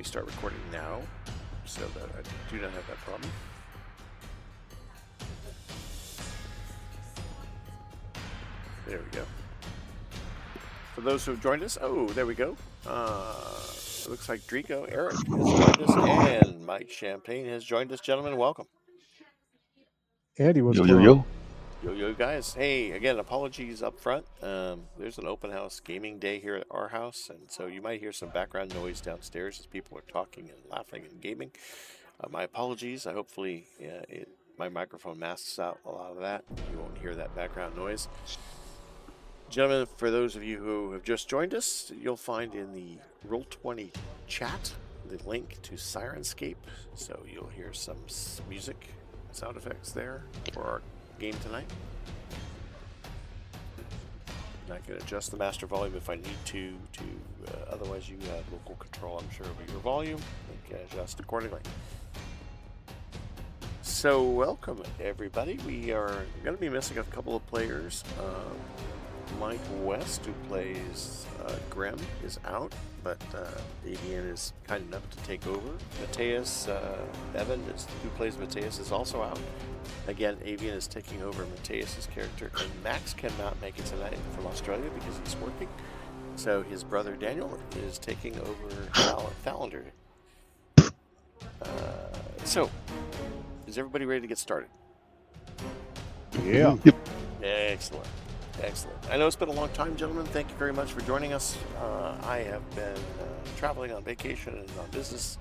start recording now so that I do not have that problem. There we go. For those who have joined us, there we go. It looks like Drico, Eric has joined us, and Mike Champagne has joined us. Gentlemen, welcome. Andy, what's Yo, going yo, on? yo. Yo, guys. Hey, again, apologies up front. There's an open house gaming day here at our house, and so you might hear some background noise downstairs as people are talking and laughing and gaming. My apologies. Hopefully my microphone masks out a lot of that. You won't hear that background noise. Gentlemen, for those of you who have just joined us, you'll find in the Roll20 chat the link to Sirenscape, so you'll hear some music sound effects there for our game tonight. I can adjust the master volume if I need to otherwise you have local control, I'm sure, over your volume. You can adjust accordingly. So welcome everybody. We are going to be missing a couple of players. Mike West, who plays Grim, is out, but Avian is kind enough to take over. Mateus, Evan, who plays Mateus, is also out. Again, Avian is taking over Mateus's character, and Max cannot make it tonight from Australia because he's working. So his brother Daniel is taking over Fallender. So, is everybody ready to get started? Yeah. Yep. Excellent. Excellent. I know it's been a long time, gentlemen. Thank you very much for joining us. I have been traveling on vacation and on business,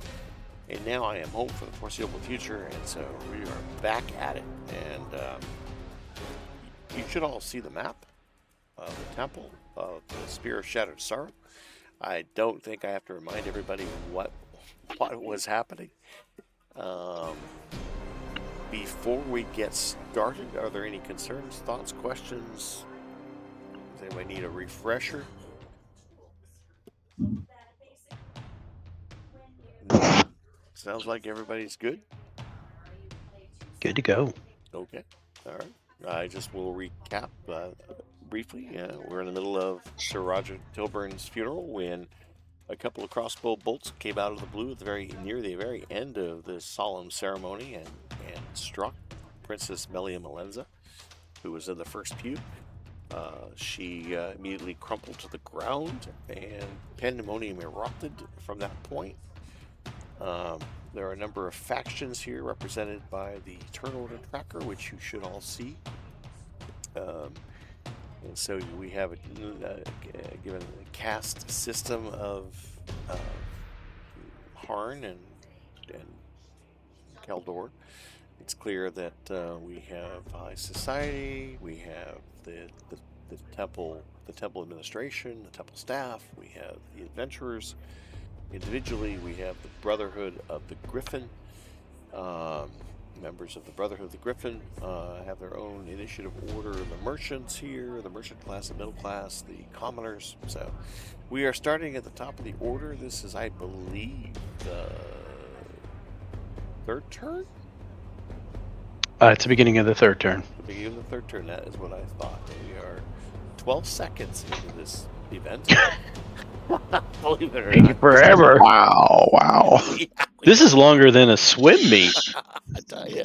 and now I am home for the foreseeable future, and so we are back at it. And you should all see the map of the Temple of the Spear of Shattered Sorrow. I don't think I have to remind everybody what was happening. Before we get started, are there any concerns, thoughts, questions? Does anybody need a refresher? Sounds like everybody's good. Good to go. Okay. All right. I just will recap briefly. We're in the middle of Sir Roger Tilburn's funeral when a couple of crossbow bolts came out of the blue near the very end of this solemn ceremony and struck Princess Melia Malenza, who was in the first pew. She immediately crumpled to the ground, and pandemonium erupted from that point. There are a number of factions here represented by the turn order tracker, which you should all see. And so we have given a caste system of Harn and Kaldor. It's clear that we have High Society, we have the temple administration, the temple staff, we have the adventurers. Individually, we have the Brotherhood of the Griffin. Members of the Brotherhood of the Griffin have their own initiative order. The merchants here, the merchant class, the middle class, the commoners. So we are starting at the top of the order. This is, I believe, the third turn? It's the beginning of the third turn. The beginning of the third turn, that is what I thought. We are 12 seconds into this event. Believe it or not. Forever. Wow. Yeah, This is longer than a swim meet. I tell you.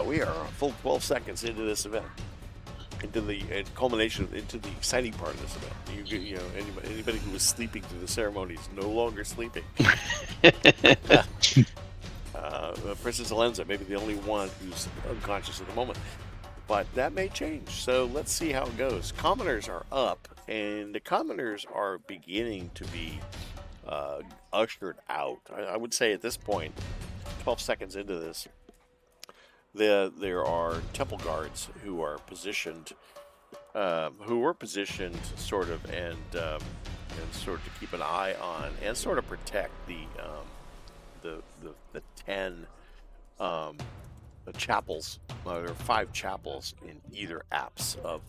We are a full 12 seconds into this event, into the culmination, into the exciting part of this event. You know, anybody who was sleeping through the ceremony is no longer sleeping. Princess Alenza may be the only one who's unconscious at the moment, but that may change. So let's see how it goes. Commoners are up, and the commoners are beginning to be ushered out. I would say at this point, 12 seconds into this, there are temple guards who are positioned, who were positioned sort of and sort of to keep an eye on and sort of protect the 10 the chapels. There are 5 chapels in either apse of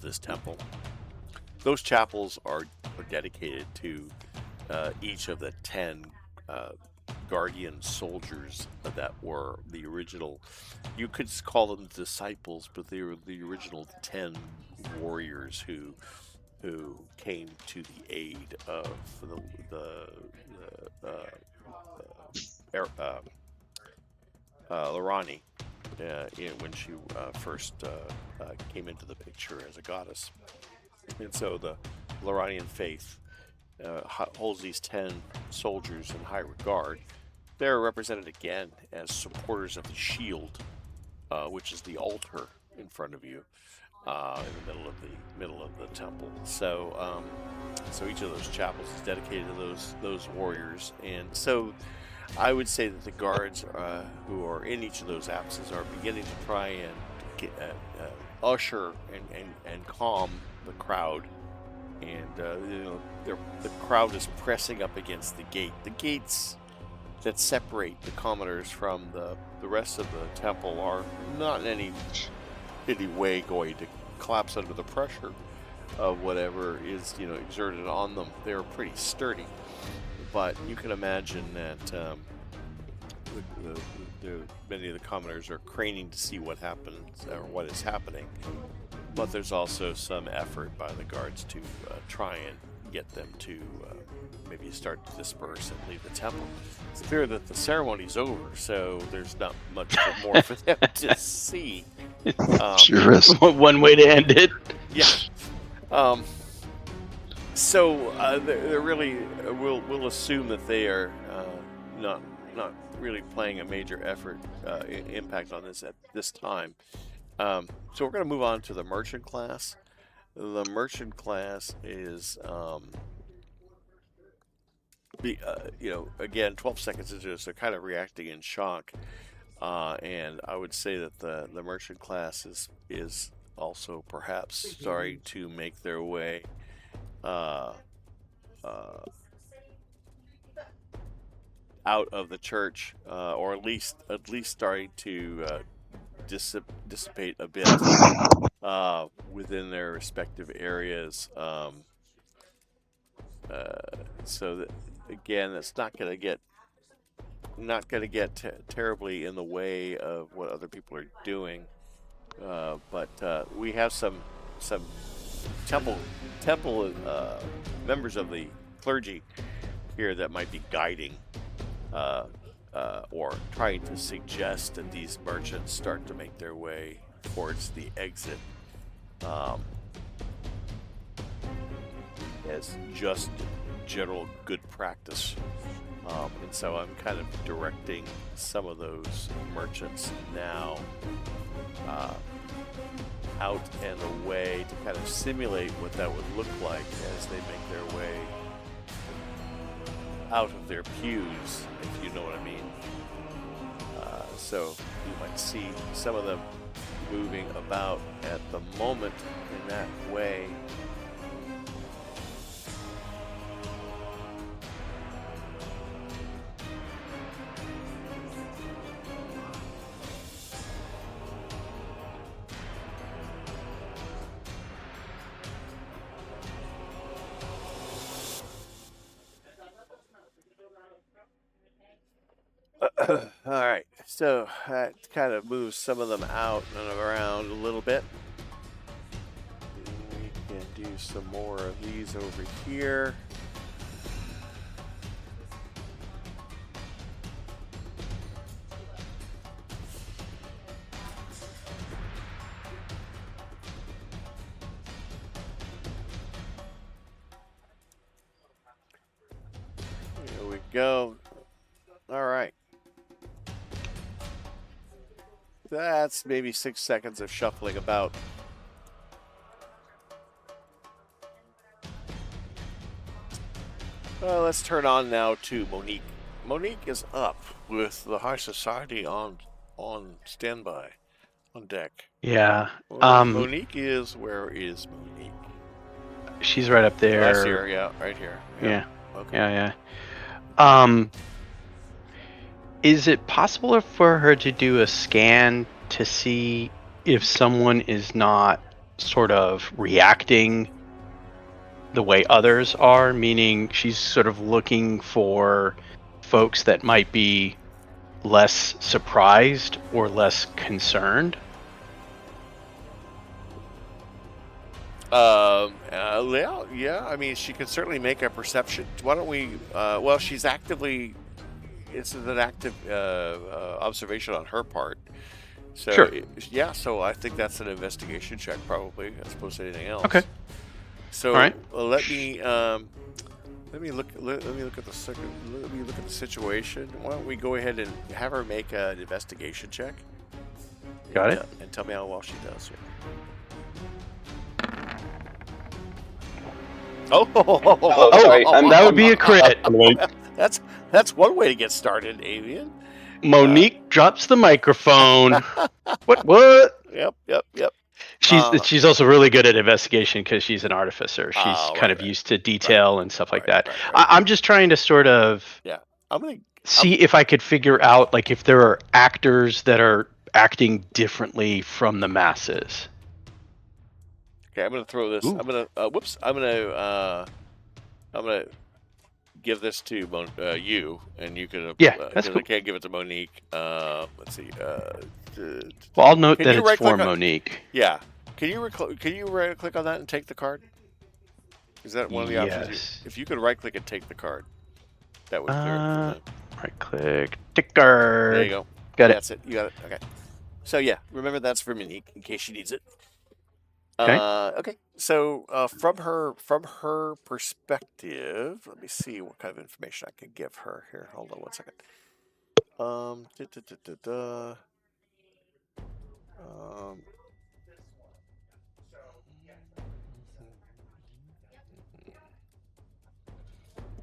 this temple. Those chapels are dedicated to each of the 10 guardian soldiers that were the original. You could call them disciples, but they were the original 10 warriors who who came to the aid of Lorani when she first came into the picture as a goddess. And so the Loranian faith holds these 10 soldiers in high regard. They're represented again as supporters of the shield, which is the altar in front of you, in the middle of the temple. So, so each of those chapels is dedicated to those warriors, and so I would say that the guards who are in each of those apses are beginning to try and get, usher and calm the crowd. And the crowd is pressing up against the gate. The gates that separate the commoners from the rest of the temple are not in any way going to collapse under the pressure of whatever is exerted on them. They're pretty sturdy, but you can imagine that many of the commoners are craning to see what happens or what is happening. But there's also some effort by the guards to try and get them to maybe start to disperse and leave the temple. It's clear that the ceremony's over, so there's not much more for them to see. Sure is. One way to end it. Yeah. So they're really, we'll assume that they are not really playing a major impact on this at this time. So we're going to move on to the merchant class. The merchant class is, again, 12 seconds into this, they're kind of reacting in shock. And I would say that the merchant class is also perhaps starting to make their way out of the church, or at least starting to dissipate a bit within their respective areas. So that, again, that's not going to get terribly in the way of what other people are doing. But we have some temple members of the clergy here that might be guiding or trying to suggest that these merchants start to make their way towards the exit as just general good practice. And so I'm kind of directing some of those merchants now out and away to kind of simulate what that would look like as they make their way out of their pews, if you know what I mean. So you might see some of them moving about at the moment in that way. All right, so that kind of moves some of them out and around a little bit. We can do some more of these over here. Here we go. All right. That's maybe 6 seconds of shuffling about. Well, let's turn on now to Monique. Monique is up with the High Society on standby, on deck. Yeah. Monique is, where is Monique? She's right up there. Oh, I see her, yeah, right here. Yeah. Okay. Yeah. Is it possible for her to do a scan to see if someone is not sort of reacting the way others are? Meaning she's sort of looking for folks that might be less surprised or less concerned? Yeah. I mean, she can certainly make a perception. Why don't we? Well, she's actively. It's an active observation on her part. So Sure. yeah. So I think that's an investigation check, probably, as opposed to anything else. Okay. So All right. let me look. Let me look at the second. Let me look at the situation. Why don't we go ahead and have her make an investigation check? Got and, it. And tell me how well she does here. Oh, sorry. That would be a crit. That's one way to get started, Avian. Monique drops the microphone. What? Yep. She's also really good at investigation because she's an artificer. She's kind right, of used to detail and stuff like that. Right. I'm just trying to sort of I'm gonna see if I could figure out like if there are actors that are acting differently from the masses. Okay, I'm gonna throw this. Ooh. I'm gonna I'm gonna give this to you, and you can That's cool. I can't give it to Monique. Let's see. Well, I'll note Can that you it's right-click for on- Monique. Yeah. Can you right click on that and take the card? Is that one of the options? Yes. If you could right click and take the card, that would clear it for Right click, ticker. There you go. Got it. That's it. You got it. Okay. So yeah, remember that's for Monique in case she needs it. Okay. Okay. So from her perspective, let me see what kind of information I can give her here. Hold on one second.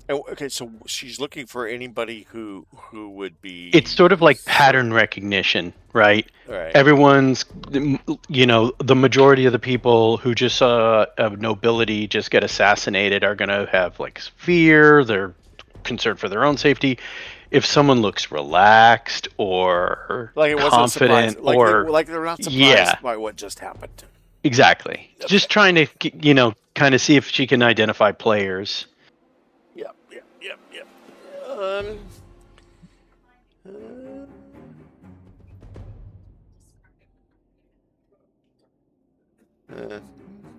Okay, so she's looking for anybody who would be. It's sort of like pattern recognition, right? Right. Everyone's, the majority of the people who just saw a nobility just get assassinated are going to have like fear. They're concerned for their own safety. If someone looks relaxed or like it wasn't confident, surprised. Like they're not surprised by what just happened. Exactly. Okay. Just trying to, kind of see if she can identify players. Yep.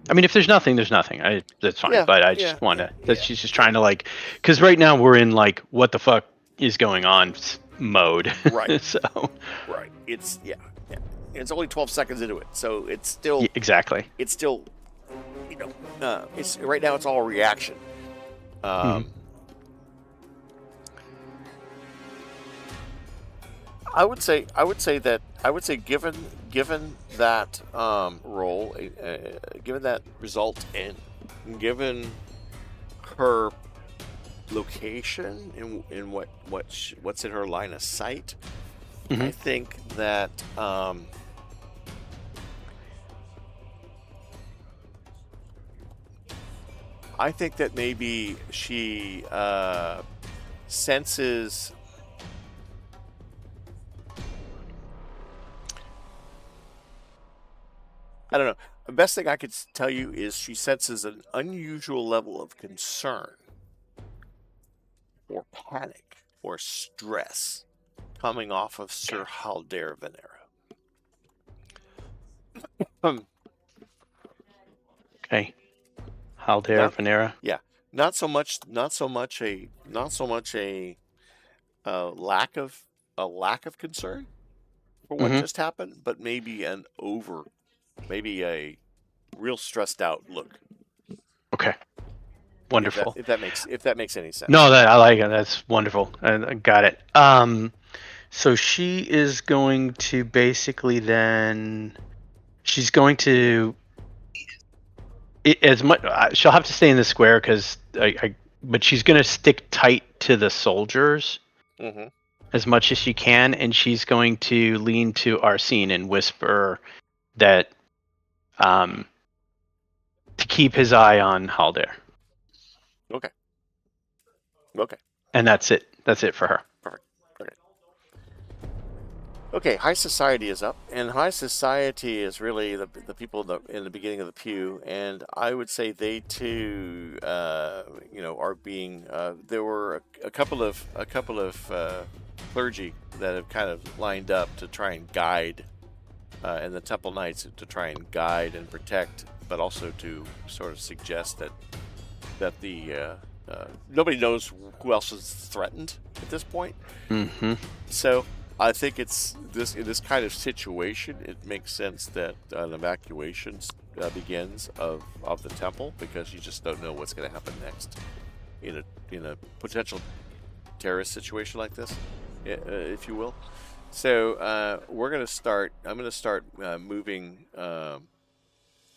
I mean, if there's nothing, there's nothing. That's fine. Yeah, But I just want to. She's just trying to because right now we're in what the fuck is going on mode. Right. So. Right. It's It's only 12 seconds into it, so it's still exactly. It's still, it's right now. It's all reaction. I would say given that role, given that result, and given her location in what's in her line of sight, I think that maybe she senses. I don't know. The best thing I could tell you is she senses an unusual level of concern or panic or stress coming off of Sir Halder Venera. Okay. Halder Venera. Yeah. Not so much a lack of concern for what just happened, but maybe a real stressed out look. Okay. Wonderful. If that makes any sense. No, I like it. That's wonderful. I got it. So she is going to basically then she's going to she'll have to stay in the square but she's going to stick tight to the soldiers as much as she can, and she's going to lean to Arsene and whisper that to keep his eye on Halder. Okay. And that's it. That's it for her. Perfect. Okay, High Society is up, and High Society is really the people in the beginning of the pew, and I would say they too, are being. There were a couple of clergy that have kind of lined up to try and guide, and the Temple Knights to try and guide and protect but also to sort of suggest that the nobody knows who else is threatened at this point. Mm-hmm. So I think it's in this kind of situation, it makes sense that an evacuation begins of the temple, because you just don't know what's going to happen next in a potential terrorist situation like this, if you will. So we're going to start. I'm going to start moving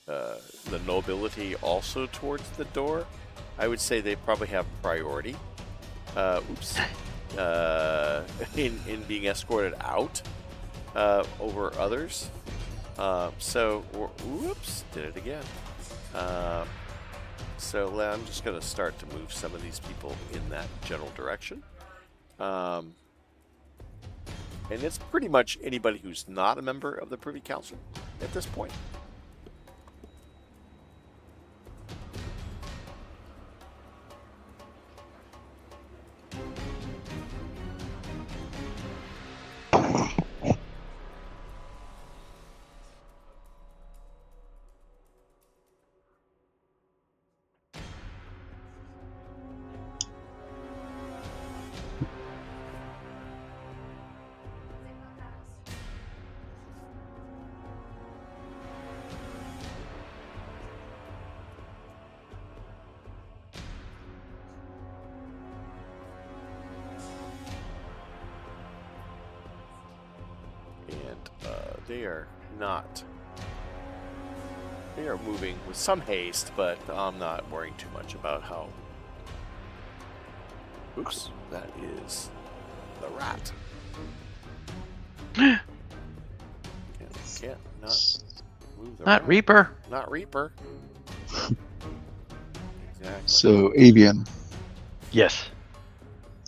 the nobility also towards the door. I would say they probably have priority. In being escorted out over others. Whoops, did it again. So I'm just going to start to move some of these people in that general direction. And it's pretty much anybody who's not a member of the Privy Council at this point. They are moving with some haste, but I'm not worrying too much about how. Oops, that is the rat. Can't not move the Not rat. Reaper. Not Reaper. Exactly. So, Avian, Yes.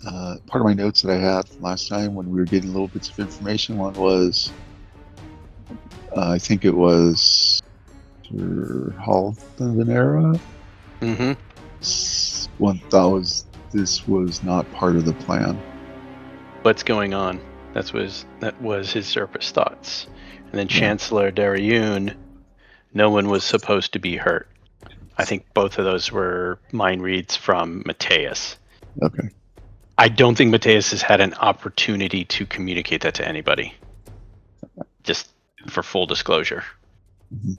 part of my notes that I had from last time when we were getting little bits of information, one was, I think it was Sir Halthanera. Mm-hmm. One thought was this was not part of the plan. What's going on? That was his surface thoughts. And then Yeah. Chancellor Dariun, no one was supposed to be hurt. I think both of those were mind reads from Mateus. Okay. I don't think Mateus has had an opportunity to communicate that to anybody. Just for full disclosure. Mhm.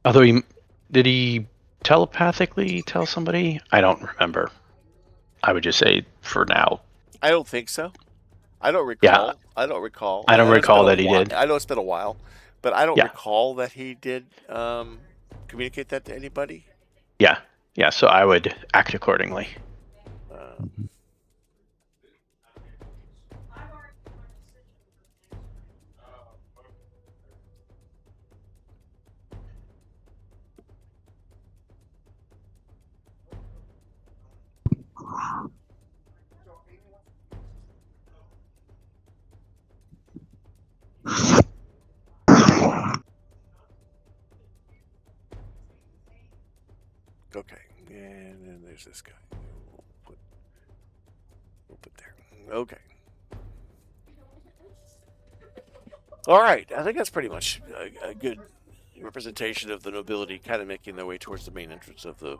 Although did he telepathically tell somebody? I don't remember. I would just say for now. I don't think so. I don't recall. Yeah. I don't recall. I don't know it's recall been a that he while. did. I know it's been a while, but I don't Yeah. recall that he did communicate that to anybody. Yeah, so I would act accordingly. Okay, and then there's this guy. We'll put there. Okay. All right, I think that's pretty much a good representation of the nobility, kind of making their way towards the main entrance of the.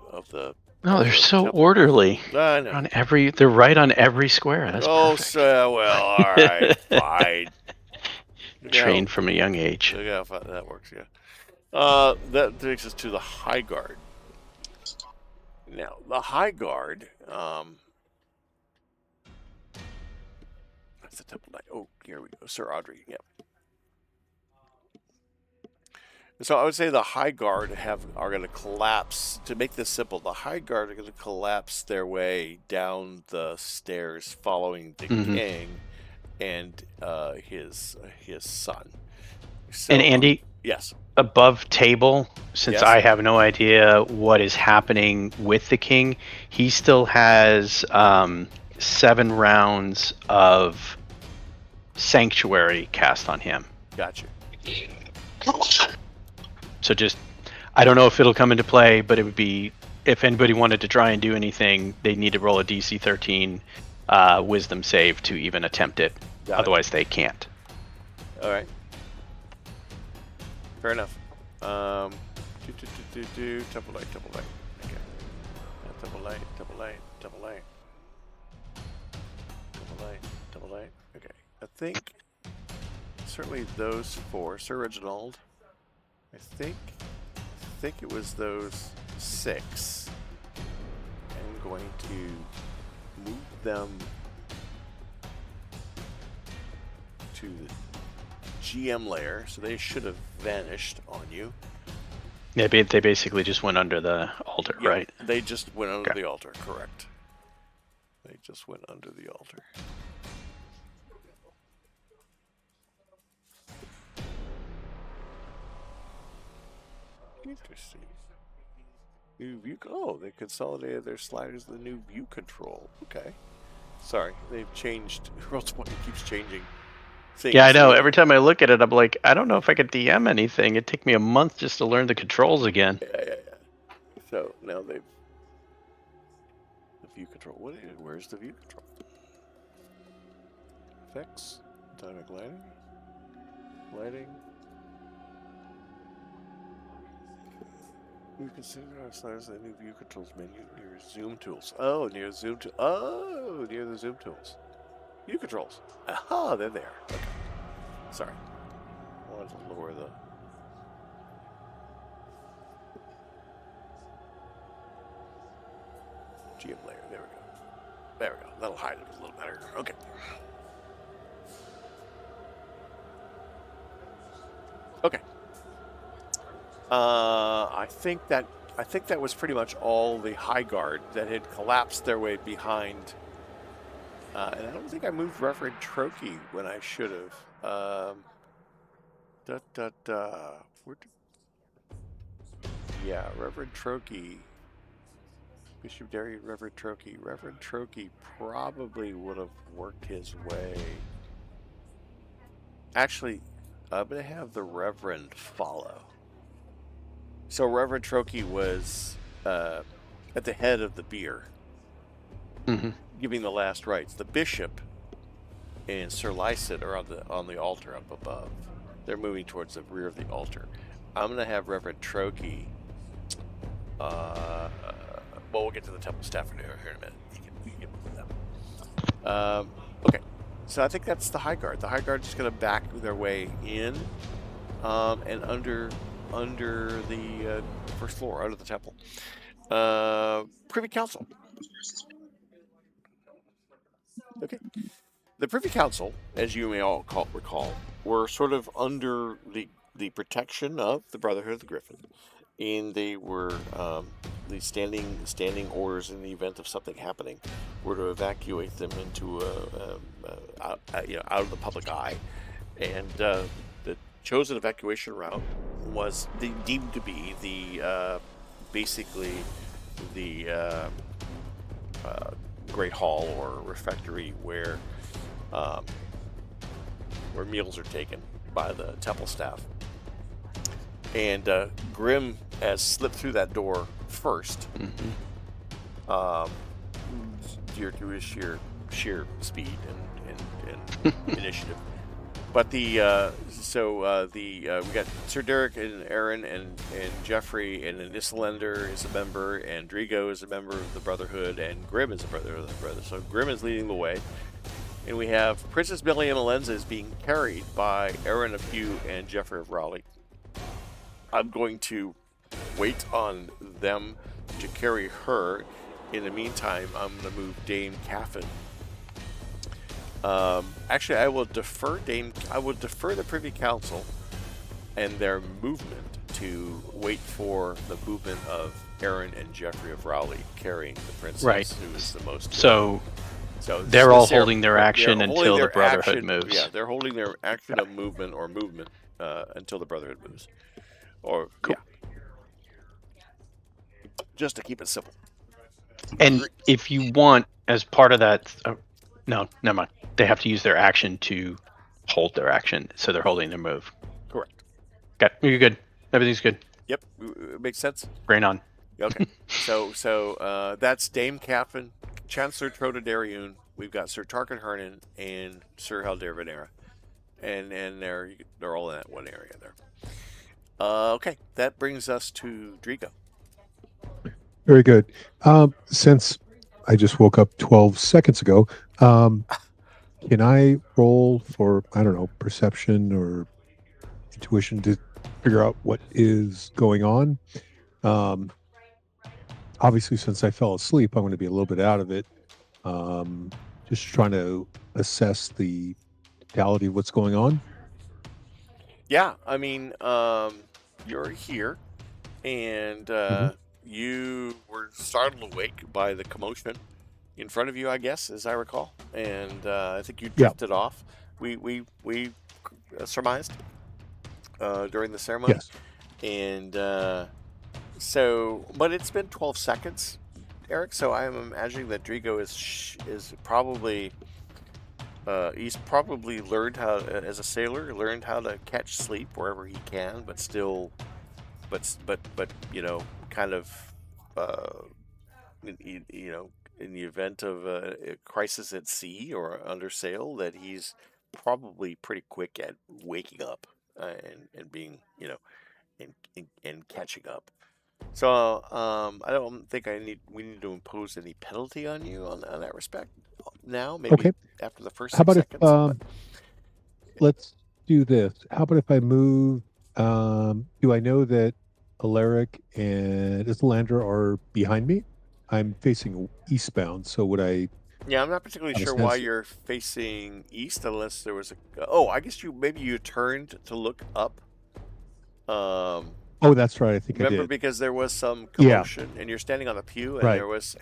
No, they're so temple. orderly. I know. They're right on every square. That's perfect. So well. All right, fine. Trained from a young age. Yeah, that works. Yeah. That takes us to the High Guard. Now, the High Guard. That's the Temple Knight. Oh, here we go. Sir Audrey. Yep. So I would say the High Guard are going to collapse. To make this simple, the High Guard are going to collapse their way down the stairs, following the king and his son. So, And Andy, yes. above table, since Yes. I have no idea what is happening with the king, he still has 7 rounds of sanctuary cast on him. Gotcha. So I don't know if it'll come into play, but it would be, if anybody wanted to try and do anything, they need to roll a DC 13 wisdom save to even attempt it. Got it. Otherwise, they can't. All right. Fair enough. Double light. Okay. Double light. Okay. I think certainly those four. Sir Reginald. I think it was those 6. I'm going to move them to the GM layer, so they should have vanished on you. Yeah, they basically just went under the altar, Yeah, right? They just went under Okay. the altar, correct. They just went under the altar. Interesting. New view. Oh, they consolidated their sliders to the new view control. Okay. Sorry, they've changed. Roll20 keeps changing things. Yeah, I know. Every time I look at it, I'm like, I don't know if I could DM anything. It'd take me a month just to learn the controls again. Yeah. So now they've the view control. Where's the view control? Effects, dynamic lighting. We consider our sliders the new view controls menu near Zoom tools. Oh, near the Zoom tools. View controls. Aha, they're there. Okay. Sorry. I wanted to lower the. GM layer. There we go. That'll hide it a little better. Okay. Okay. I think that was pretty much all the high guard that had collapsed their way behind. And I don't think I moved Reverend Trokey when I should have. Yeah, Reverend Trokey. Bishop Derry, Reverend Trokey. Reverend Trokey probably would have worked his way. Actually, I'm going to have the Reverend follow. So Reverend Trokey was at the head of the bier, giving the last rites. The bishop and Sir Lysett are on the altar up above. They're moving towards the rear of the altar. I'm going to have Reverend Trokey. Well, we'll get to the temple staff here in a minute. You can move them. Okay, so I think that's the high guard. The high guard is just going to back their way in and under the first floor, under the temple. Privy Council. Okay. The Privy Council, as you may all recall, were sort of under the protection of the Brotherhood of the Griffin, and they were the standing orders in the event of something happening were to evacuate them into out of the public eye, and the chosen evacuation route was deemed to be the basically the Great Hall or refectory where meals are taken by the temple staff. And Grim has slipped through that door first, due to his sheer speed and initiative. But we got Sir Derek and Aaron and Jeffrey and Isilender is a member, and Drigo is a member of the Brotherhood, and Grim is a brother of the Brotherhood. So Grim is leading the way, and we have Princess Milliam Alenza is being carried by Aaron of Hugh and Jeffrey of Raleigh. I'm going to wait on them to carry her. In the meantime, I'm going to move Dame Caffin. Actually, I will defer the Privy Council and their movement to wait for the movement of Aaron and Jeffrey of Raleigh carrying the princess, Right. who is the most. So they're all holding their action until the Brotherhood moves. Yeah, they're holding their action of movement until the Brotherhood moves. Or cool. Yeah, just to keep it simple. And if you want, as part of that, no, never mind. They have to use their action to hold their action, so they're holding their move. Correct. Okay, you're good. Everything's good. Yep, it makes sense. Brain on. Okay, so that's Dame Caffin, Chancellor Troda Dariun. We've got Sir Tarkin Hernan and Sir Haldir Venera, and they're all in that one area there. Okay, that brings us to Drigo. Very good. Since I just woke up 12 seconds ago, can I roll for, I don't know, perception or intuition to figure out what is going on? Obviously, since I fell asleep, I'm going to be a little bit out of it. Just trying to assess the totality of what's going on. Yeah, I mean, you're here, and you were startled awake by the commotion in front of you, I guess, as I recall, and I think you drifted off. We surmised during the ceremony, Yes. and but it's been 12 seconds, Eric. So I am imagining that Drigo is probably. He's probably learned how, as a sailor, learned how to catch sleep wherever he can, but still, but kind of, in the event of a crisis at sea or under sail, that he's probably pretty quick at waking up and being, and catching up. So I don't think we need to impose any penalty on you on that respect. Now, maybe Okay. after the first How 6 about seconds. let's do this. How about if I move? Do I know that Alaric and Islandra are behind me? I'm facing eastbound, so would I? Yeah, I'm not particularly Have a sure why sense- you're facing east, unless there was I guess maybe you turned to look up. Oh, that's right. I think I Remember, did. because there was some Yeah. commotion, and you're standing on a pew, and Right. there was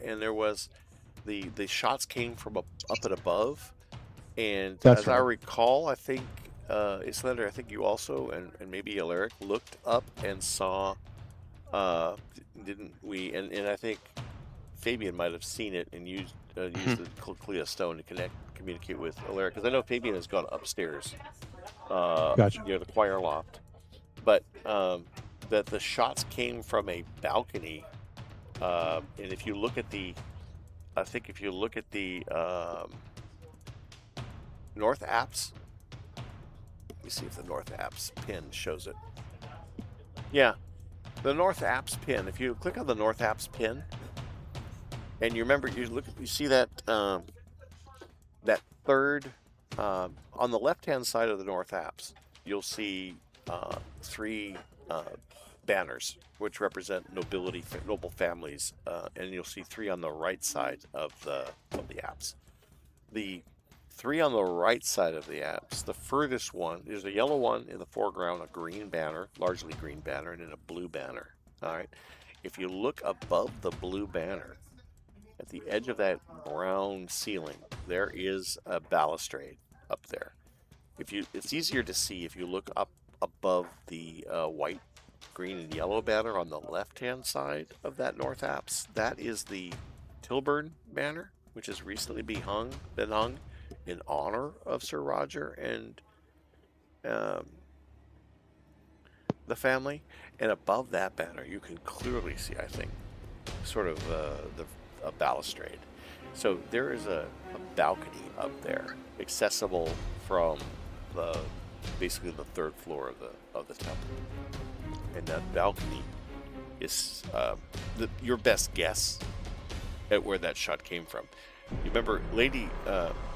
the shots came from up and above, and That's as I right. recall, I think Islander, I think you also and maybe Alaric looked up and saw. Didn't we? And I think Fabian might have seen it and used the Clea stone to communicate with Alaric, because I know Fabian has gone upstairs, Gotcha. near the choir loft, but that the shots came from a balcony, and if you look at the North Apps, let me see if the North Apps pin shows it. Yeah, the North Apps pin. If you click on the North Apps pin, and you see that that third on the left-hand side of the North Apps, you'll see 3 banners which represent noble families, and you'll see 3 on the right side of the apps. The 3 on the right side of the apps, the furthest one, there's a yellow one in the foreground, a green banner, largely green banner, and then a blue banner. All right. If you look above the blue banner, at the edge of that brown ceiling, there is a balustrade up there. It's easier to see if you look up above the white, green, and yellow banner on the left-hand side of that North Apps. That is the Tilburn banner, which has recently been hung in honor of Sir Roger and the family. And above that banner, you can clearly see, I think, sort of a balustrade. So there is a balcony up there, accessible from basically the 3rd floor of the temple. And that balcony is your best guess at where that shot came from. You remember,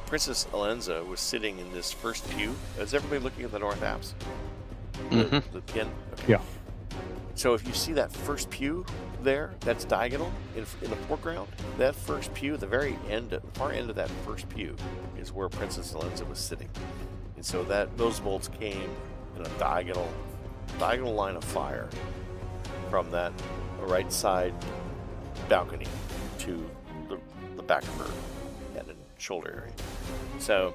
Princess Alenza was sitting in this first pew. Is everybody looking at the North Apps? The pin. Okay. Yeah. So if you see that first pew there, that's diagonal in the foreground. That first pew, the very end, the far end of that first pew, is where Princess Alenza was sitting. And so those bolts came in a diagonal line of fire from that right side balcony to the back of her head and shoulder area. So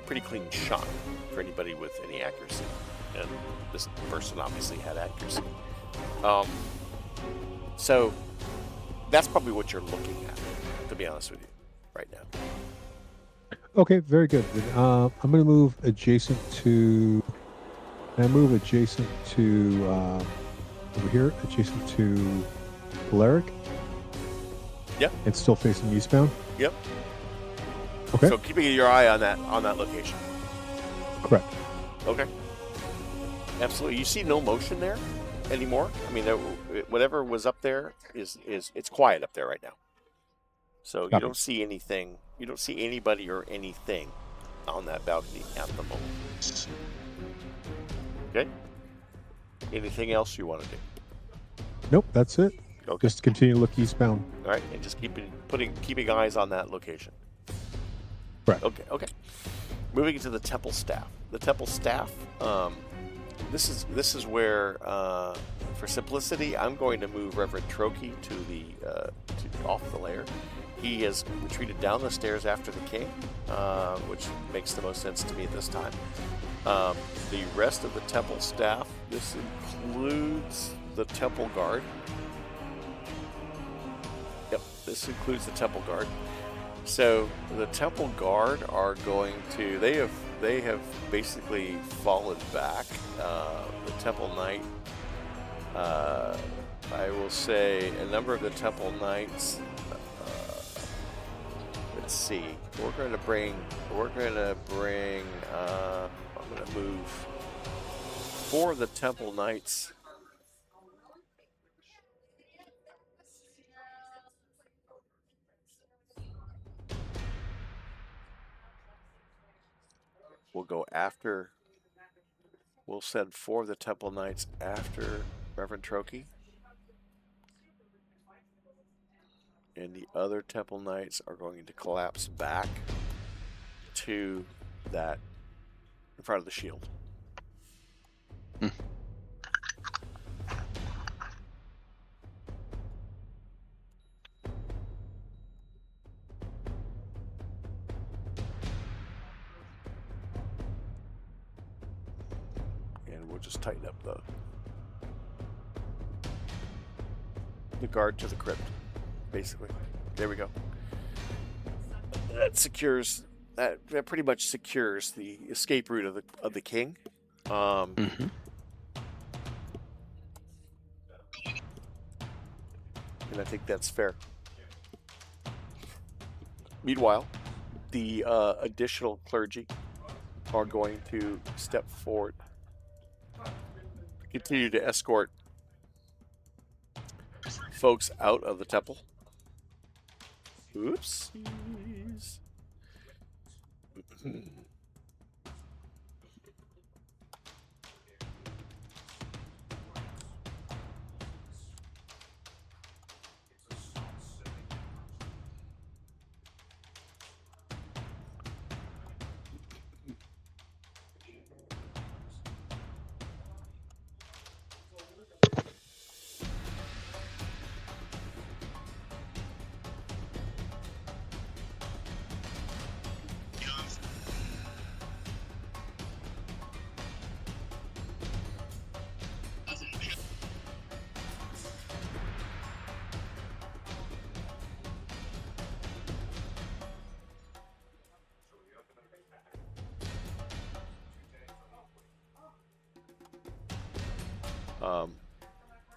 pretty clean shot for anybody with any accuracy. And this person obviously had accuracy. So that's probably what you're looking at, to be honest with you, right now. Okay, very good. I'm going to move adjacent to. Over here, adjacent to Alaric. Yep. It's still facing eastbound. Yep. Okay. So keeping your eye on that location. Correct. Okay. Absolutely. You see no motion there. anymore. I mean, whatever was up there is it's quiet up there right now. So you Copy. don't see anything. You don't see anybody or anything on that balcony at the moment. Okay. Anything else you want to do? Nope, that's it. Okay. Just continue to look eastbound. All right, and just keeping eyes on that location. Correct. Okay. Moving to the temple staff. The temple staff. This is where, for simplicity, I'm going to move Reverend Troki to off the layer. He has retreated down the stairs after the king, which makes the most sense to me at this time. The rest of the temple staff. This includes the temple guard. Yep, this includes the temple guard. So the temple guard are going to. They have basically fallen back. The temple knight. I will say a number of the temple knights. Let's see. We're going to bring. I'm going to move 4 of the temple knights. We'll go after. We'll send 4 of the temple knights after Reverend Troki. And the other temple knights are going to collapse back to that in front of the shield. And we'll just tighten up the guard to the crypt. Basically, there we go. That secures that pretty much secures the escape route of the king. Mm-hmm. And I think that's fair. Meanwhile, the additional clergy are going to step forward, continue to escort folks out of the temple. Oopsies.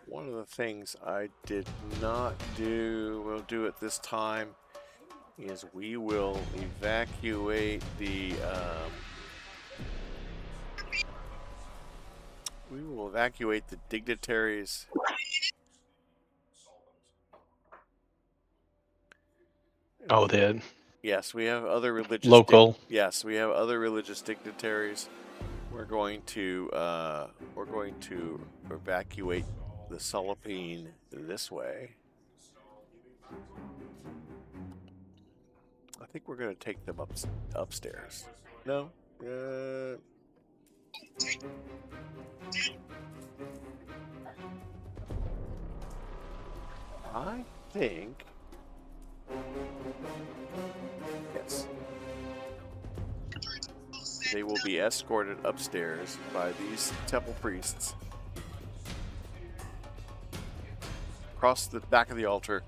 One of the things I did not do, we'll do it this time, is we will evacuate the dignitaries. Oh, they Yes, we have other religious local. yes, we have other religious dignitaries. We're going to evacuate the Solopine this way. I think we're going to take them upstairs. No? I think... Yes. They will be escorted upstairs by these temple priests. Across the back of the altar.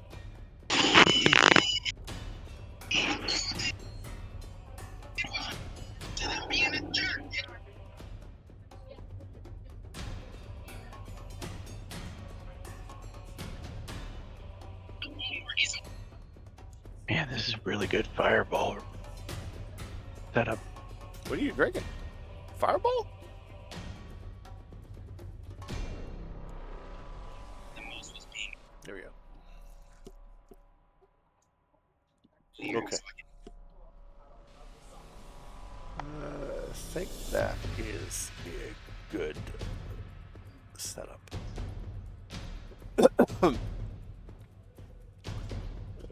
Man, this is really good fireball setup. What are you drinking? Fireball? Okay. I think that is a good setup.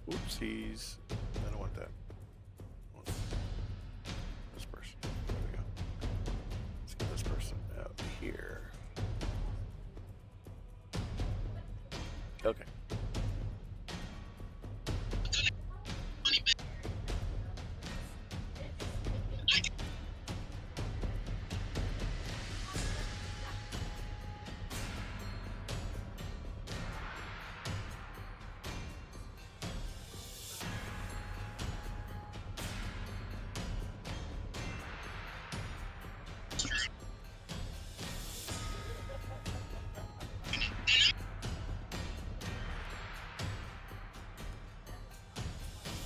Oopsies. I don't want that. I want this person. There we go. Let's get this person out here. Okay.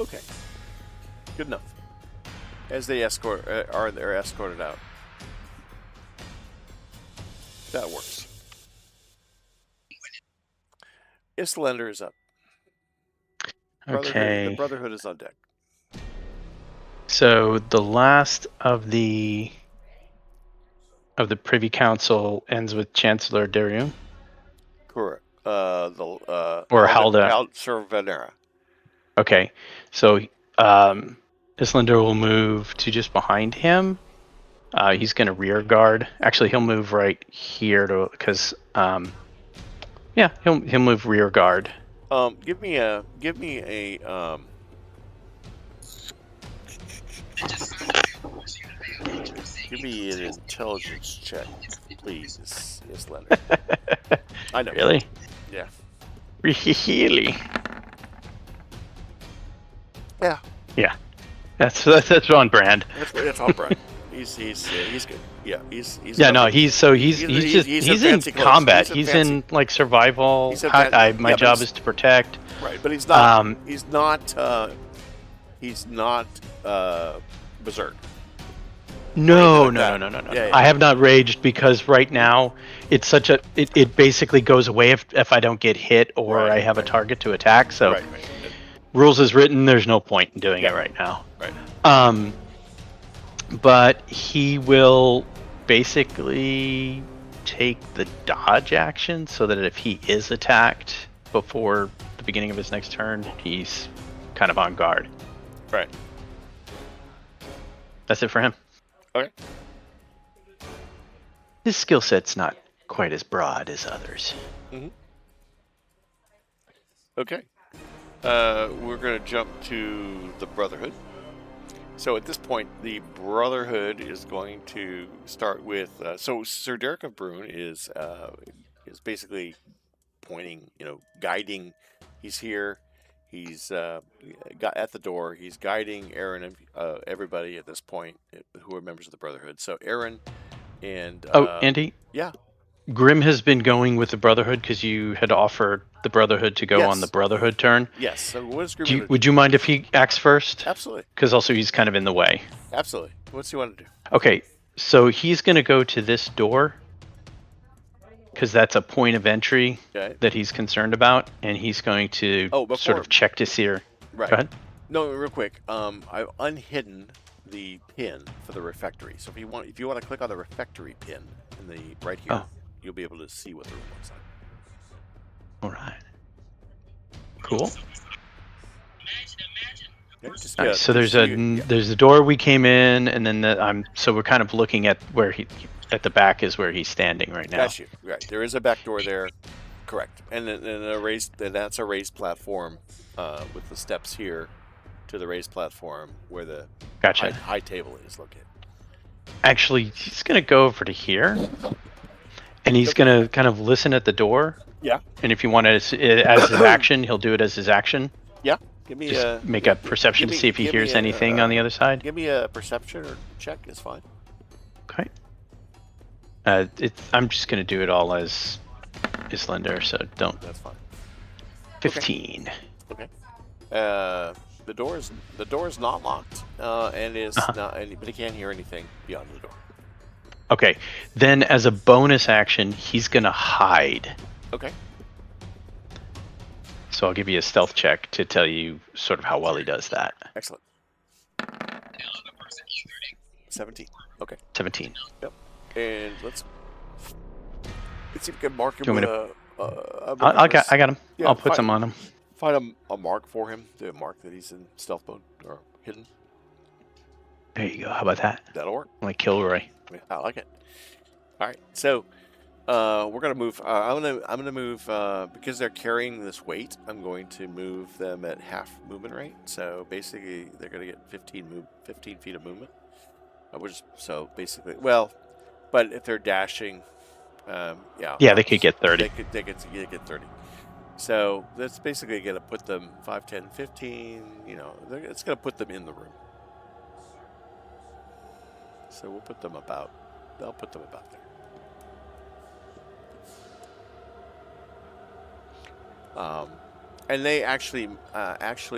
Okay. Good enough. As they they're escorted out. That works. Islander is up. Okay. The Brotherhood is on deck. So the last of the Privy Council ends with Chancellor Darium. Correct. Or Halda. Sir Venera. Okay, so Islander will move to just behind him. He's going to rear guard. Actually, he'll move right here because he'll move rear guard. Give me a give me an intelligence check, please, Islander. I know. Really? Yeah. Really? Yeah. Yeah. That's on brand. That's on brand. He's good. Yeah, he's yeah, no, he's in combat. He's in like survival. My job is to protect. Right, but he's not. He's not berserk. No. Yeah. I have not raged because right now it's such a. It basically goes away if I don't get hit or I have a target to attack. So rules is written. There's no point in doing it right now. Right. But he will basically take the dodge action so that if he is attacked before the beginning of his next turn, he's kind of on guard. Right. That's it for him. Okay. His skill set's not quite as broad as others. Mm-hmm. Okay. We're going to jump to the Brotherhood. So at this point, the Brotherhood is going to start with. So Sir Derek of Brune is basically pointing, guiding. He's here. He's got at the door. He's guiding Aaron and everybody at this point who are members of the Brotherhood. So Aaron and Andy. Yeah. Grim has been going with the Brotherhood because you had offered the Brotherhood to go on the Brotherhood turn. Yes. So what is Grim? Would you mind if he acts first? Absolutely. Because also he's kind of in the way. Absolutely. What's he want to do? Okay, so he's going to go to this door because that's a point of entry that he's concerned about, and he's going to sort of check to see her. Right. Go ahead. No, real quick. I've unhidden the pin for the refectory. So if you want to click on the refectory pin in the right here, you'll be able to see what the room looks like. All right. Cool. Okay, nice. So there's a door we came in, and then so we're kind of looking at where at the back is where he's standing right now. Got you. Right. There is a back door there. Correct. And then that's a raised platform with the steps here to the raised platform where the high table is located. Actually, he's going to go over to here, and he's going to kind of listen at the door. Yeah. And if you want it as his action, he'll do it as his action. Yeah. Give me make a perception to see if he hears anything on the other side. Give me a perception or check. It's fine. Okay. I'm just going to do it all as Islander, so don't. That's fine. 15. Okay. The door is not locked, and is not. But he can't hear anything beyond the door. Okay. Then, as a bonus action, he's going to hide. Okay. So I'll give you a stealth check to tell you sort of how well he does that. Excellent. 17. Okay. 17. And let's see if we can mark him Do you with want a I got him. Yeah, I'll put some on him. Find a mark for him. Do a mark that he's in stealth mode or hidden. There you go. How about that? That'll work. Like Kilroy. I like it. All right. So we're gonna move. I'm gonna move because they're carrying this weight. I'm going to move them at half movement rate. So basically, they're gonna get 15 feet of movement. So basically, well, but if they're dashing, Yeah, they could get 30. They could get 30. So that's basically going to put them 5, 10, 15. It's going to put them in the room. So we'll put them about. They'll put them about there. And they actually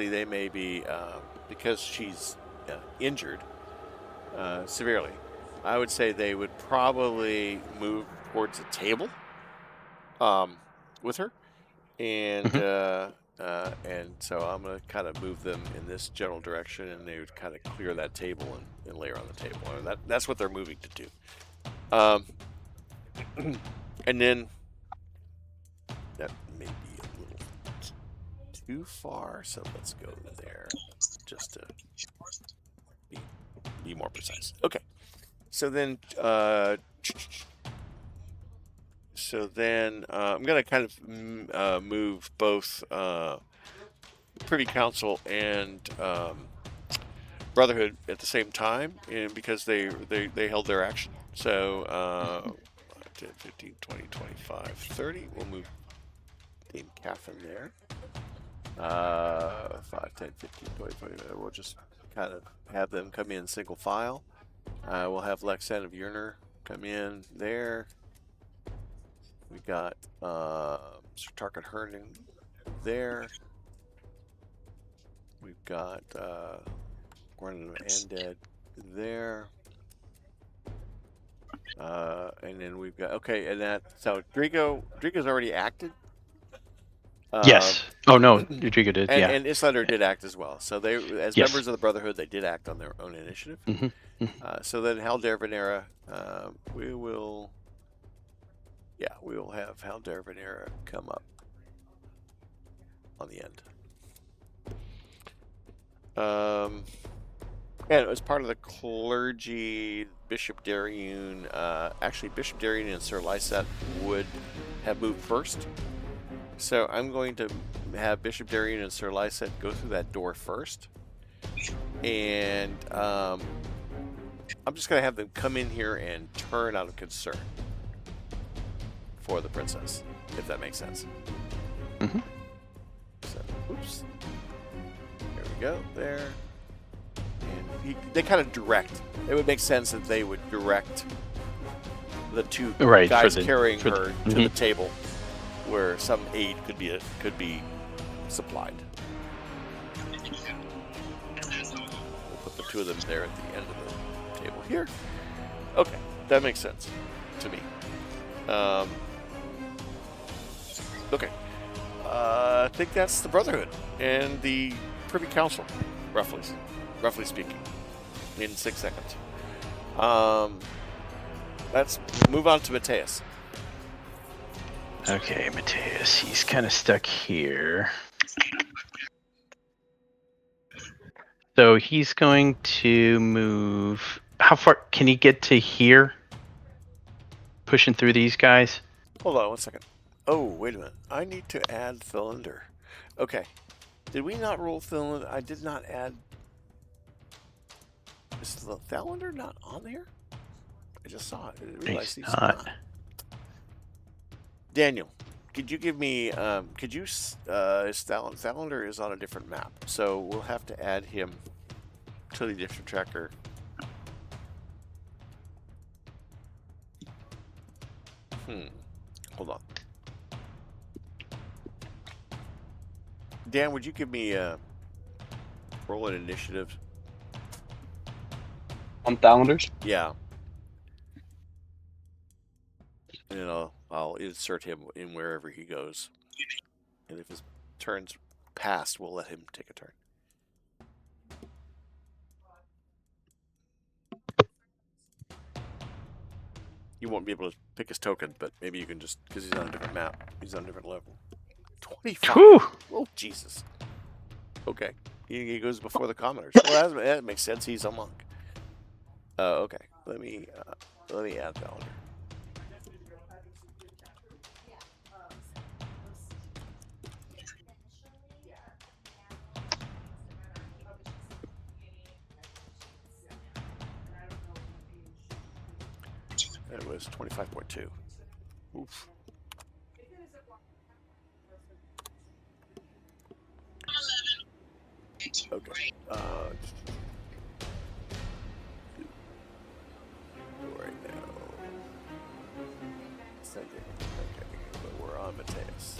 they may be because she's injured severely. I would say they would probably move towards a table with her, and so I'm going to kind of move them in this general direction, and they would kind of clear that table and lay her on the table. And that's what they're moving to do. And then that may be a little too far, so let's go there just to be more precise. Okay. So then, I'm going to kind of move both Privy Council and Brotherhood at the same time, and because they held their action. So 10, 15, 20, 25, 30. We'll move Dame Catherine there. 5, 10, 15, 20, 25. We'll just kind of have them come in single file. We'll have Lexan of Yerner come in there. We got Sir Tarkin Herndon there. We've got Gordon of Anded there. And then we've got so Drigo's already acted. Yes. Oh no, Drigo did. And, yeah. And Islander did act as well. So they, as Yes. members of the Brotherhood, they did act on their own initiative. So then Haldir Venera, we will have Haldir Venera come up on the end. And as part of the clergy, Bishop Dariun, actually Bishop Dariun and Sir Lysat would have moved first. So I'm going to have Bishop Dariun and Sir Lysat go through that door first. And I'm just going to have them come in here and turn out of concern for the princess, if that makes sense. So, oops. There we go, there. And they kind of direct. It would make sense that they would direct the two guys carrying her to the table where some aid could be supplied. We'll put the two of them there at the end of the table here. Okay, that makes sense to me. Okay, I think that's the Brotherhood and the Privy Council, roughly speaking, in 6 seconds. Let's move on to Mateus. Okay, Mateus, he's kind of stuck here. So he's going to move. How far can he get to here? Pushing through these guys? Hold on 1 second. Oh, wait a minute. I need to add Thillander. Okay. Did we not roll Thillander? I did not add. Is the Thillander not on there? I just saw it. I didn't realize he's not. Daniel, could you give me? Thillander is on a different map, so we'll have to add him to the edition tracker. Hold on. Dan, would you give me roll an initiative? On Thallanders? Yeah. And I'll insert him in wherever he goes. And if his turns passed, we'll let him take a turn. You won't be able to pick his token, but maybe you can just, because he's on a different map. He's on a different level. 25. Whew. Oh, Jesus. Okay. He goes before the commoners. Well, that makes sense. He's a monk. Okay. Let me add Valor. It was 25.2. Oof. Okay. Right now. Second. Okay. But we're on Mateus.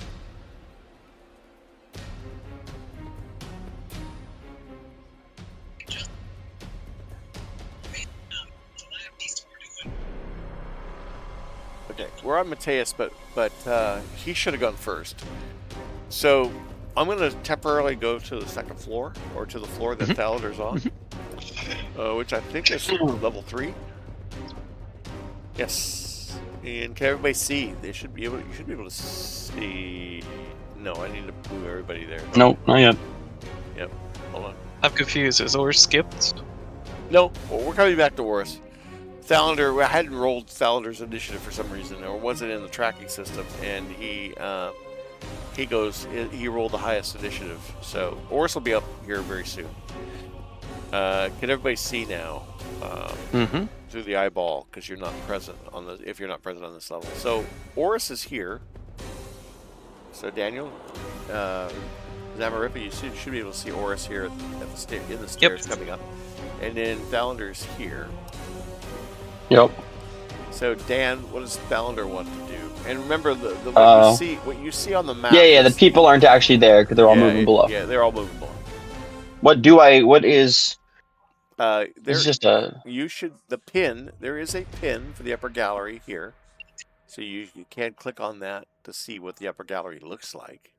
Okay, we're on Mateus, but he should have gone first. So I'm going to temporarily go to the second floor, or to the floor that Thalander's on, which I think is level 3. Yes. And can everybody see? They should be able. You should be able to see. No, I need to move everybody there. Nope, not yet. Yep. Hold on. I'm confused. Is Or skipped? No, well, we're coming back to Oris. Thalander, I hadn't rolled Thalander's initiative for some reason, or wasn't in the tracking system, and he rolled the highest initiative. So Oris will be up here very soon. Can everybody see now? Through the eyeball, because you're not present on the. If you're not present on this level, so Oris is here. So Daniel, Zamarippa, you should be able to see Oris here at the in the stairs coming up, and then Thalander's here. Yep. So Dan, what does Thalander want to do? And remember the what you see on the map. Yeah. The people aren't actually there because they're all moving below. Yeah, they're all moving below. What is? There's just a. You should the pin. There is a pin for the upper gallery here, so you can click on that to see what the upper gallery looks like.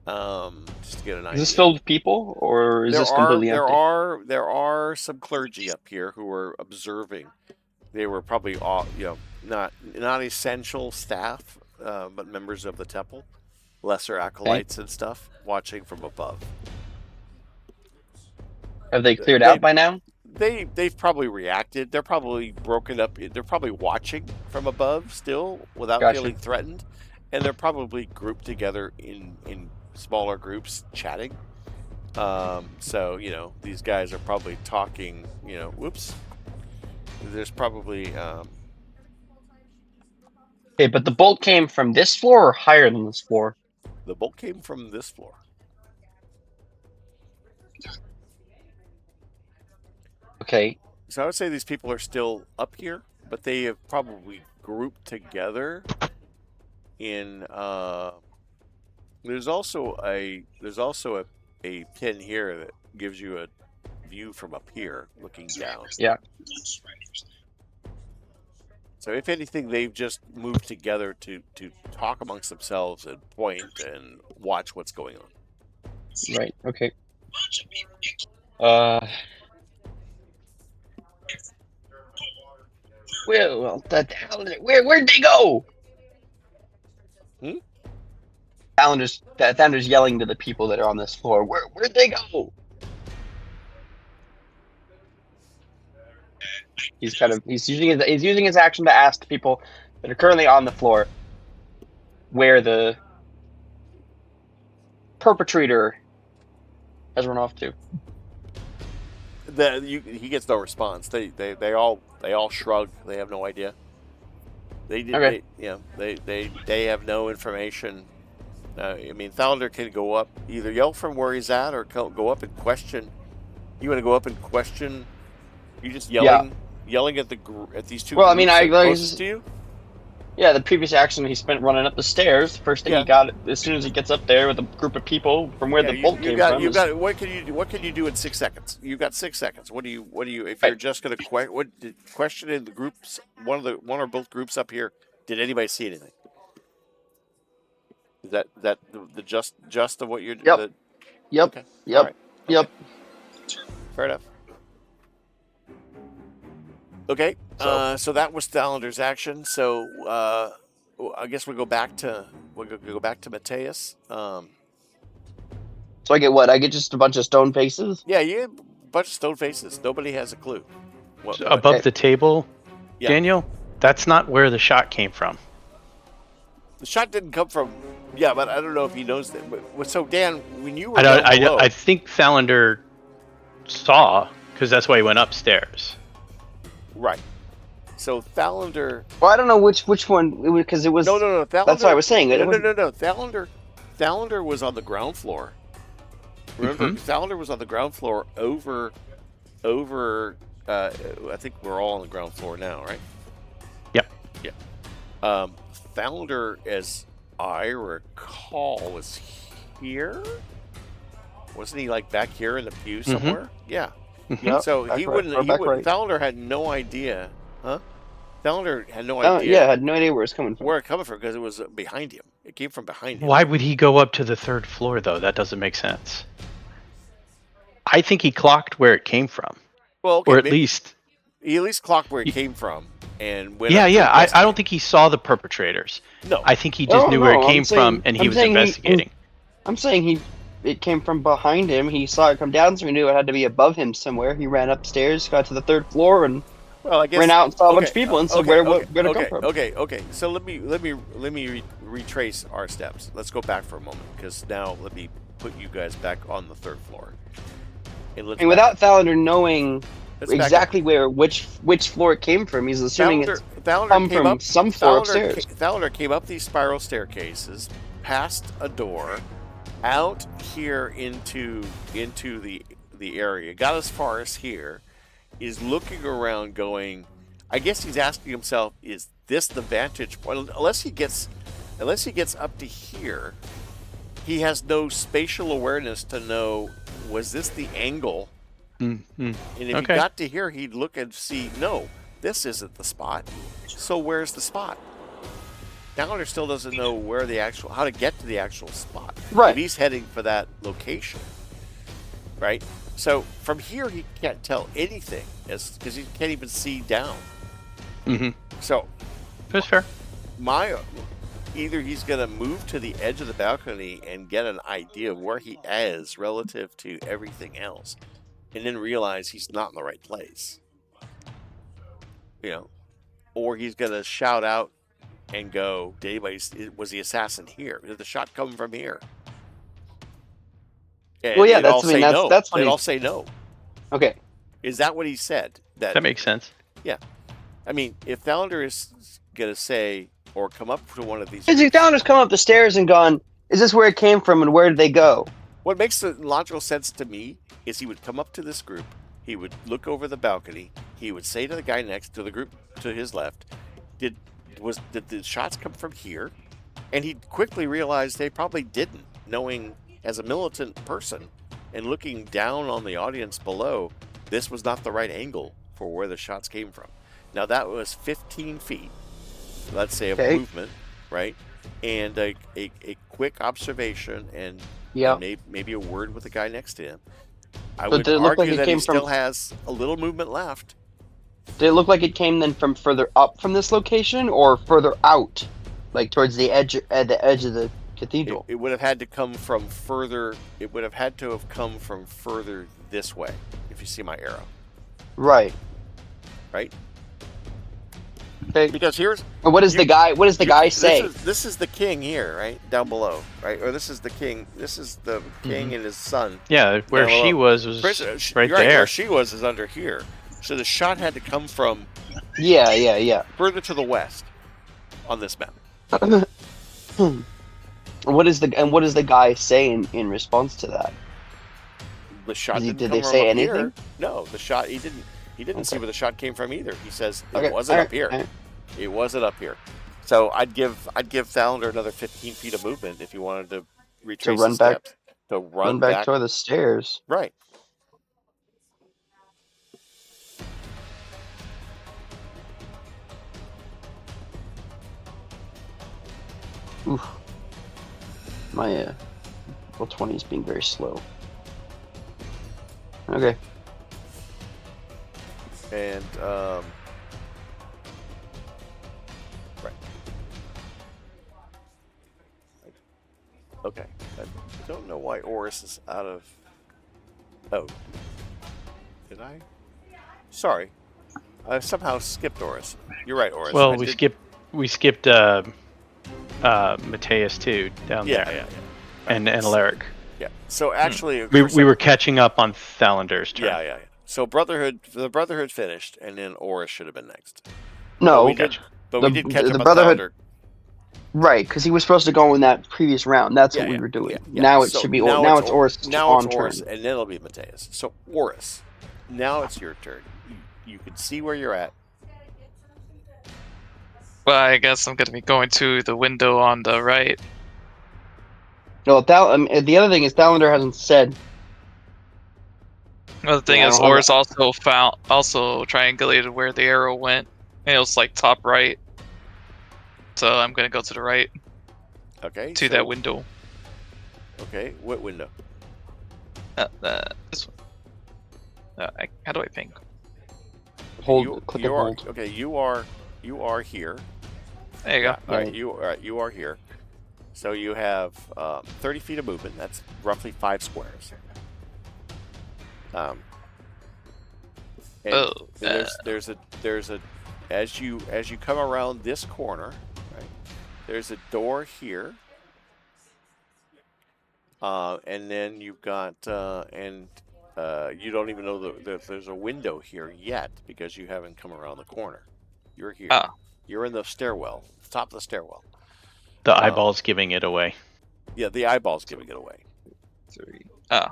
Just to get an idea. Is this filled with people, or is this completely empty? There are some clergy up here who are observing. They were probably all, not essential staff, but members of the temple, lesser acolytes and stuff, watching from above. Have they cleared out by now? They've probably reacted. They're probably broken up. They're probably watching from above still without feeling threatened, and they're probably grouped together in smaller groups chatting. So these guys are probably talking. Whoops. There's probably. Okay, but the bolt came from this floor or higher than this floor? The bolt came from this floor. Okay. So I would say these people are still up here, but they have probably grouped together in. There's also a pin here that gives you a view from up here, looking down. Yeah. So if anything, they've just moved together to talk amongst themselves and point and watch what's going on. Right. Okay. Well, where'd they go? Thalander's yelling to the people that are on this floor. Where'd they go? He's using his action to ask the people that are currently on the floor where the perpetrator has run off to. He gets no response. They all shrug. They have no idea. They have no information. Thalander can go up, either yell from where he's at, or go up and question. You want to go up and question? You just yelling at these two. Well, closest to you. Yeah, the previous action he spent running up the stairs. First thing he got, as soon as he gets up there with a group of people from where the bolt came from. What can you do in 6 seconds? You've got 6 seconds. What do you? If you're just going to question in the groups, one or both groups up here, did anybody see anything? Is that the just of what you're? Yep. The, Yep. Okay. Yep. All right. Yep. Fair enough. Okay. So that was Thalander's action. So I guess we go back to Mateus. So I get what? I get just a bunch of stone faces. Yeah, you have a bunch of stone faces. Nobody has a clue. What, Above the table, Yeah. Daniel, that's not where the shot came from. the shot didn't come from. Yeah, but I don't know if he knows that. So Dan, when you were down below, I think Thalander saw, because that's why he went upstairs. right. So Thalander. Well, I don't know which one because it was. No. Thalander, That's what I was saying. It No. wasn't- Thalander was on the ground floor. Remember, Thalander was on the ground floor over. I think we're all on the ground floor now, right? Yep. Yeah. Thalander, as I recall, was here. Wasn't he like back here in the pew somewhere? Yeah. Yep, So back he right, wouldn't. or He back would. right. Thalander had no idea, huh? Thalander had no Oh, idea yeah, I had no idea where it's coming from. where it coming from because it was behind him. It came from behind him. Why would he go up to the third floor, though? That doesn't make sense. I think he clocked where it came from. Well, okay, Or at maybe least... he at least clocked where it came from and went. Yeah, up to yeah. I investigate. don't think he saw the perpetrators. No. I think he just knew where it I'm came from, saying- and he I'm was saying investigating. I'm saying it came from behind him. He saw it come down, so he knew it had to be above him somewhere. He ran upstairs, got to the third floor, and Well, I guess ran out and saw a bunch of people and said, "Where it come from?" Okay. So let me retrace our steps. Let's go back for a moment because now let me put you guys back on the third floor. And without Thalander knowing let's back up. exactly which floor it came from, he's assuming it's Thalander come came from up, some floor Thalander upstairs. Thalander came up these spiral staircases, past a door, out here into the area, got as far as here, is looking around going, I guess he's asking himself, is this the vantage point? Unless he gets up to here, he has no spatial awareness to know, was this the angle? Mm-hmm. And if Okay. he got to here, he'd look and see, no, this isn't the spot. So where's the spot? Downer still doesn't know where how to get to the actual spot. Right. If he's heading for that location, right? So from here, he can't tell anything because he can't even see down. Mm-hmm. So That's fair. either he's going to move to the edge of the balcony and get an idea of where he is relative to everything else, and then realize he's not in the right place. Or he's going to shout out and go, "Did was the assassin here? Did the shot come from here?" And Well, yeah, they'd all that's- I mean, say that's- no. that's what They'd he- all say no. Okay. Is that what he said? That makes sense. I mean, if Thalander is going to say or come up to one of these, Because Thalander's come up the stairs and gone, "Is this where it came from, and where did they go?" what makes the logical sense to me is he would come up to this group, he would look over the balcony, he would say to the guy next to the group to his left, did the shots come from here? And he'd quickly realize they probably didn't, knowing as a militant person and looking down on the audience below, this was not the right angle for where the shots came from. Now that was 15 feet, let's say, of Okay. movement, right? And a quick observation and Yeah. maybe a word with the guy next to him. I But would did it look argue like it that he came from- still has a little movement left. Did it look like it came then from further up from this location, or further out, like towards the edge of the cathedral? It would have had to come from further. It would have had to have come from further this way. If you see my arrow, Right. right? Okay. Because here's And what does the guy say? This is the king here, right down below, right? Or this is the king. This is the king and his son. Yeah, where Yeah, well, she was right You're there. Where she was is under here. So the shot had to come from Yeah. further to the west on this map. What is the guy say in response to that? The shot Did didn't they come say from up anything? here. No, the shot he didn't see Okay. where the shot came from either. He says it Okay, wasn't alright, up here. alright. It wasn't up here. So I'd give Thalander another 15 feet of movement if you wanted to retrace run the back- steps. To Run back toward the stairs. Right. Oof. My roll 20 is being very slow. Okay. And right. Okay. I don't know why Oris is out of. Oh. Did I? Sorry. I somehow skipped Oris. You're right, Oris. Well, I we did- skipped Mateus too down Yeah, there, yeah, and Alaric. yeah. So actually, We were catching up on Thalander's turn. Yeah. So the Brotherhood finished, and then Oris should have been next. No, we did catch the up on Brotherhood. Thalander. Right, because he was supposed to go in that previous round. That's what we were doing. Yeah. Now it So should be. now Now it's Oris Now on it's Oris, turn. and then it'll be Mateus. So Oris, now it's your turn. You can see where you're at. Well, I guess I'm gonna be going to the window on the right. No, the other thing is Thalander hasn't said. Well, the thing Yeah, I is, don't have Oris also triangulated where the arrow went, and it was like top right. So I'm gonna go to the right Okay. to that window. Okay. What window? This one. How do I think? Click and hold. Okay. You are here. There you go. All right. You are here. So you have 30 feet of movement. That's roughly 5 squares. And there's a as you come around this corner, right? There's a door here, and then you've got you don't even know that there's a window here yet because you haven't come around the corner. You're here. You're in the stairwell, top of the stairwell. The eyeball's giving it away. Yeah, the eyeball's giving it away. 3. Oh.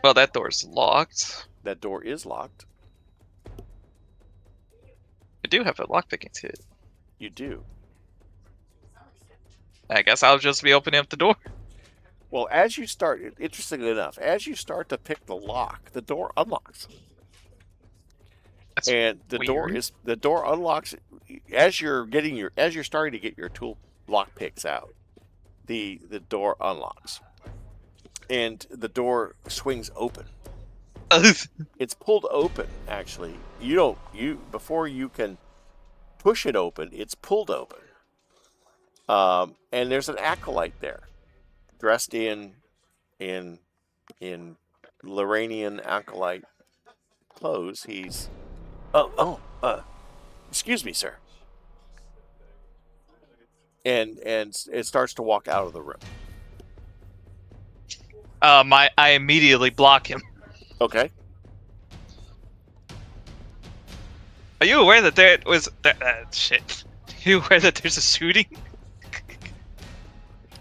Well, that door's locked. That door is locked. I do have a lockpicking to it. You do. I guess I'll just be opening up the door. Well, as you start, interestingly enough, as you start to pick the lock, the door unlocks. That's And the weird. door unlocks as you're starting to get your tool lock picks out. The door unlocks. And the door swings open. It's pulled open, actually. Before you can push it open, it's pulled open. And there's an acolyte there, dressed in Loranian acolyte clothes. He's excuse me, sir. And it starts to walk out of the room. I immediately block him. Okay. Are you aware that there was shit? Are you aware that there's a shooting?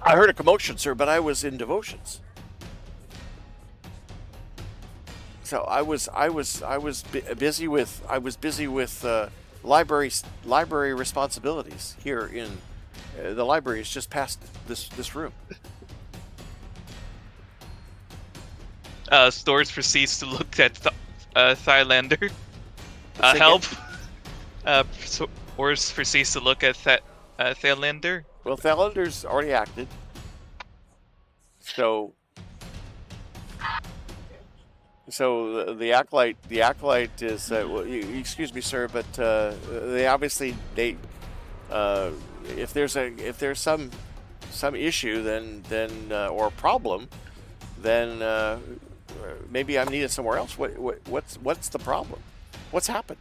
I heard a commotion, sir, but I was in devotions. So I was busy with library responsibilities here in the library is just past this room. Stores proceeds to look at Thylander. Say Help. Stores proceeds to look at Thylander. Well, Thalander's already acted. So the acolyte is well, excuse me, sir, but they obviously if there's some issue then or a problem, then maybe I'm needed somewhere else. What's the problem? What's happened?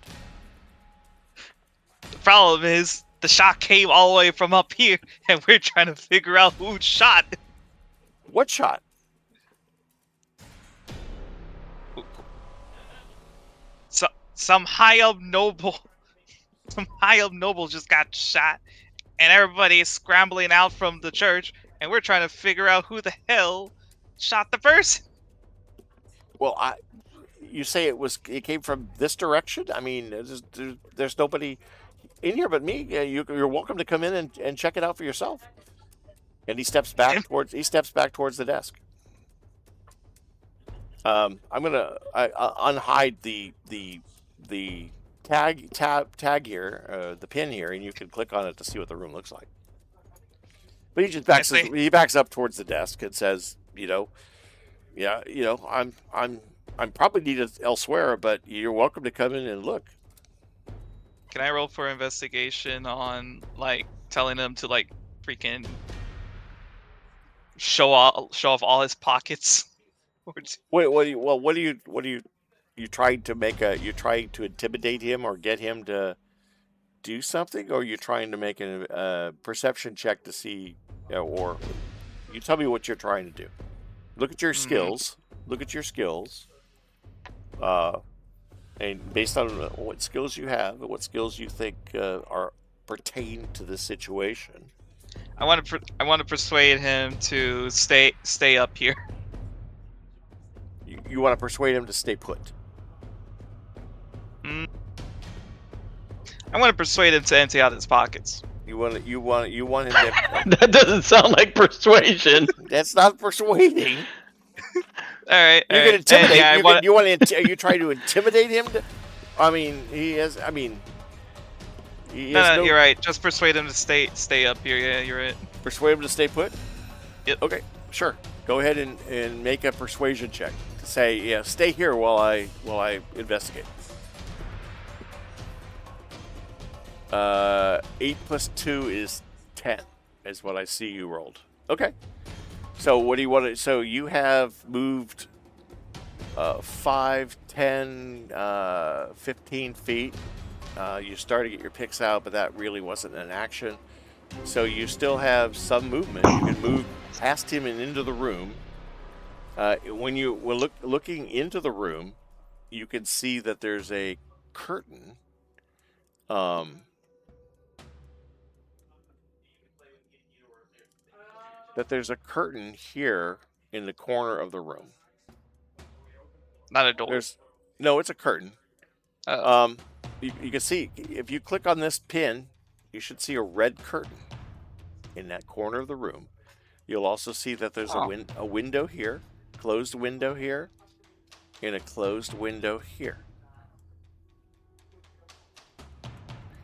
The problem is the shot came all the way from up here, and we're trying to figure out who shot. What shot? Some high up noble just got shot, and everybody is scrambling out from the church, and we're trying to figure out who the hell shot the person. Well, you say it came from this direction? I mean, there's nobody in here but me. You're welcome to come in and check it out for yourself. And he steps back towards the desk. I'm gonna unhide the tag here, the pin here, and you can click on it to see what the room looks like. But he just backs up towards the desk and says, yeah, I'm probably needed elsewhere, but you're welcome to come in and look. Can I roll for investigation on like telling him to like freaking show off all his pockets? What are you trying to you trying to intimidate him or get him to do something, or are you trying to make a perception check to see, or you tell me what you're trying to do. Look at your skills. Look at your skills. And based on what skills you have and what skills you think are pertain to this situation. I want to persuade him to stay up here. You want to persuade him to stay put. I want to persuade him to empty out his pockets. You want him to. That doesn't sound like persuasion. That's not persuading. All right. You can intimidate. Are you trying to intimidate him? I mean, he has. I mean, no, you're right. Just persuade him to stay up here. Yeah, you're right. Persuade him to stay put. Yep. Okay, sure. Go ahead and make a persuasion check to say, yeah, stay here while I investigate. 8 plus 2 is 10, is what I see you rolled. Okay. So what do you want to? So you have moved 5, 10, 15 feet. You started to get your picks out, but that really wasn't an action. So you still have some movement. You can move past him and into the room. When you were looking into the room, you can see that there's a curtain. That there's a curtain here in the corner of the room. Not a door. No, it's a curtain. Oh. You can see, if you click on this pin, you should see a red curtain in that corner of the room. You'll also see that there's a window here, closed window here, and a closed window here.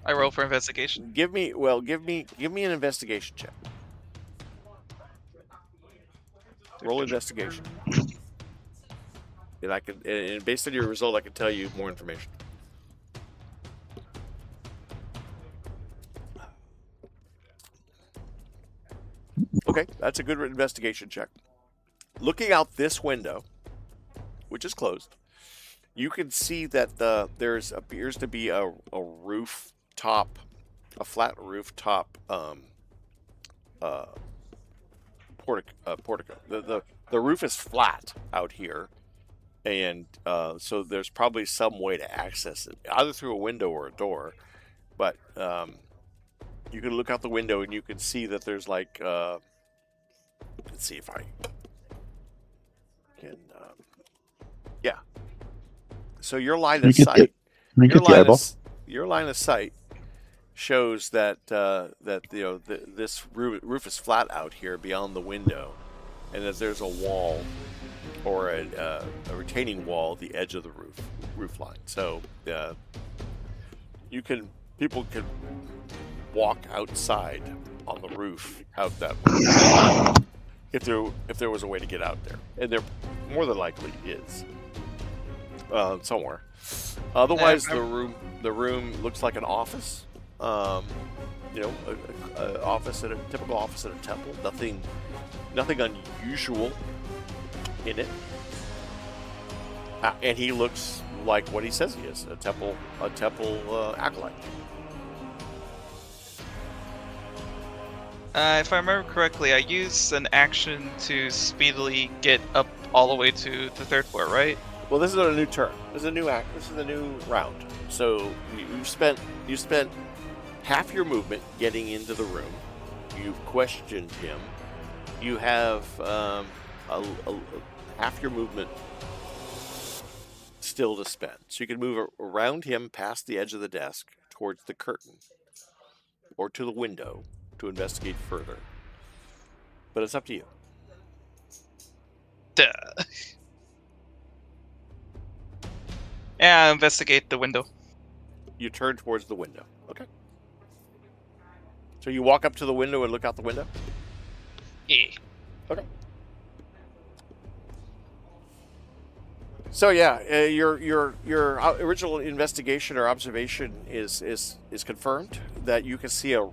I roll for investigation. Give me an investigation check. Roll investigation. And based on your result, I can tell you more information. Okay, that's a good investigation check. Looking out this window, which is closed, you can see that there's appears to be a flat rooftop portico. The roof is flat out here, and so there's probably some way to access it, either through a window or a door. But you can look out the window and you can see that there's like, let's see if I can, yeah. So your line of sight, your line of sight shows that this roof is flat out here beyond the window, and that there's a wall or a retaining wall at the edge of the roof line. So people can walk outside on the roof out that way if there was a way to get out there, and there more than likely is somewhere. Otherwise, the room looks like an office. Office at a typical office at a temple. Nothing unusual in it. And he looks like what he says he is, a temple acolyte. If I remember correctly, I used an action to speedily get up all the way to the 3rd floor, right? Well, this is a new turn. This is a new act. This is a new round. So you spent half your movement getting into the room. You questioned him. You have half your movement still to spend. So you can move around him past the edge of the desk towards the curtain or to the window to investigate further. But it's up to you. Duh. Yeah, investigate the window. You turn towards the window. Okay. So you walk up to the window and look out the window? Yeah. So yeah, your original investigation or observation is confirmed that you can see a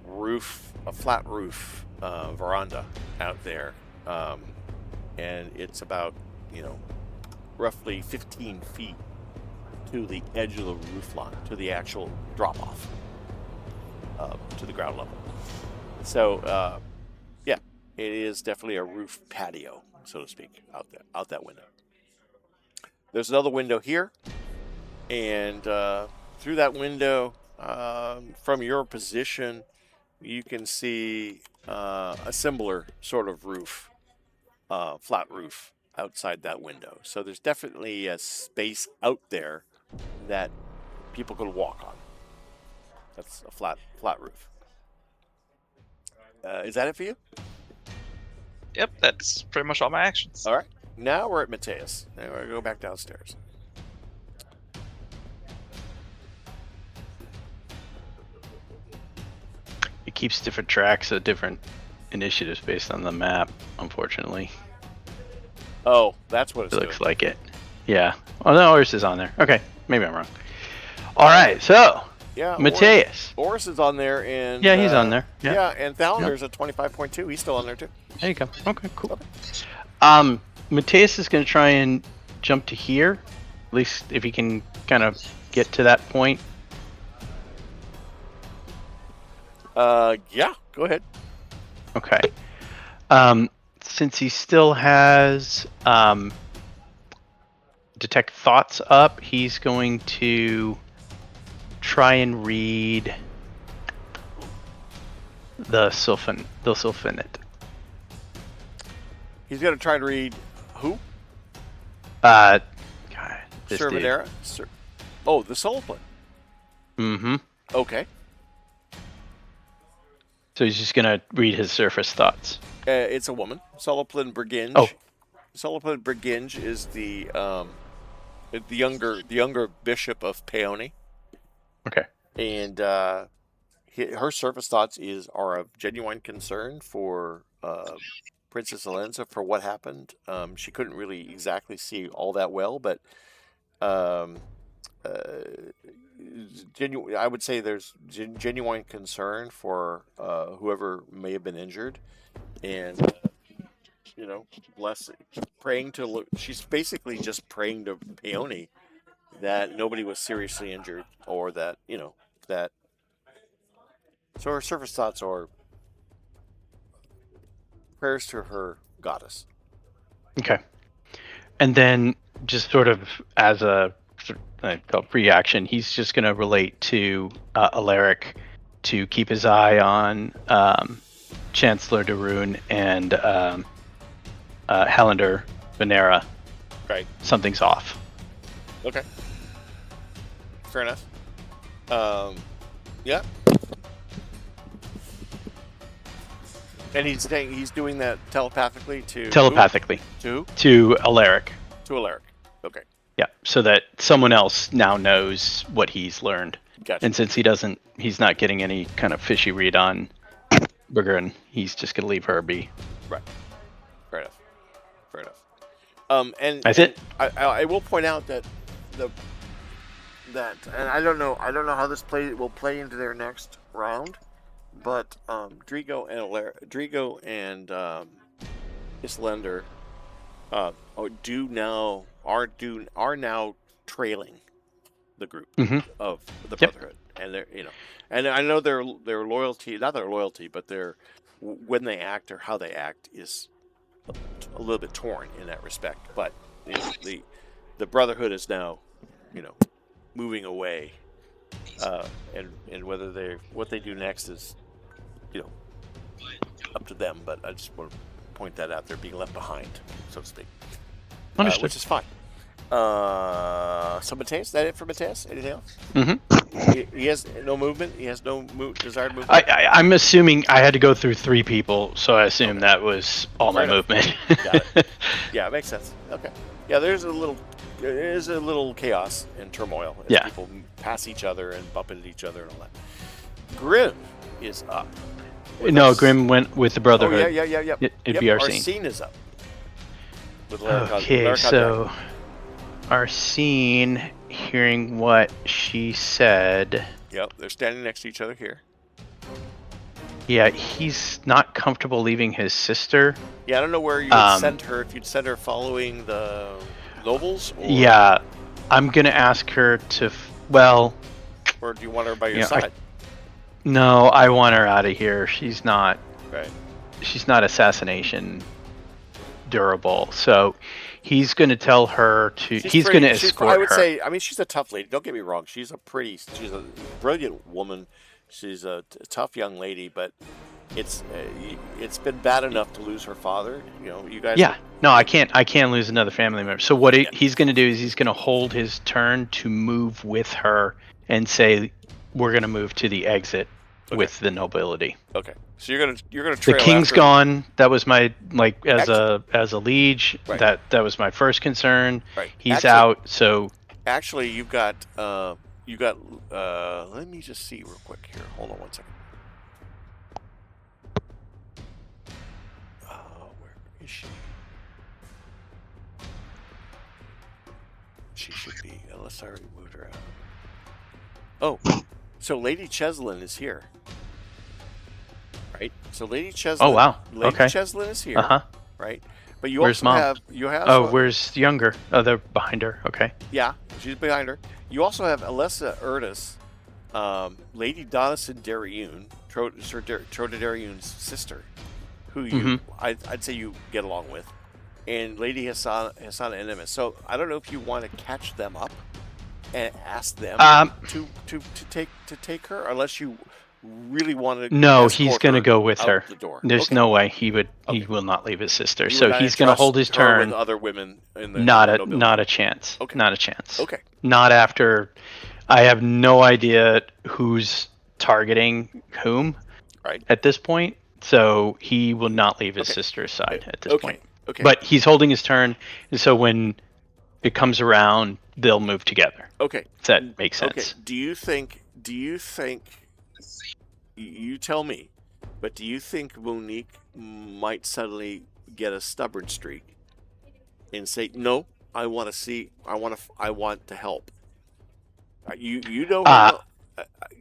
flat roof veranda out there, and it's about roughly 15 feet to the edge of the roof line, to the actual drop off to the ground level. So yeah, it is definitely a roof patio, so to speak, out that window. There's another window here, and through that window, from your position, you can see a similar sort of roof, flat roof outside that window. So there's definitely a space out there that people could walk on. That's a flat roof. Is that it for you? Yep, that's pretty much all my actions. All right. Now we're at Mateus. Now we're going to go back downstairs. It keeps different tracks of different initiatives based on the map, unfortunately. Oh, that's what it's It doing. looks like it. Yeah. Oh, no, Oris is on there. Okay, maybe I'm wrong. All right, so Yeah, Mateus. Oris is on there, and Yeah, he's on there. Yeah. and Thalander's at 25.2. He's still on there too. There you go. Okay, cool. Mateus is going to try and jump to here, at least if he can kind of get to that point. Yeah, go ahead. Okay. Since he still has detect thoughts up, he's going to try and read the Sylphinate. He's going to try to read who? God, this dude. Servanera? Oh, the Soloplan. Mm-hmm. Okay. So he's just gonna read his surface thoughts. It's a woman. Soloplan Brighinge. Oh. Soloplan Brighinge is the younger bishop of Peony. Okay. And her surface thoughts are of genuine concern for Princess Alenza for what happened. She couldn't really exactly see all that well, but I would say there's genuine concern for whoever may have been injured, and she's basically just praying to Peony that nobody was seriously injured, or that that. So her surface thoughts are prayers to her goddess. Okay. And then just sort of as a pre-action, he's just going to relate to Alaric to keep his eye on Chancellor Darun and Helander Venera. Right. Something's off. Okay. Fair enough. Yeah. And he's saying he's doing that telepathically to Telepathically. who? To Alaric. To Alaric. Okay. Yeah, so that someone else now knows what he's learned. Gotcha. And since he's not getting any kind of fishy read on Bergeron, he's just going to leave her be. Right. Fair enough. Fair enough. And That's it? I will point out that and I don't know how this will play into their next round, but Drigo and Islander are now trailing the group of the Brotherhood, and they're and I know their loyalty, not their loyalty, but their when they act or how they act is a little bit torn in that respect. But the Brotherhood is now moving away, and what they do next is up to them. But I just want to point that out. They're being left behind, so to speak. Understood. Which is fine. So Mateus, is that it for Mateus? Anything else? Mm-hmm. He has no movement. He has no desired movement. I'm assuming I had to go through 3 people, so I assume that was all my movement. Got it. Yeah, it makes sense. Okay. Yeah, there is a little chaos and turmoil as people pass each other and bump into each other and all that. Grim is up. with No, us. Grim went with the Oh Brotherhood. yeah. It'd be Arsene. Arsene is up. With Laracon, Okay, Laracon so Arsene, hearing what she said, Yep, they're standing next to each other here. yeah, he's not comfortable leaving his sister. Yeah, I don't know where you would send her. If you'd send her following the nobles, or Yeah, I'm gonna ask her to. or do you want her by your Yeah, side? No, I want her out of here. She's not. Right. She's not assassination durable. So he's gonna tell her to. He's gonna escort I would her. say. I mean, she's a tough lady. Don't get me wrong. She's a brilliant woman. She's a tough young lady, but it's been bad enough to lose her father. You know, you guys. Yeah. No, I can't lose another family member. So what he's going to do is he's going to hold his turn to move with her and say, "We're going to move to the exit with the nobility." Okay. So you're gonna trail The king's after gone. That was my as a liege. Right. That was my first concern. Right. He's Actually- out. So Actually, you've got. Let me just see real quick here. Hold on one second. Where is she? She should be, unless I already moved her out. Oh, so Lady Cheslin is here. Right? So Lady Cheslin. Oh, wow. Lady Okay. Cheslin is here. Uh-huh. Right? But you Where's also Mom? have. You have. oh, where's younger? Oh, they're behind her. Okay. Yeah, she's behind her. You also have Alessa Erdis, Lady Donison Dariune, Troda Dariune's sister, who you I'd say you get along with, and Lady Hassana Enemis. So I don't know if you want to catch them up and ask them to take her, unless you really want to. No, he's going to go with her. The door. There's Okay. no way he Okay. will not leave his sister. You So would he's going to trust hold his her turn. with other women in the Not nobility. a chance. Okay. Not a chance. Okay. Not after. I have no idea who's targeting whom. Right. At this point, so he will not leave his Okay. sister's side at this Okay. point. Okay. But he's holding his turn, and so when it comes around, they'll move together. Okay. Does that make sense? Okay. Do you think? You tell me. But do you think Monique might suddenly get a stubborn streak and say, "No, I want to see. I want to help." You know.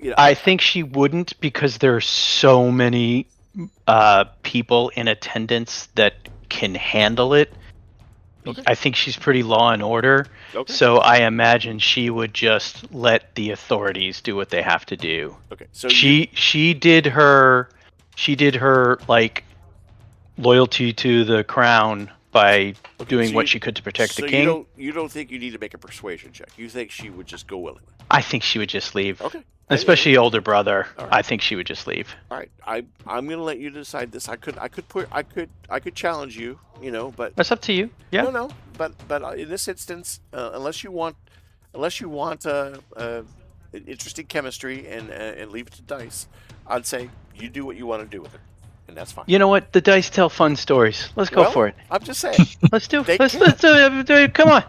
You know. I think she wouldn't, because there are so many people in attendance that can handle it. Okay. I think she's pretty law and order. Okay. So I imagine she would just let the authorities do what they have to do. Okay. So She did her like loyalty to the crown by doing so what you- she could to protect so the king. You don't think you need to make a persuasion check. You think she would just go willingly. I think she would just leave. Okay. Especially older brother. All right. I think she would just leave. All right. I'm gonna let you decide this. I could challenge you. You know, but That's up to you. Yeah. No, but in this instance, unless you want interesting chemistry and leave it to dice, I'd say you do what you want to do with her, and that's fine. You know what? The dice tell fun stories. Let's go Well, for it. I'm just saying. Let's do They it. Let's can't. do it. Come on.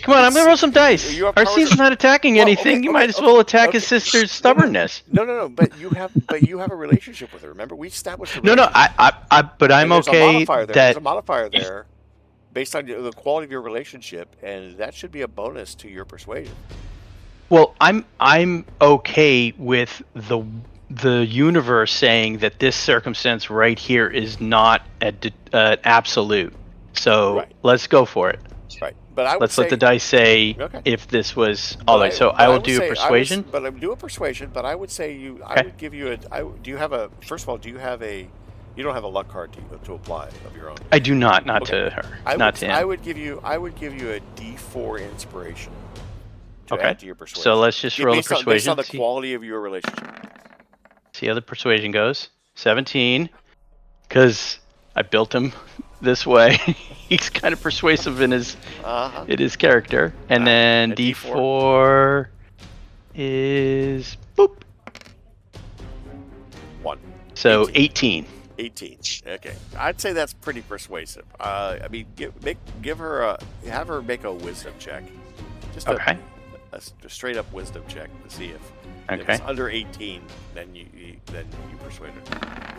Come on, I'm gonna roll some dice. You have powers Arsene's of- not attacking Well, anything. okay, You might okay, as well attack okay. his sister's stubbornness. No. But you have a relationship with her. Remember, we established. A No, relationship. but I'm And there's okay A modifier there. There's that a modifier there, based on the quality of your relationship, and that should be a bonus to your persuasion. well, I'm okay with the universe saying that this circumstance right here is not an absolute. So Right. let's go for it. Right. But I would Let's say, let the dice say Okay. if this was but all right. So but I will would do say- a persuasion. But I would do a persuasion. But I would say I Okay. would give you do you have a? First of all, do you have a? You don't have a luck card to apply of your own. I do not Okay. to her, I not would, to him. I would give you a D4 inspiration to Okay. add to your persuasion. So let's just roll a based on persuasion. the See, quality of your relationship. see how the persuasion goes. 17, because I built him this way. He's kind of persuasive in his character. And then a D4 is boop. 1. So 18. 18. 18. Okay, I'd say that's pretty persuasive. I mean, have her make a wisdom check. Just Okay. a straight up wisdom check to see if Okay. it's under 18, then you persuade her.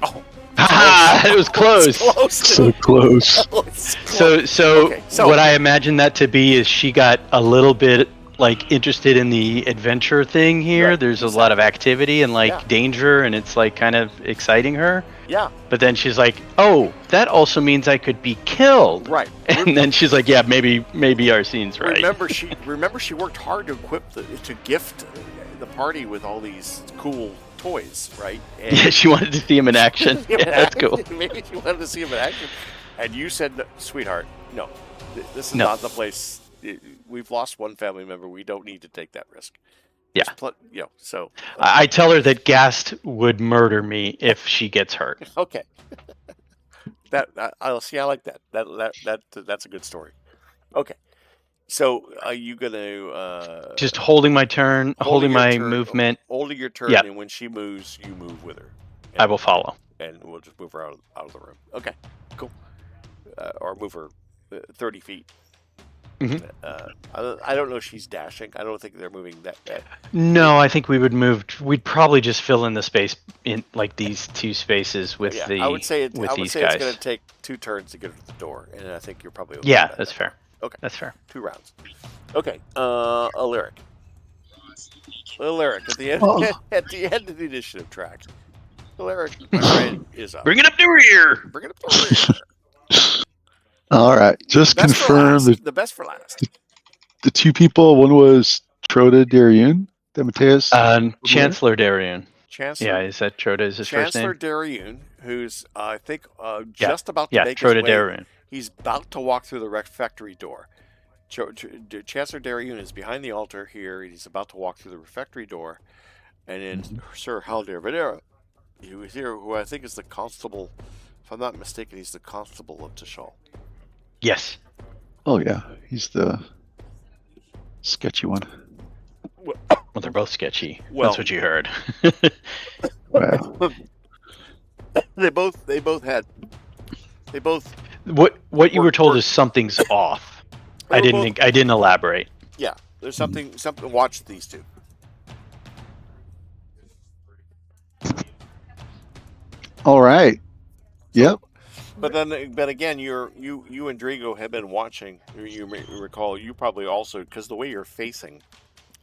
Oh, Haha, it was close. close. So close. It's close. So, Okay, so- what I imagine that to be is she got a little bit like interested in the adventure thing here. Right, There's a lot of activity and like Yeah. danger, and it's like kind of exciting her. Yeah, But then she's like, "Oh, that also means I could be killed." right. And then she's like, "Yeah, maybe Arsene's right." Remember she worked hard to gift the party with all these cool toys, right? And Yeah, she wanted to see him in action. Yeah, Yeah, that's cool. Maybe she wanted to see him in action, and you said, "Sweetheart, no, this is No. not the place. We've lost one family member. We don't need to take that risk." Yeah. So I tell her that Gast would murder me if she gets hurt. okay. I'll see. I like that. That's a good story. Okay. So are you gonna Just holding my turn, holding your my turn- movement. holding your turn, Yeah. and when she moves, you move with her. I will follow. And we'll just move her out of the room. Okay, cool. Or move her 30 feet. Mhm. I don't know if she's dashing. I don't think they're moving that bad. No, I think we would move. We'd probably just fill in the space in like these two spaces with Yeah, the I would say with these it's guys. going to take 2 turns to get her to the door, and I think you're probably okay Yeah, with that's that. fair. Okay. That's fair. 2 rounds. Okay, Alaric. Alaric at the end Oh. at the end of the initiative track. Alaric, my friend, is up. Bring it up to rear. Bring it up to the All right. Just best for confirm last. The best for last. the 2 people. One was Troda Dariun, that Mateus. Chancellor Darian. Chancellor. Yeah, is that Troda is his first Chancellor name? Dariun, who's I think just about to Yeah, make his Troda way. Darian. He's about to walk through the refectory door. Chancellor Dariun is behind the altar here. He's about to walk through the refectory door, and then Sir Haldir Videra, who is here, who I think is the constable. If I'm not mistaken, he's the constable of Tashal. Yes. Oh yeah, he's the sketchy one. Well, they're both sketchy. Well- That's what you heard. Wow. They both had. They both. What you were told We're- is something's off. They I were didn't. I didn't elaborate. Yeah, there's something. Watch these 2. All right. Yep. But again, you and Drigo have been watching. You may recall, you probably also, because the way you're facing,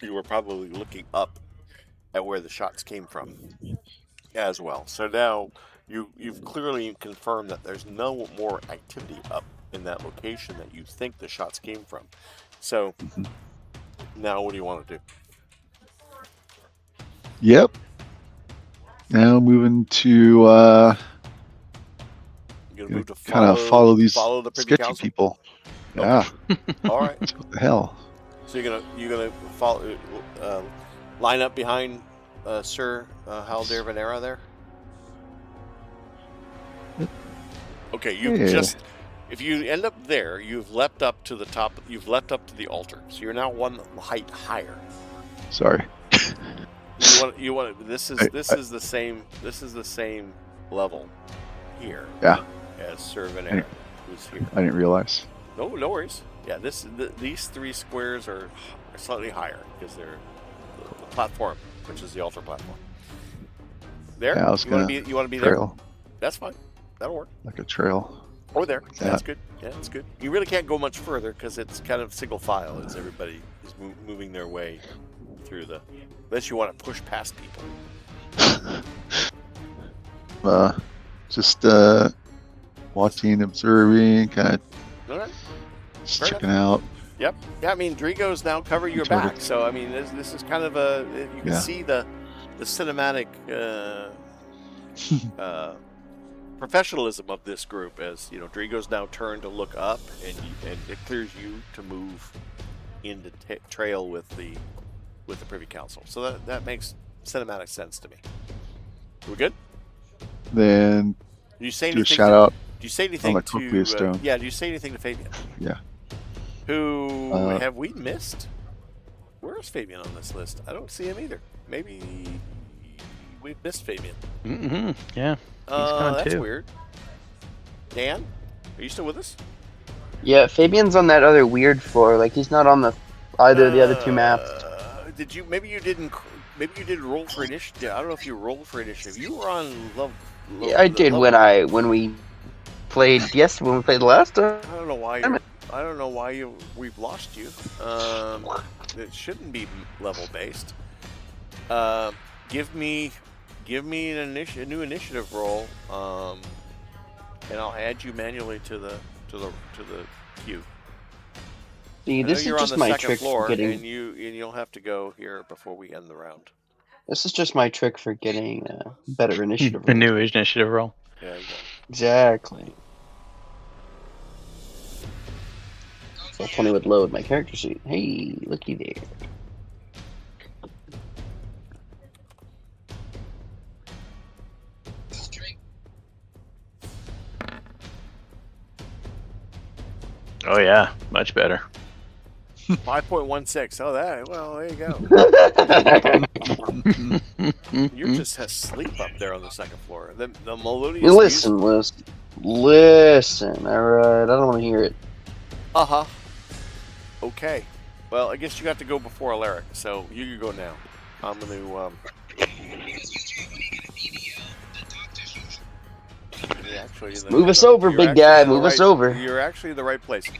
you were probably looking up at where the shots came from as well. So now you've clearly confirmed that there's no more activity up in that location that you think the shots came from. So now what do you want to do? Yep. Now moving to You're gonna move to kind of follow these the Privy sketchy Council? people. Yeah. All right. What the hell? So you're gonna follow, line up behind Sir Haldir Venera there. Okay, Yeah. if you end up there, you've leapt up to the top. You've leapt up to the altar, so you're now 1 height higher. Sorry. You want this is the same. This is the same level here. Yeah. As Sir Venera, who's here. I didn't realize. No worries. Yeah, these 3 squares are slightly higher because they're the platform, which is the altar platform. There. Yeah, I was you want gonna to be there? Trail. That's fine. That'll work. Like a trail. Or there. Yeah. That's good. Yeah, that's good. You really can't go much further because it's kind of single file as everybody is moving their way through the. Unless you want to push past people. Just watching, observing, kind of All right. just Fair checking out. Yep. Yeah, I mean, Drigo's now cover your Enjoyed back, it. so I mean, this is kind of a you can Yeah. see the cinematic professionalism of this group as Drigo's now turned to look up, and it clears you to move into trail with the Privy Council. So that makes cinematic sense to me. We good? Then Do you say do a anything? shout out. Do you say anything the to? Cochlear Stone. Yeah. Do you say anything to Fabian? Yeah. Who have we missed? Where's Fabian on this list? I don't see him either. Maybe we've missed Fabian. Mm-hmm. Yeah. gone That's too. weird. Dan, are you still with us? Yeah, Fabian's on that other weird floor. Like he's not on either of the other two maps. Did you? Maybe you didn't. Maybe you did roll for initiative. I don't know if you rolled for initiative. You were on level. Yeah, I did when we played. Yes, when we played last time. I don't know why we've lost you. It shouldn't be level based. Give me a new initiative roll, and I'll add you manually to the queue. See, this is just my trick for getting. And you'll have to go here before we end the round. This is just my trick for getting better initiative. A new initiative roll. Yeah, you go. Exactly. So funny would load my character sheet. Hey, looky there. Oh yeah, much better. 5.16. Oh, there you go. You're just asleep up there on the second floor. The melodious. Listen. All right, I don't want to hear it. Okay. Well, I guess you got to go before Alaric, so you can go now. I'm gonna. Move us over, big guy. Move us over. You're actually in the right place.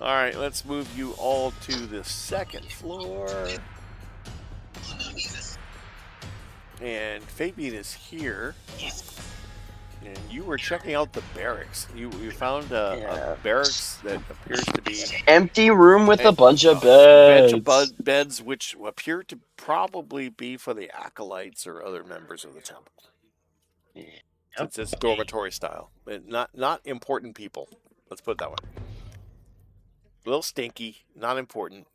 All right, let's move you all to the second floor. And Fabian is here. And you were checking out the barracks. You found a barracks that appears to be empty room with a bunch of beds. Beds which appear to probably be for the acolytes or other members of the temple. Since it's dormitory style, not important people. Let's put it that way. A little stinky, not important.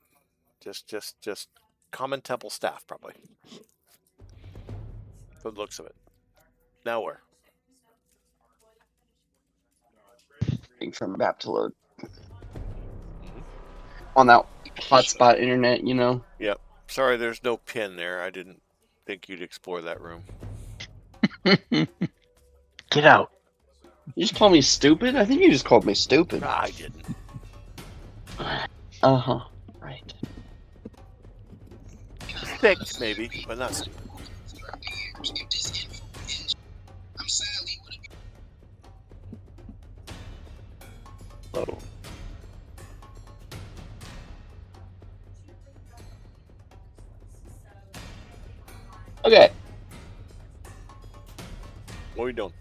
Just common temple staff, probably. From the looks of it. Now where? Waiting for map to load. On that hotspot internet, you know. Yep. Sorry, there's no pin there. I didn't think you'd explore that room. Get out. You just called me stupid? I think you just called me stupid. I didn't. Right. Thick, maybe, but not stupid. Oh. Okay. What are we doing?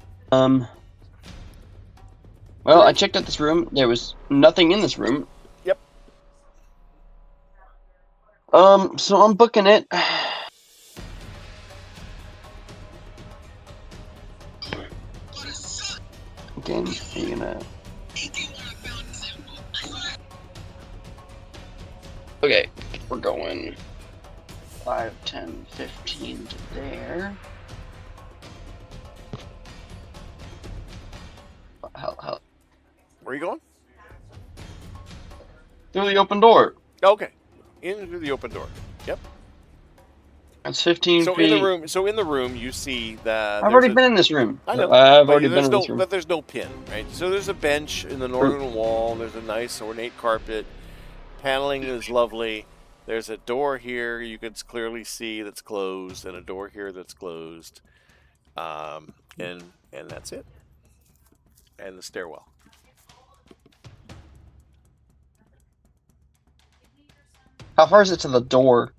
Well, I checked out this room. There was nothing in this room. Yep. So I'm booking it. Again, are you gonna... Okay, we're going 5, 10, 15 to there. How? Where are you going? Through the open door. Okay. In through the open door. Yep. That's 15 so feet. in the room, you see that I've already been in this room. I know. I've already been in this room. But there's no pin, right? So there's a bench in the northern wall. There's a nice ornate carpet. Paneling is lovely. There's a door here you can clearly see that's closed, and a door here that's closed. And that's it. And the stairwell. How far is it to the door?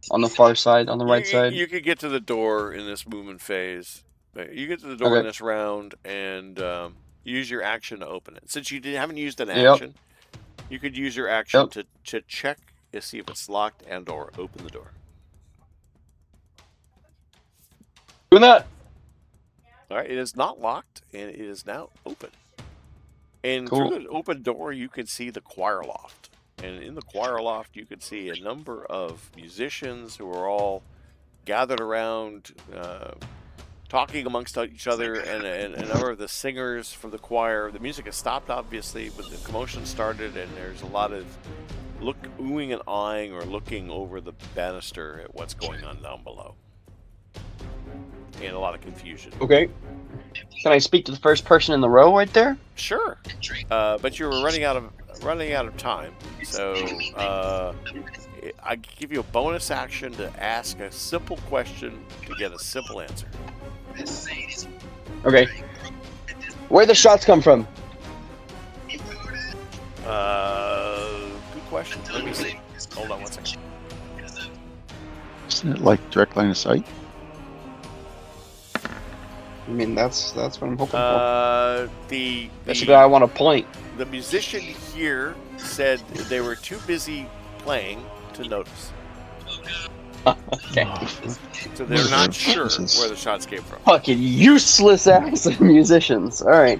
On the far side, on the right side? You could get to the door in this movement phase. You get to the door in this round and use your action to open it. Since you haven't used an action, you could use your action to check to see if it's locked and or open the door. Doing that. All right, it is not locked and it is now open. And through the open door, you can see the choir loft. And in the choir loft, you can see a number of musicians who are all gathered around, talking amongst each other, and a number of the singers from the choir. The music has stopped, obviously, but the commotion started, and there's a lot of oohing and eyeing or looking over the banister at what's going on down below. And a lot of confusion. Okay. Can I speak to the first person in the row right there? Sure. But you were running out of running out of time, so I give you a bonus action to ask a simple question to get a simple answer. Okay. Where the shots come from? Good question. Let me see. Hold on one second. Isn't it like direct line of sight? I mean, that's what I'm hoping for. The I want to point. the musician here said they were too busy playing to notice, Okay. so they're not sure where the shots came from. Fucking useless ass musicians. All right.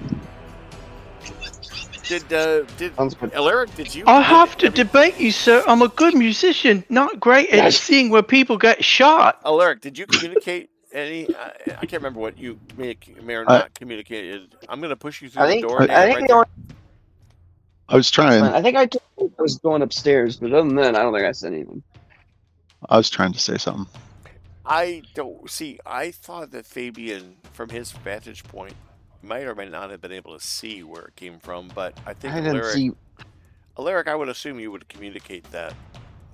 Did Sounds good. Alaric, did you? I have to debate you, sir. I'm a good musician, not great at Yes. seeing where people get shot. Alaric, did you communicate any? I can't remember what you may or not communicated. I'm going to push you through I the think door. I Dan, think right the only, I was trying. I think I told you I was going upstairs, but other than that, I don't think I said anything. I was trying to say something. I don't see. I thought that Fabian, from his vantage point, might or might not have been able to see where it came from. But I think I didn't Alaric, see. Alaric, I would assume you would communicate that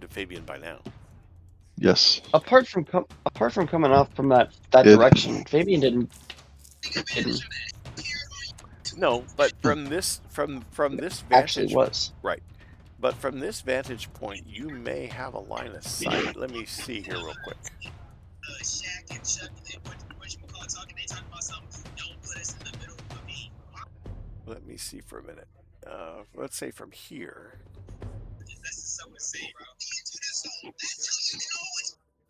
to Fabian by now. Yes. Apart from coming off from that Did. direction, Fabian didn't. No, but from this Actually vantage was. right. But from this vantage point, you may have a line of sight. Let me see here real quick. Let me see for a minute. Let's say from here.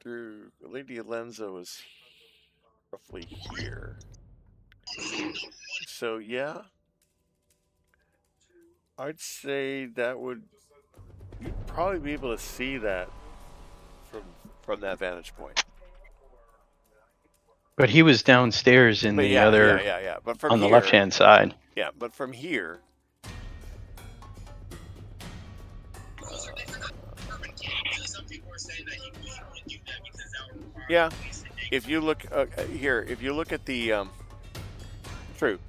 Through Lady Alenzo is roughly here. So yeah, I'd say that would you'd probably be able to see that from that vantage point. But he was downstairs in But the yeah, other, yeah. But from on the here, left-hand side. Yeah, but from here. Yeah, if you look here, if you look at the true,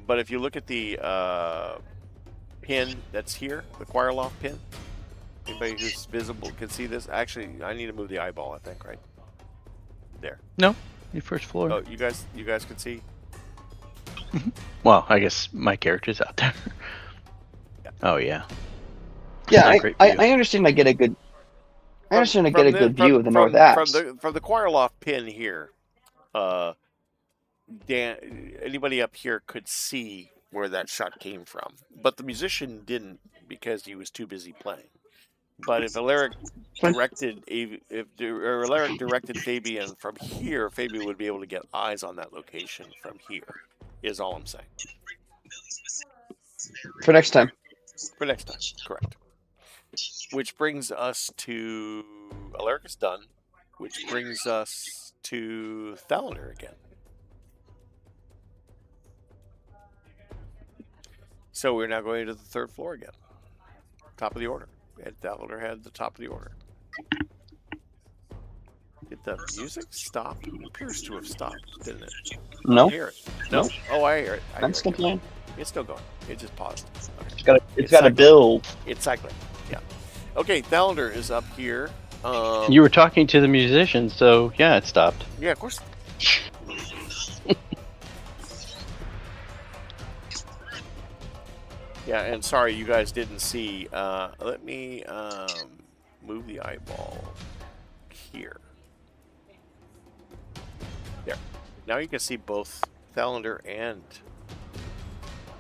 but if you look at the pin that's here, the choir loft pin. Anybody who's visible can see this. Actually, I need to move the eyeball. I think right there. No, the first floor. Oh, you guys can see. Well, I guess my character's out there. Yeah. Oh yeah. Yeah, Not a great view. I understand. I get a good. I understand. I get a good view of the north from apse. from the choir loft pin here. Dan, anybody up here could see where that shot came from, but the musician didn't because he was too busy playing. But if Alaric directed Fabian from here, Fabian would be able to get eyes on that location from here. Is all I'm saying. For next time. For next time, correct. Which brings us to Alaric is done. Which brings us to Thalander again. So we're now going to the third floor again. Top of the order. And Thalander had the top of the order. Did the music stop? It appears to have stopped, didn't it? No. I hear it. No? Oh, I hear it. I'm still playing. It's still going. It just paused. Okay. It's got to build. It's cycling. Yeah. Okay, Thalander is up here. You were talking to the musician, so yeah, it stopped. Yeah, of course. Yeah, and sorry you guys didn't see. Let me move the eyeball here. There. Now you can see both Thalander and.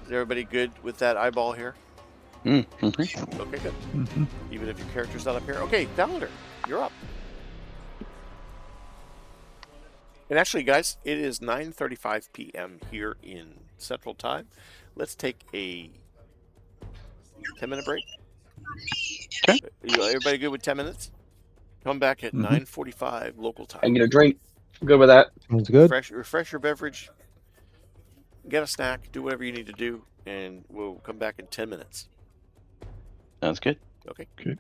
Is everybody good with that eyeball here? Mm-hmm. Okay, good. Even if your character's not up here. Okay, Thalander, you're up. And actually, guys, it is 9:35 p.m. here in Central Time. Let's take a 10-minute break. Okay. Everybody good with 10 minutes? Come back at 9:45 local time. I can get a drink. I'm good with that. Sounds good. Refresh your beverage. Get a snack. Do whatever you need to do, and we'll come back in 10 minutes. Sounds good. Okay. Okay.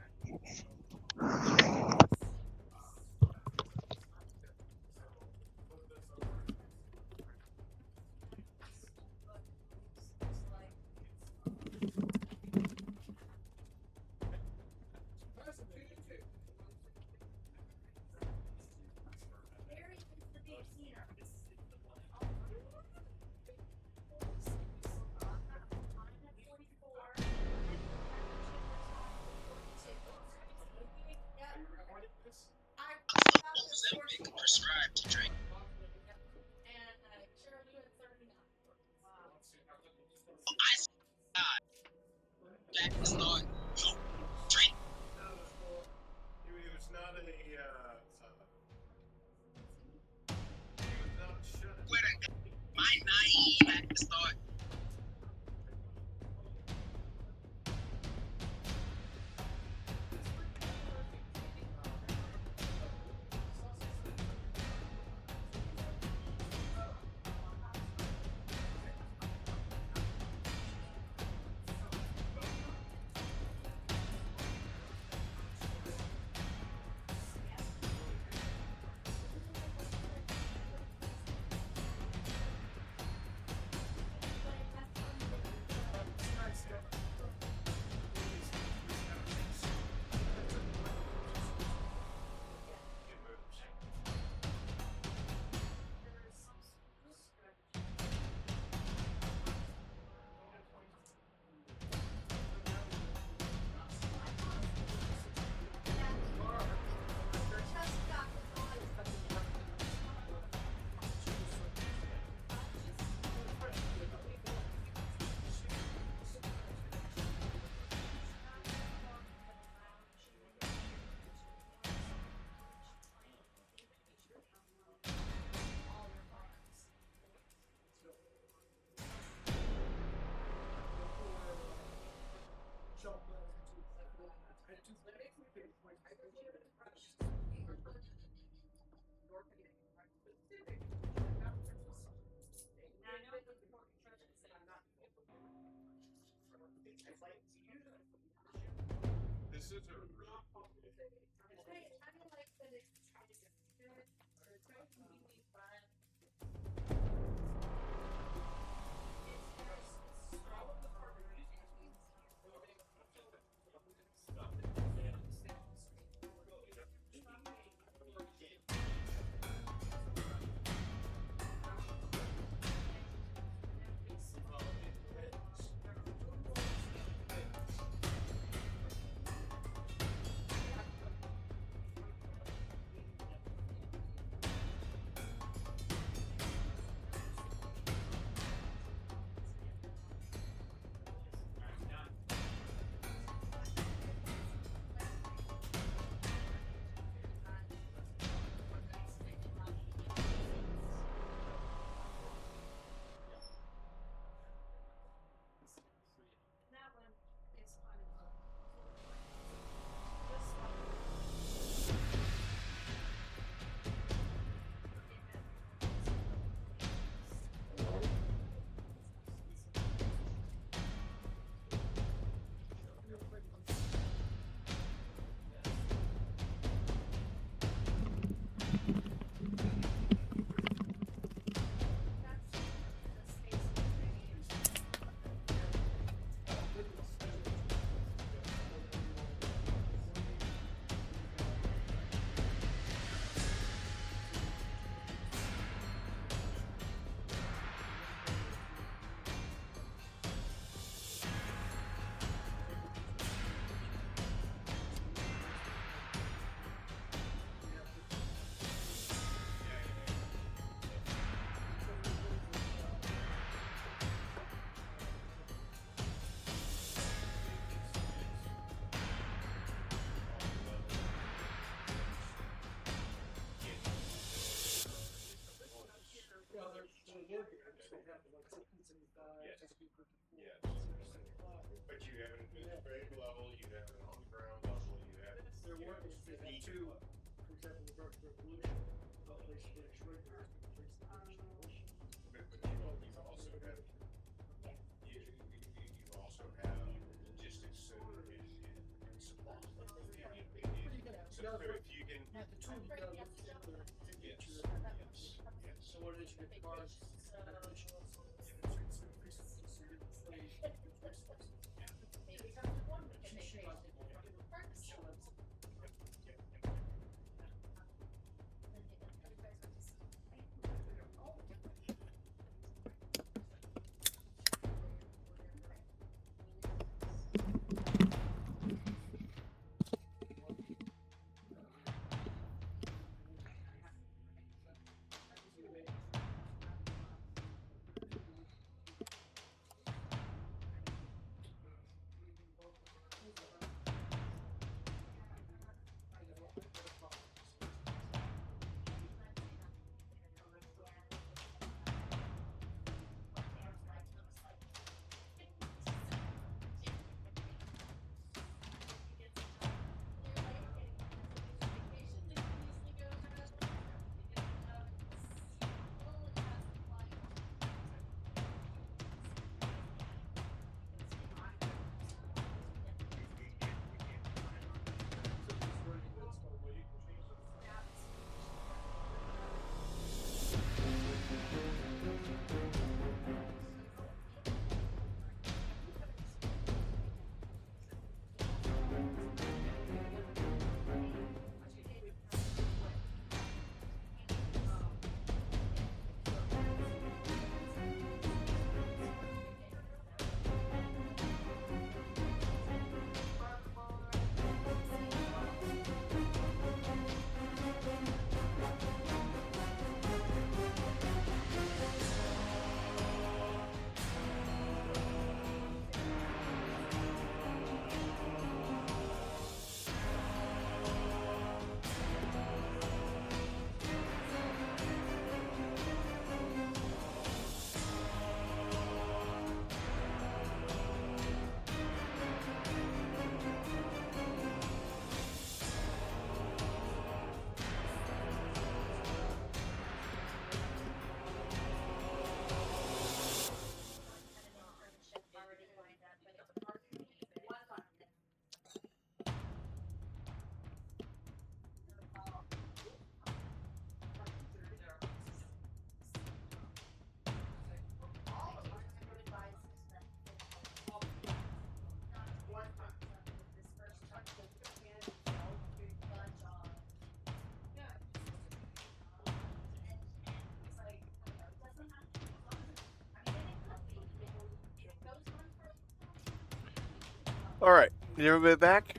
All right, is everybody back?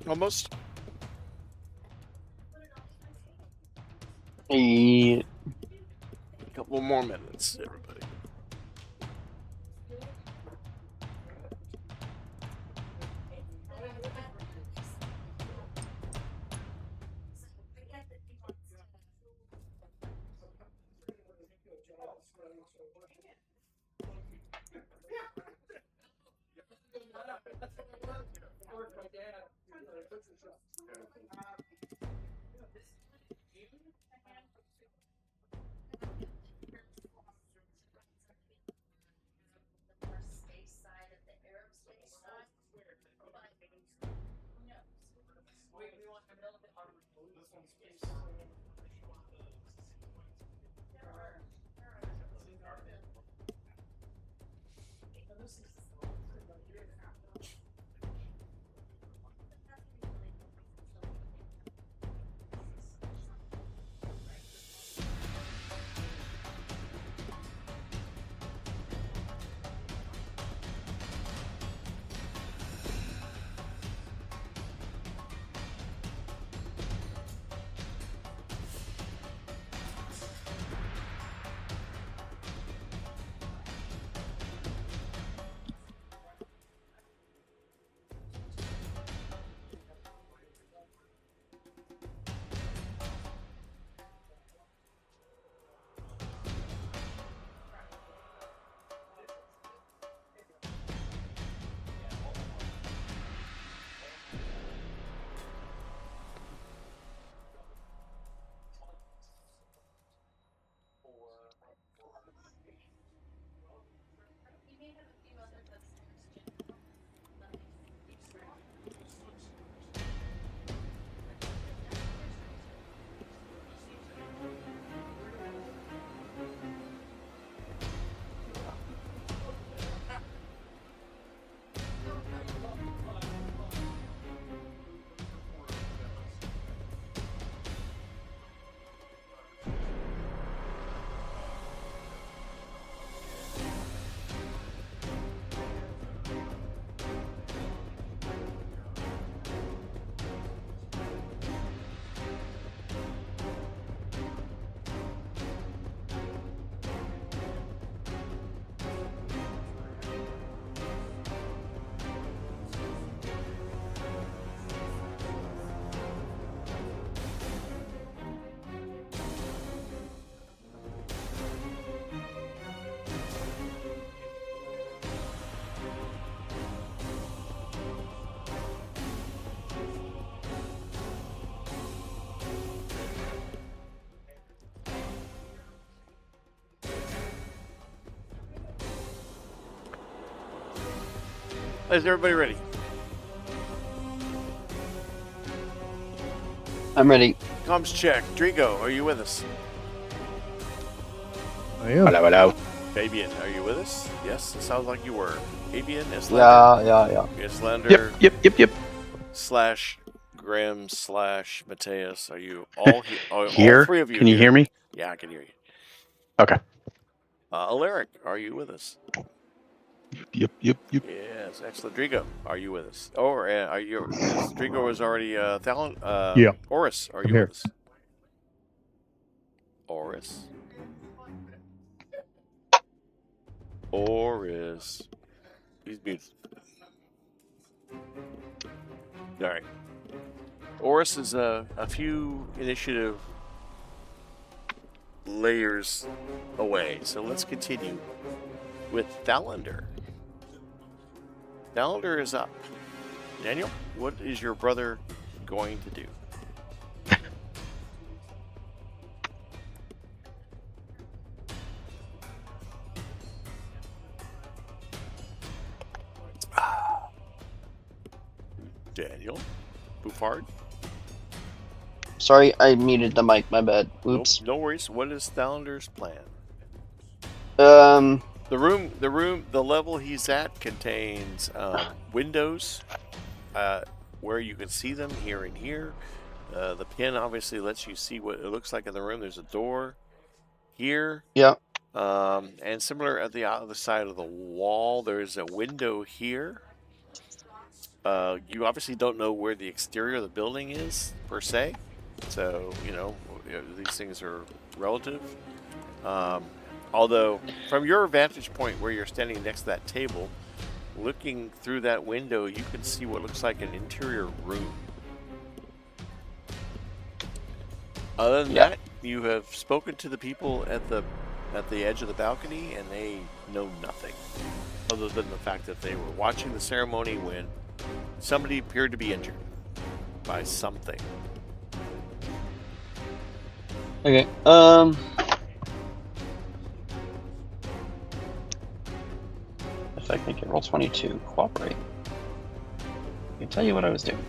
Almost. Yeah. A couple more minutes, everybody. Is everybody ready? I'm ready. Comms check. Drigo, are you with us? I am. Hello, hello. Fabian, are you with us? Yes, it sounds like you were. Fabian, Islander. Yeah. Islander Yep. slash Grim slash Mateus. Are you all all Here? three of you Can you here? hear me? Yeah, I can hear you. Okay. Alaric, are you with us? Yep. Yes, excellent. Drigo, are you with us? Or are you? Drigo was already Thalen. Yeah. Oris, are I'm you here. with us? Oris. He's muted. All right. Oris is a few initiative layers away, so let's continue with Thalander. Thalander is up. Daniel, what is your brother going to do? Daniel? Buffard? Sorry, I muted the mic. My bad. Oops. Nope, no worries. What is Thalander's plan? The level he's at contains windows where you can see them here and here. The pin obviously lets you see what it looks like in the room. There's a door here. Yeah. And similar at the other side of the wall, there's a window here. You obviously don't know where the exterior of the building is per se, so these things are relative. Although, from your vantage point where you're standing next to that table, looking through that window, you can see what looks like an interior room. Other than that, you have spoken to the people at the edge of the balcony, and they know nothing other than the fact that they were watching the ceremony when somebody appeared to be injured by something. Okay. If I can get roll 22, cooperate. I can tell you what I was doing.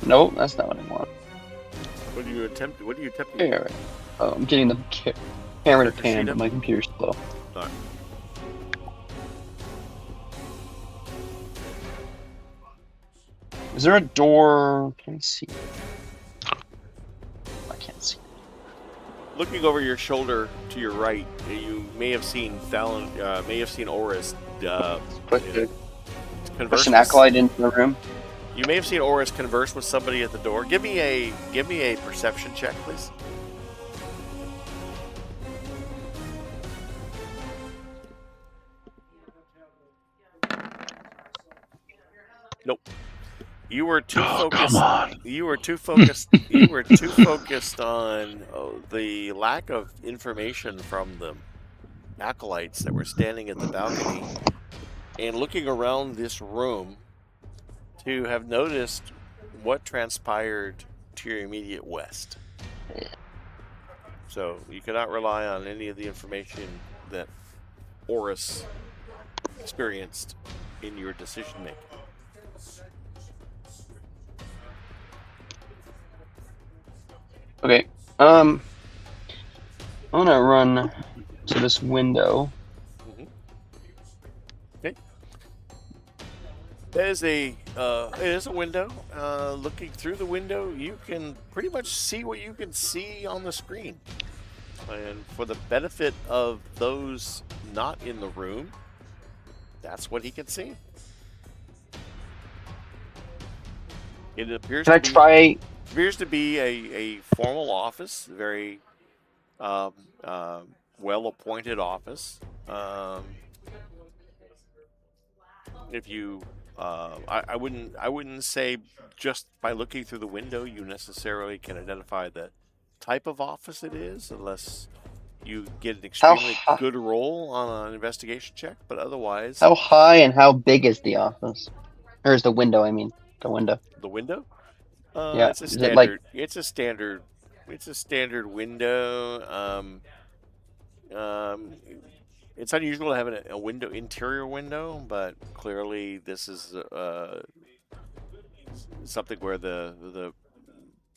Nope, that's not what I want. What do you attempt? Yeah, right. Oh, I'm getting the camera to pan, but my computer's slow. Alright. Is there a door? Can I see? I can't see. Looking over your shoulder to your right, you may have seen Oris. Push an acolyte into the room. You may have seen Oris converse with somebody at the door. Give me a perception check, please. Nope. You were too focused. Come on. You were too focused. You were too focused on the lack of information from the acolytes that were standing at the balcony and looking around this room to have noticed what transpired to your immediate west. So you cannot rely on any of the information that Oris experienced in your decision making. Okay. I'm gonna run to this window. Okay. It is a window. Looking through the window, you can pretty much see what you can see on the screen. And for the benefit of those not in the room, that's what he can see. It appears appears to be a formal office, very well-appointed office. If you, I wouldn't say just by looking through the window you necessarily can identify the type of office it is, unless you get an extremely good roll on an investigation check. But otherwise, how high and how big is the office? Or is the window? I mean, the window. The window? Yeah. It's a standard. It's a standard window. It's unusual to have a window, interior window, but clearly this is something where the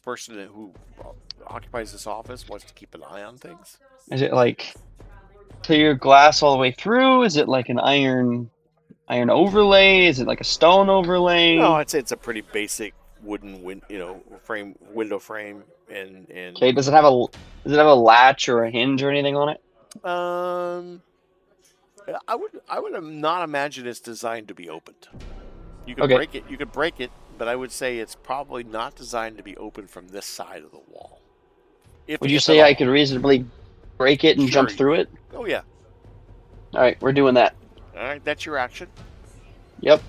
person who occupies this office wants to keep an eye on things. Is it like clear glass all the way through? Is it like an iron overlay? Is it like a stone overlay? No, I'd say it's a pretty basic wooden window frame and okay. Does it have a latch or a hinge or anything on it? I would not imagine it's designed to be opened. You could break it, but I would say it's probably not designed to be opened from this side of the wall. Would you say I could reasonably break it and jump through it? Oh yeah. All right, we're doing that. All right, that's your action. Yep.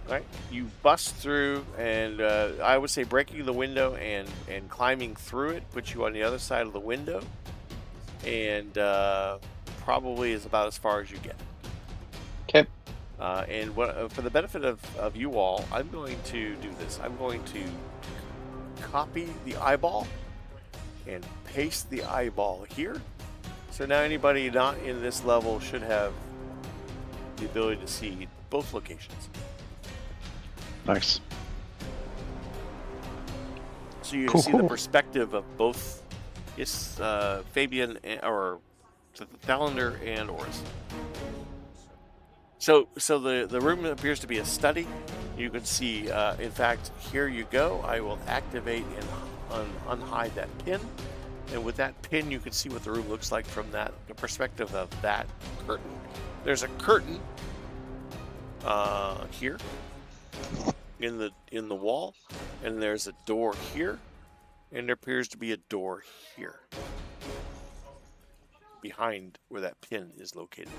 All right, you bust through, and I would say breaking the window and climbing through it puts you on the other side of the window, and probably is about as far as you get. Okay. And for the benefit of you all, I'm going to do this. I'm going to copy the eyeball and paste the eyeball here. So now anybody not in this level should have the ability to see both locations. Nice. So you can see the perspective of both Fabian or Thalender and Oris. So the room appears to be a study. You can see, in fact, here you go. I will activate and unhide that pin. And with that pin, you can see what the room looks like from the perspective of that curtain. There's a curtain here in the wall, and there's a door here, and there appears to be a door here behind where that pin is located.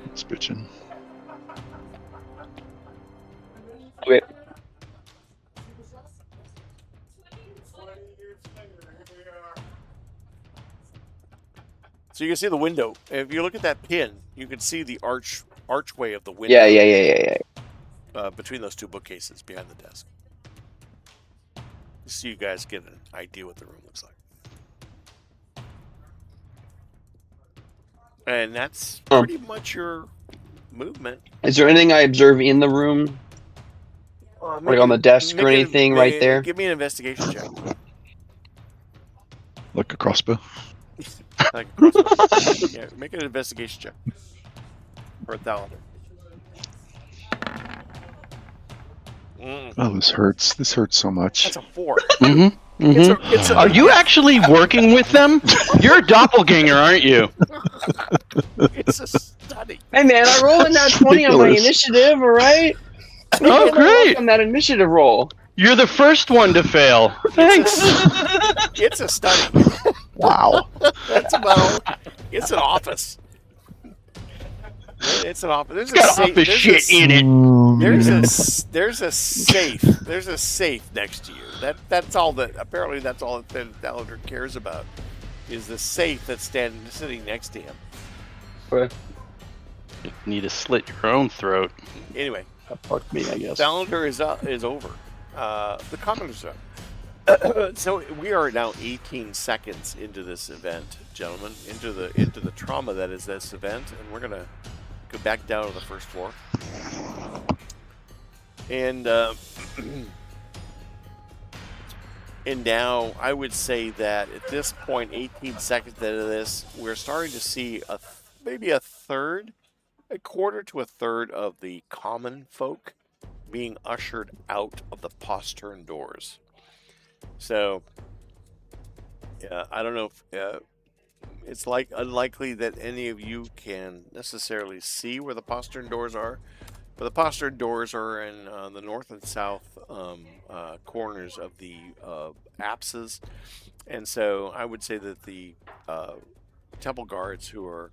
It's bitching. Okay. So you can see the window. If you look at that pin, you can see the archway of the window. Yeah. Between those two bookcases behind the desk. So you guys get an idea what the room looks like. And that's pretty much your movement. Is there anything I observe in the room? Like on the desk or anything right there? Give me an investigation check. Like a crossbow. Like a crossbow. Yeah, make an investigation check. For $1,000. Oh, this hurts. This hurts so much. That's a 4. Mm-hmm. Mm-hmm. Are you actually working with them? You're a doppelganger, aren't you? It's a study. Hey man, I rolled in that 20 on my initiative, alright? Oh, great! On that initiative roll. You're the first one to fail. Thanks. It's a study. Wow. That's about. It's an office. It's an office. There's Got office shit in it. There's a safe. There's a safe next to you. That's all that. Apparently, that's all that Thalander cares about. Is the safe that's sitting next to him. Okay. You need to slit your own throat. Anyway, Fuck me, I guess. Thalander is over. The commoners are up. So we are now 18 seconds into this event, gentlemen, into the trauma that is this event, and we're gonna go back down to the first floor. And and now I would say that at this point, 18 seconds into this, we're starting to see maybe a quarter to a third of the common folk being ushered out of the postern doors. So, I don't know if it's unlikely that any of you can necessarily see where the postern doors are, but the postern doors are in the north and south corners of the apses, and so I would say that the temple guards who are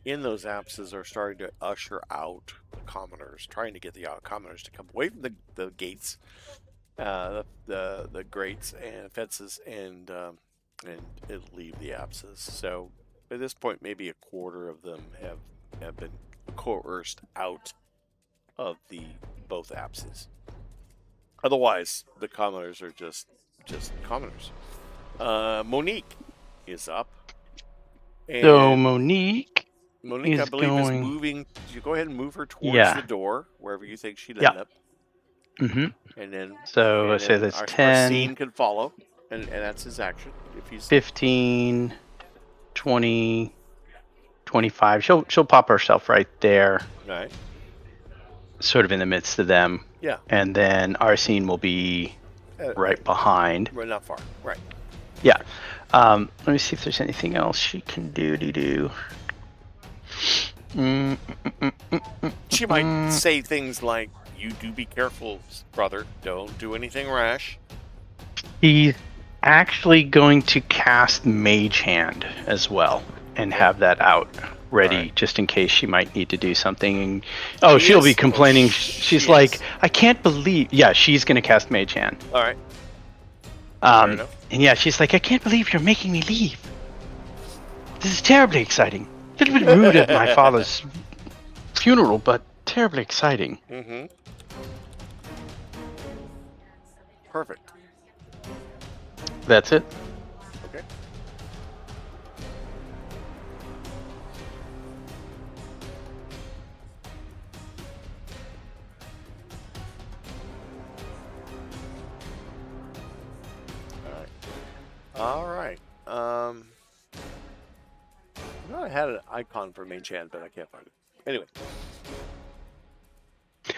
in those apses are starting to usher out the commoners, trying to get the commoners to come away from the gates. The grates and fences and leave the apses. So at this point, maybe a quarter of them have been coerced out of both apses. Otherwise, the commoners are just commoners. Monique is up. And So Monique, I believe, is moving. You go ahead and move her towards the door, wherever you think she'd end up. Mm-hmm. And then So I say that's our 10. scene can follow, and that's his action. If he's 15, 20, 25. She'll pop herself right there, right, sort of in the midst of them. Yeah. And then our scene will be right behind. Right, not far. Right. Yeah. Let me see if there's anything else she can do. She might say things like, "You do be careful, brother. Don't do anything rash." He's actually going to cast Mage Hand as well and have that out ready just in case she might need to do something. Oh, she'll be complaining. She's like, I can't believe. Yeah, she's going to cast Mage Hand. All right. And yeah, she's like, I can't believe you're making me leave. This is terribly exciting. A little bit rude at my father's funeral, but terribly exciting. Mm-hmm. Perfect. That's it. Okay. All right. I had an icon for Mage Hand, but I can't find it. Anyway.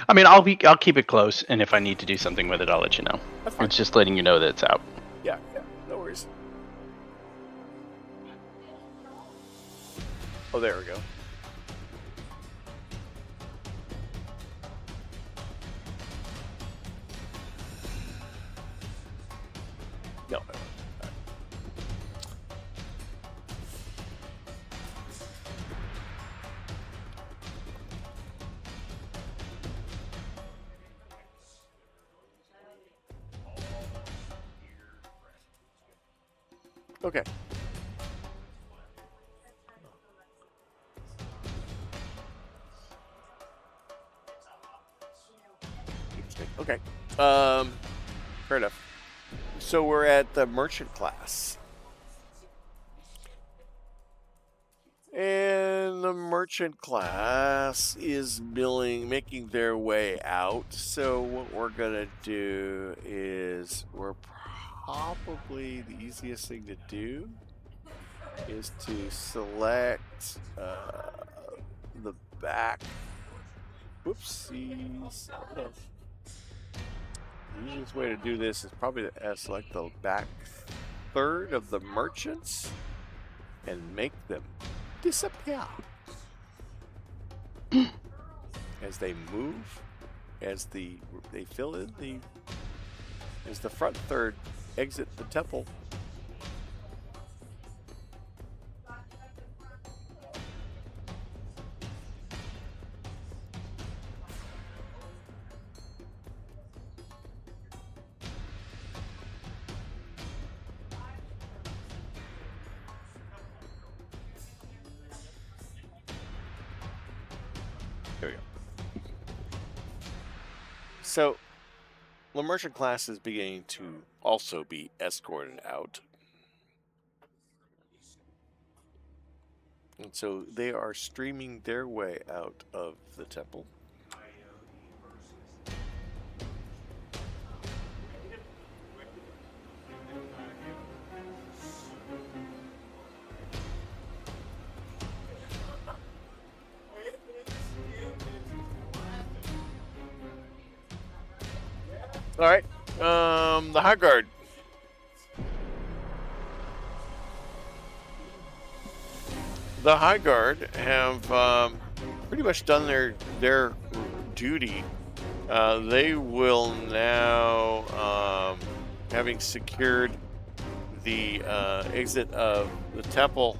I mean, I'll keep it close, and if I need to do something with it, I'll let you know. That's fine. It's just letting you know that it's out. Yeah, no worries. Oh, there we go. No. Okay. Interesting. Okay. Fair enough. So we're at the merchant class. And the merchant class is making their way out. So what we're gonna do is probably the easiest thing to do is to select the back. Whoopsies. The easiest way to do this is probably to select the back third of the merchants and make them disappear as they move, as they fill in as the front third exit the temple. There we go. So, the merchant class is beginning to also be escorted out. And so they are streaming their way out of the temple. All right, the High Guard. The High Guard have pretty much done their duty. They will now, having secured the exit of the temple,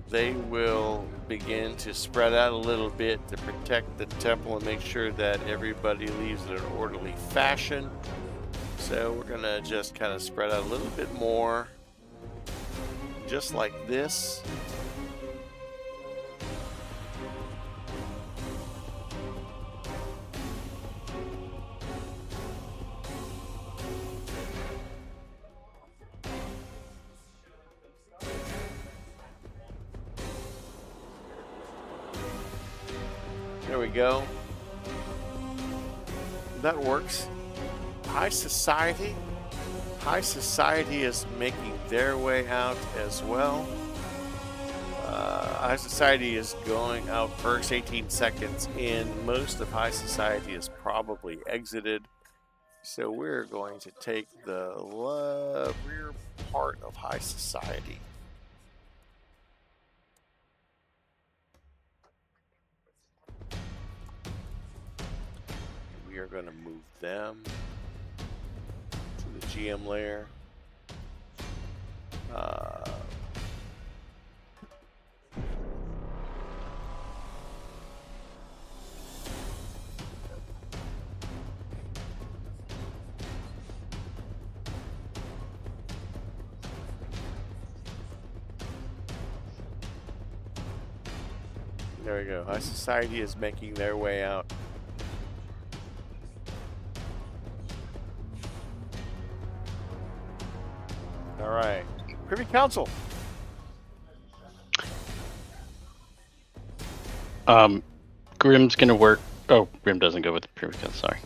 they will begin to spread out a little bit to protect the temple and make sure that everybody leaves in an orderly fashion. So we're gonna just kind of spread out a little bit more, just like this. There we go. That works. High Society is making their way out as well. High Society is going out first, 18 seconds in. Most of High Society is probably exited. So we're going to take the rear part of High Society. We are going to move them to the GM layer. There we go. High Society is making their way out. All right, Privy Council. Grim's gonna work. Oh, Grim doesn't go with the Privy Council. Sorry,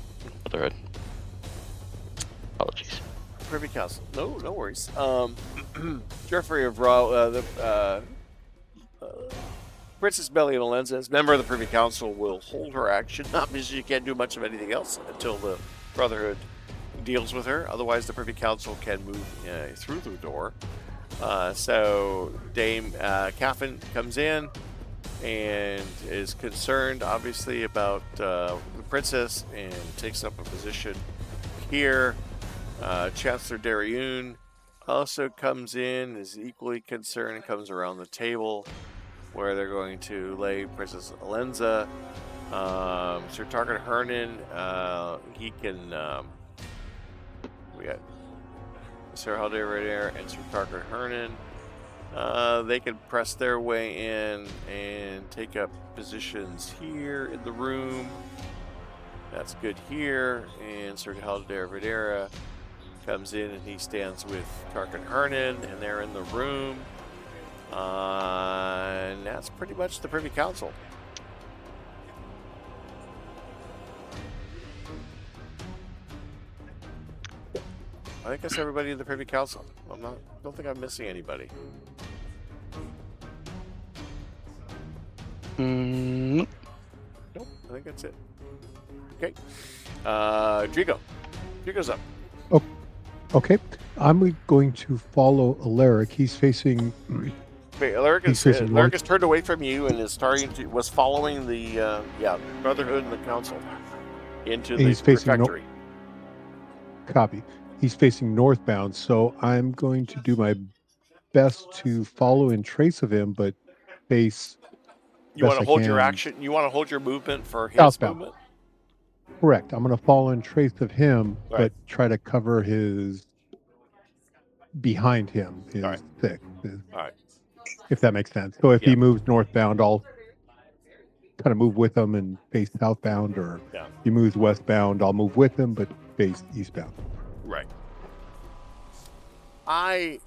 Brotherhood. Apologies. Privy Council. No worries. Jeffrey of Raw. Princess Belly Valenza, as member of the Privy Council, will hold her action. Obviously, she can't do much of anything else until the Brotherhood deals with her. Otherwise, the Privy Council can move through the door. So Dame Caffin comes in and is concerned, obviously, about the princess and takes up a position here. Chancellor Dariun also comes in, is equally concerned, and comes around the table where they're going to lay Princess Alenza. Sir Tarkin Hernan, he can. We got Sir Haldir and Sir Tarkin Hernan. They can press their way in and take up positions here in the room. That's good here. And Sir Haldir Videra comes in and he stands with Tarkin Hernan, and they're in the room. And that's pretty much the Privy Council. I think that's everybody in the Privy Council. Don't think I'm missing anybody. Mm, Nope, I think that's it. Okay. Drigo. Drigo's up. Okay. I'm going to follow Alaric. He's facing. Okay, Alaric He's facing north. has turned away from you and is was following the Brotherhood and the Council into the He's facing refectory. Copy. He's facing northbound, so I'm going to do my best to follow in trace of him, but face. You want best to I hold your can. action. You want to hold your movement for his Southbound. movement. Correct. I'm going to follow in trace of him, Right. but try to cover his behind him, his Right. thick. All right. If that makes sense. So if Yeah. he moves northbound, I'll kind of move with him and face southbound, or Yeah. if he moves westbound, I'll move with him but face eastbound. Right. I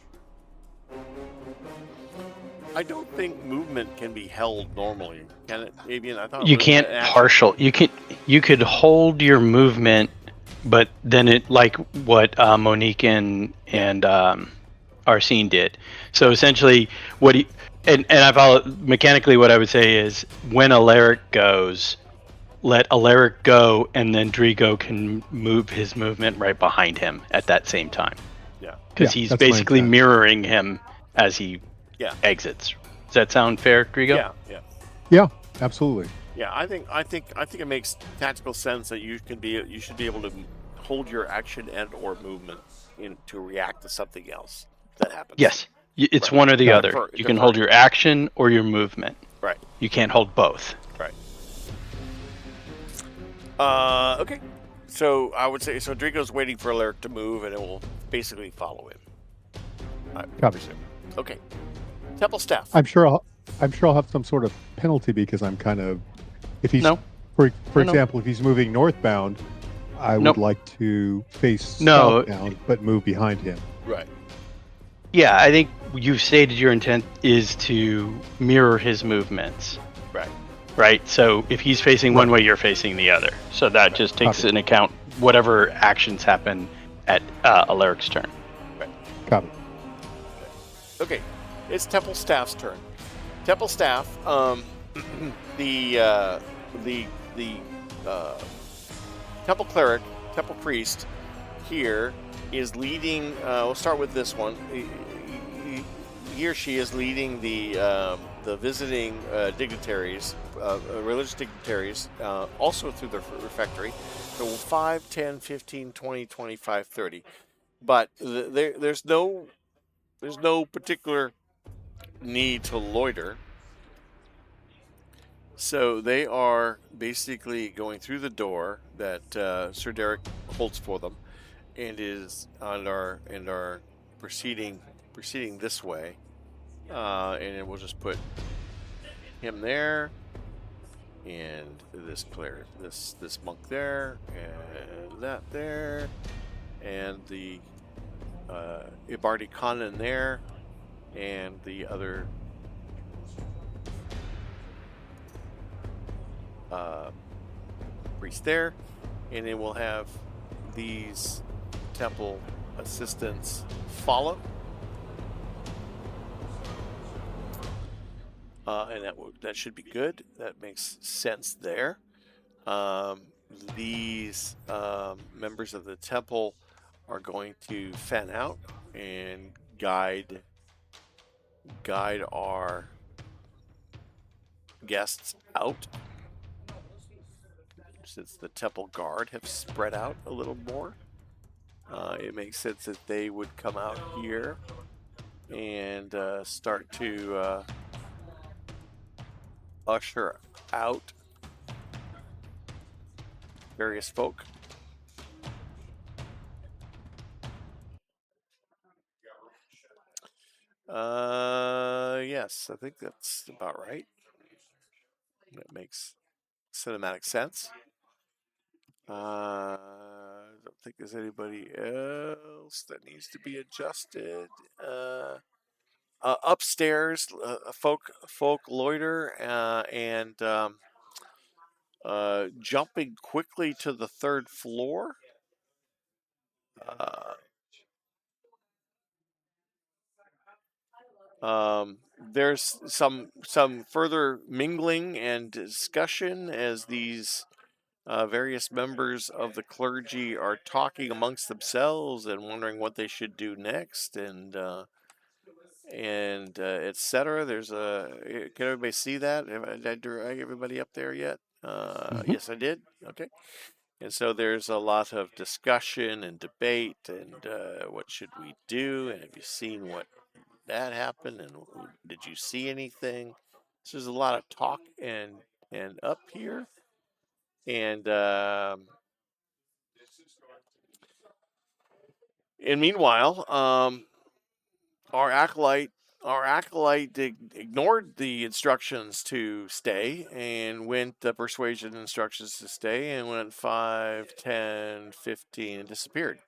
don't think movement can be held normally, can it, Avian? I thought it you was can't an action. partial. You could hold your movement, but then it like what Monique and Arsene did. So essentially, and I follow mechanically. What I would say is when Alaric goes, let Alaric go, and then Drigo can move his movement right behind him at that same time. Yeah. Because Yeah, he's that's my basically intent. mirroring him as he Yeah. exits. Does that sound fair, Drigo? Yeah. Yeah. Yeah, absolutely. Yeah. I think it makes tactical sense that you should be able to hold your action and or movement to react to something else that happens. Yes. It's Right. one or the Yeah, other. You can hold your action or your movement. Right. You can't hold both. Right. Okay. So I would say Drigo's waiting for Alaric to move, and it will basically follow him. I Copy. presume. Okay. Temple staff. I'm sure I'll have some sort of penalty because I'm kind of, if he's No. for No. example, if he's moving northbound, I Nope. would like to face No. southbound but move behind him. Right. Yeah, I think you've stated your intent is to mirror his movements. Right. Right? So if he's facing one way, you're facing the other. So that just takes Copy. into account whatever actions happen at Alaric's turn. Copy. Okay. It's Temple Staff's turn. Temple Staff, the Temple Cleric, Temple Priest here is leading. We'll start with this one. He or she is leading the visiting dignitaries, religious dignitaries, also through the refectory. So 5, 10, 15, 20, 25, 30. But there's no particular need to loiter. So they are basically going through the door that Sir Derek holds for them, and are proceeding this way, and then we'll just put him there, and this monk there, and that there, and the Ibardi Khanan there, and the other priest there, and then we'll have these temple assistants follow. and that should be good. That makes sense there. These members of the temple are going to fan out and guide our guests out, since the temple guard have spread out a little more. It makes sense that they would come out here and start to usher out various folk. Yes, I think that's about right. That makes cinematic sense. I don't think there's anybody else that needs to be adjusted. Upstairs, folk loiter and jumping quickly to the third floor. There's some further mingling and discussion as these various members of the clergy are talking amongst themselves and wondering what they should do next, and etc. There's a. Can everybody see that? Did I drag everybody up there yet? Yes, I did. Okay. And so there's a lot of discussion and debate, and what should we do? And have you seen what that happened? And did you see anything? So there's a lot of talk and up here, and meanwhile, our acolyte ignored the instructions to stay and went the persuasion instructions to stay and went 5, 10, 15 and disappeared.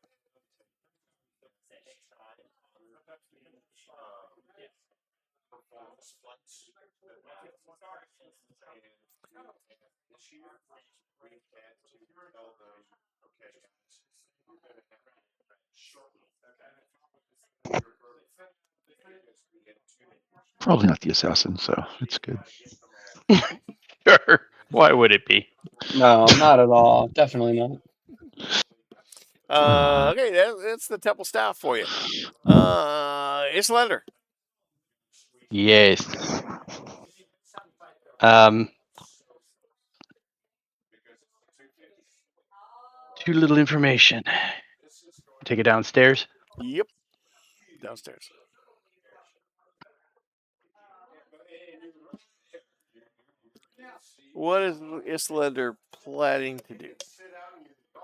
Probably not the assassin, so it's good. Sure. Why would it be? No, not at all. Definitely not. Okay, that's the temple staff for you. Islander. Yes. Too little information. Take it downstairs. Yep. Downstairs. What is Islander planning to do?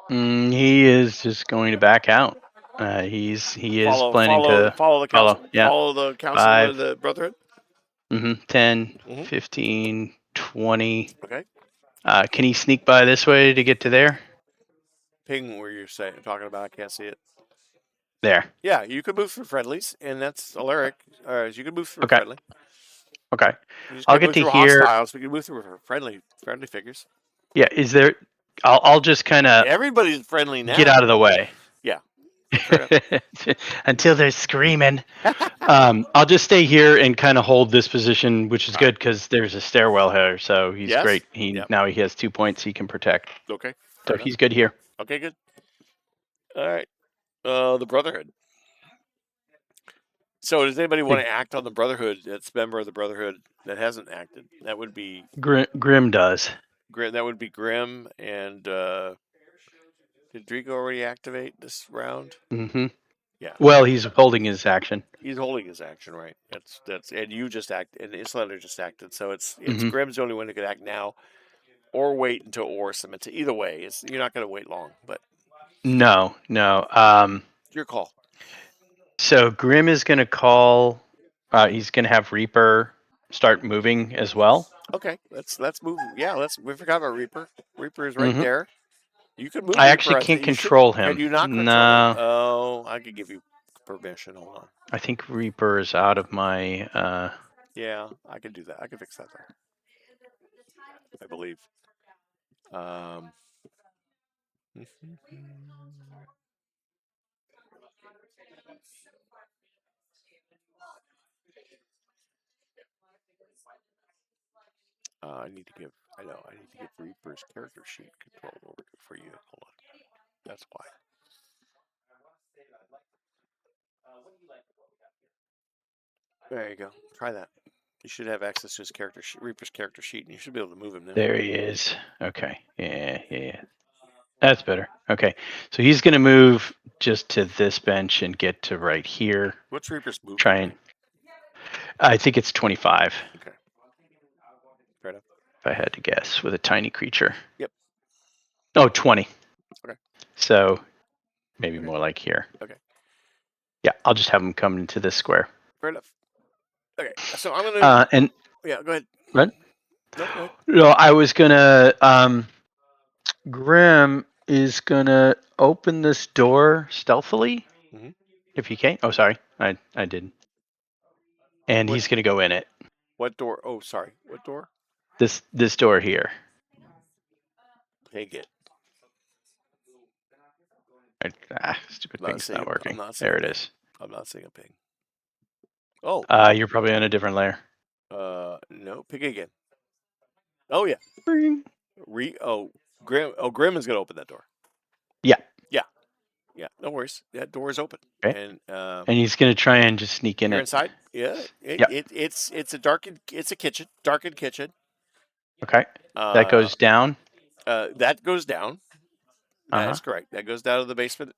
He is just going to back out. He is planning to follow the council. Yeah. Follow the council 5, of the Brotherhood. 10, 15, 20. Okay. Can he sneak by this way to get to there? Ping where you're talking about. I can't see it. There. Yeah, you could move through friendlies, and that's Alaric. You can move through friendly. Okay. I'll get to here. Hostiles. We can move through friendly figures. Yeah. Is there? I'll just kind of. Everybody's friendly now. Get out of the way. Yeah. Until they're screaming. I'll just stay here and kind of hold this position, which is good because there's a stairwell here, so he's great. Now he has 2 points he can protect. Okay. So he's good here. Okay, good. All right. The Brotherhood. So does anybody want to act on the Brotherhood? That's a member of the Brotherhood that hasn't acted. That would be Grim does. That would be Grim, and did Drigo already activate this round? Mm-hmm. Yeah. Well, he's holding his action. He's holding his action, right? That's and you just and Islander just acted, so it's Grim's the only one who could act now, or wait until Or submits it. Either way, you're not going to wait long, but no. Your call. So Grim is going to call. He's going to have Reaper start moving as well. Okay, let's move. Yeah, we forgot about Reaper. Reaper is right there. You can move. I actually can't control him. Can you not control him? Oh, I could give you permission. Hold on. I think Reaper is out of my. Yeah, I can do that. I can fix that there. I believe. I need to give Reaper's character sheet control over for you. Hold on. That's why. There you go. Try that. You should have access to his character sheet, Reaper's character sheet, and you should be able to move him now. There he is. Okay. Yeah. That's better. Okay. So he's going to move just to this bench and get to right here. What's Reaper's move? Try and. I think it's 25. Okay. Fair enough. If I had to guess, with a tiny creature. Yep. Oh, 20. Okay. So maybe more like here. Okay. Yeah, I'll just have him come into this square. Fair enough. Okay. So I'm gonna. And Yeah. Go ahead. what? No. Go ahead. No, I was gonna. Grim is gonna open this door stealthily, if he can. Oh, sorry, I didn't. And he's gonna go in it. What door? Oh, sorry. What door? This door here. Take it. Stupid Not ping's saying- not working. I'm not saying There it ping. is. I'm not saying a ping. Oh. You're probably on a different layer. No. Ping again. Oh yeah. Ring. Grim is gonna open that door. Yeah. No worries. That door is open. Okay. And And he's gonna try and just sneak in you're it. inside. Yeah. Yep. It's a darkened. It's a kitchen. Darkened kitchen. Okay. That goes down. That goes down. That is Uh-huh. correct. That goes down to the basement,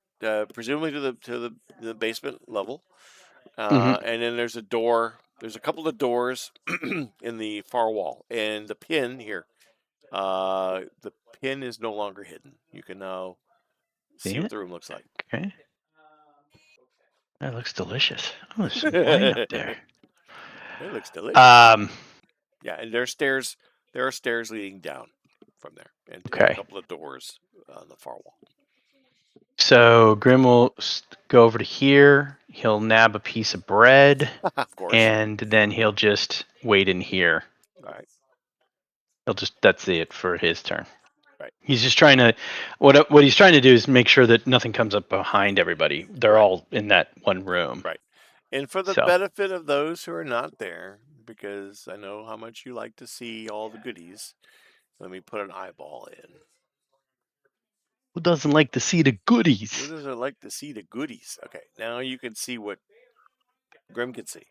presumably to the basement level. Mhm. And then there's a door. There's a couple of doors in the far wall, and the pin here. The pin is no longer hidden. You can now see See what it? the room looks like. Okay. That looks delicious. Oh, there's some wine up there. It looks delicious. Yeah, and there are stairs leading down from there, and a Okay. couple of doors on the far wall. So Grim will go over to here. He'll nab a piece of bread, Of course. and then he'll just wait in here. All right. That's it for his turn. Right. He's just trying to, what he's trying to do is make sure that nothing comes up behind everybody. They're all in that one room. Right. And for the So- benefit of those who are not there, because I know how much you like to see all the goodies, let me put an eyeball in. Who doesn't like to see the Who goodies? doesn't like to see the goodies? Okay, now you can see what Grim can see.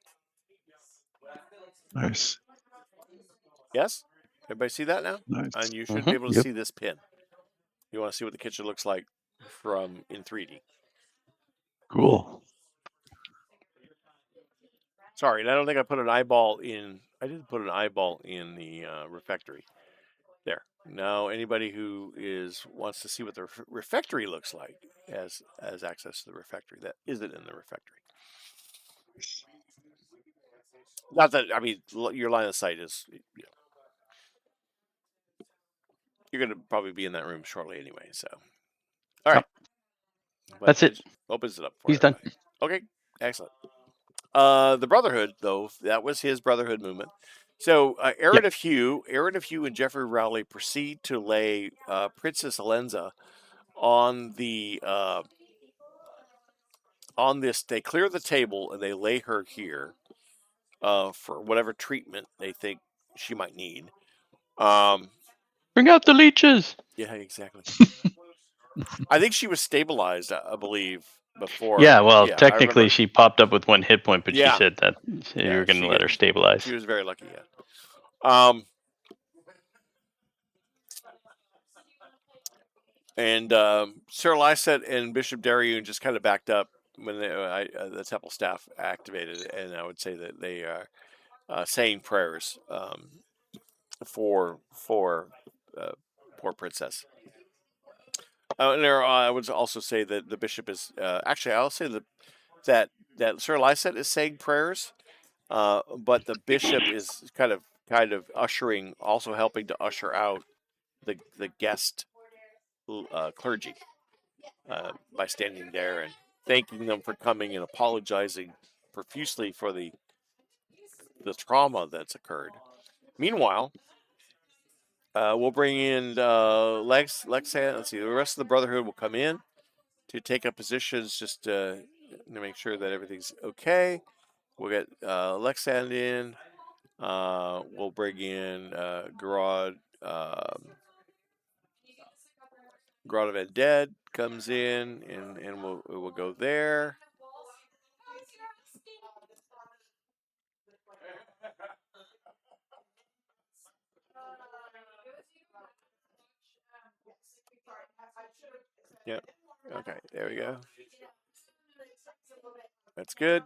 Nice. Yes? Everybody see that now? Nice. And you should Mhm. be able to Yep. see this pin. You want to see what the kitchen looks like in 3D. Cool. Sorry, and I don't think I put an eyeball in. I didn't put an eyeball in the refectory. There. Now, anybody who wants to see what the refectory looks like has access to the refectory. That isn't in the refectory. Not that your line of sight is. You're going to probably be in that room shortly anyway. So, all right. But That's it. Opens it up for He's done. everybody. Okay, excellent. The Brotherhood, though, that was his Brotherhood movement. So Aaron of Hugh and Jeffrey Rowley proceed to lay Princess Alenza on the on this. They clear the table and they lay her here for whatever treatment they think she might need. Bring out the leeches. Yeah, exactly. I think she was stabilized, I believe, before. Yeah, well, I technically remember she popped up with 1 hit point, but Yeah. she said that you were going to let her stabilize. she was very lucky. Yeah. And Sir Lyset and Bishop Dariun just kind of backed up when the temple staff activated, and I would say that they are saying prayers for poor princess. And I would also say that the bishop is actually. I'll say that Sir Lyset is saying prayers, but the bishop is kind of ushering, also helping to usher out the guest clergy by standing there and thanking them for coming and apologizing profusely for the trauma that's occurred. Meanwhile, we'll bring in Lexan. Let's see, the rest of the Brotherhood will come in to take up positions just to make sure that everything's okay. We'll get Lexan in. We'll bring in Garod. Garod of Undead comes in, and we'll go there. Yep. Okay, there we go. That's good.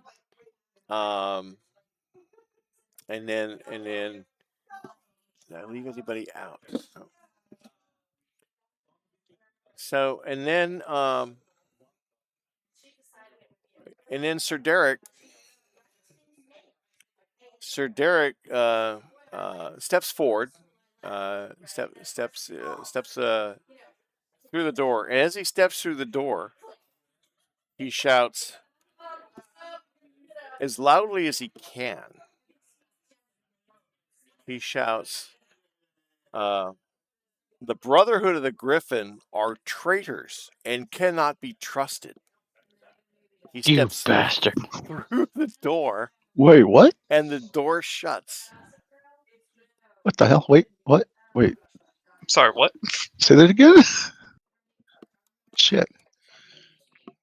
And then did I leave anybody out? No. So and then Sir Derek steps forward, steps through the door, and as he steps through the door, he shouts as loudly as he can. He shouts, "The Brotherhood of the Griffin are traitors and cannot be trusted." He steps bastard. through the door, Wait, what? and the door shuts. What the hell? Wait, what? Wait, Sorry, what? say that again? Shit.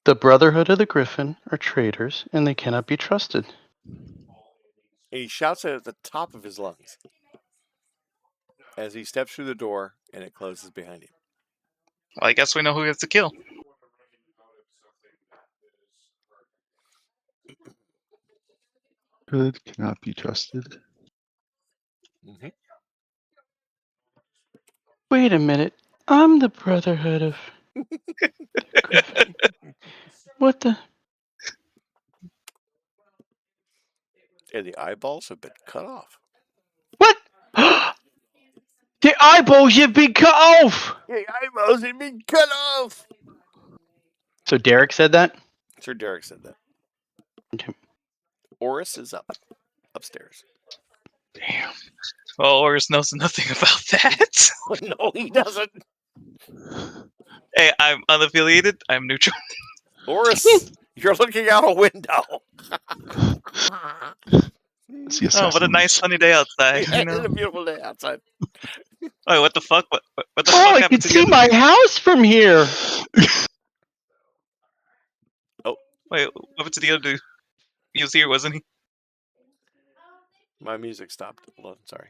The Brotherhood of the Griffin are traitors, and they cannot be trusted. And he shouts it at the top of his lungs as he steps through the door, and it closes behind him. Well, I guess we know who gets to kill. Good, cannot be trusted. Mm-hmm. Wait a minute. I'm the Brotherhood of Griffin. What the? And the eyeballs have been cut off. What? The eyeballs have been cut off! The eyeballs have been cut off! So Derek said that? Sir Derek said that. Okay. Oris is upstairs. Damn. Well, Oris knows nothing about that. No, he doesn't. Hey, I'm unaffiliated. I'm neutral. Oris, you're looking out a window. Oh, what a nice sunny day outside. Yeah, You know? it's a beautiful day outside. Oh, what the fuck? What the Oh, fuck I can happened to see you? my house from here! Wait, what happened to the other dude? He was here, wasn't he? My music stopped. Hold on, sorry.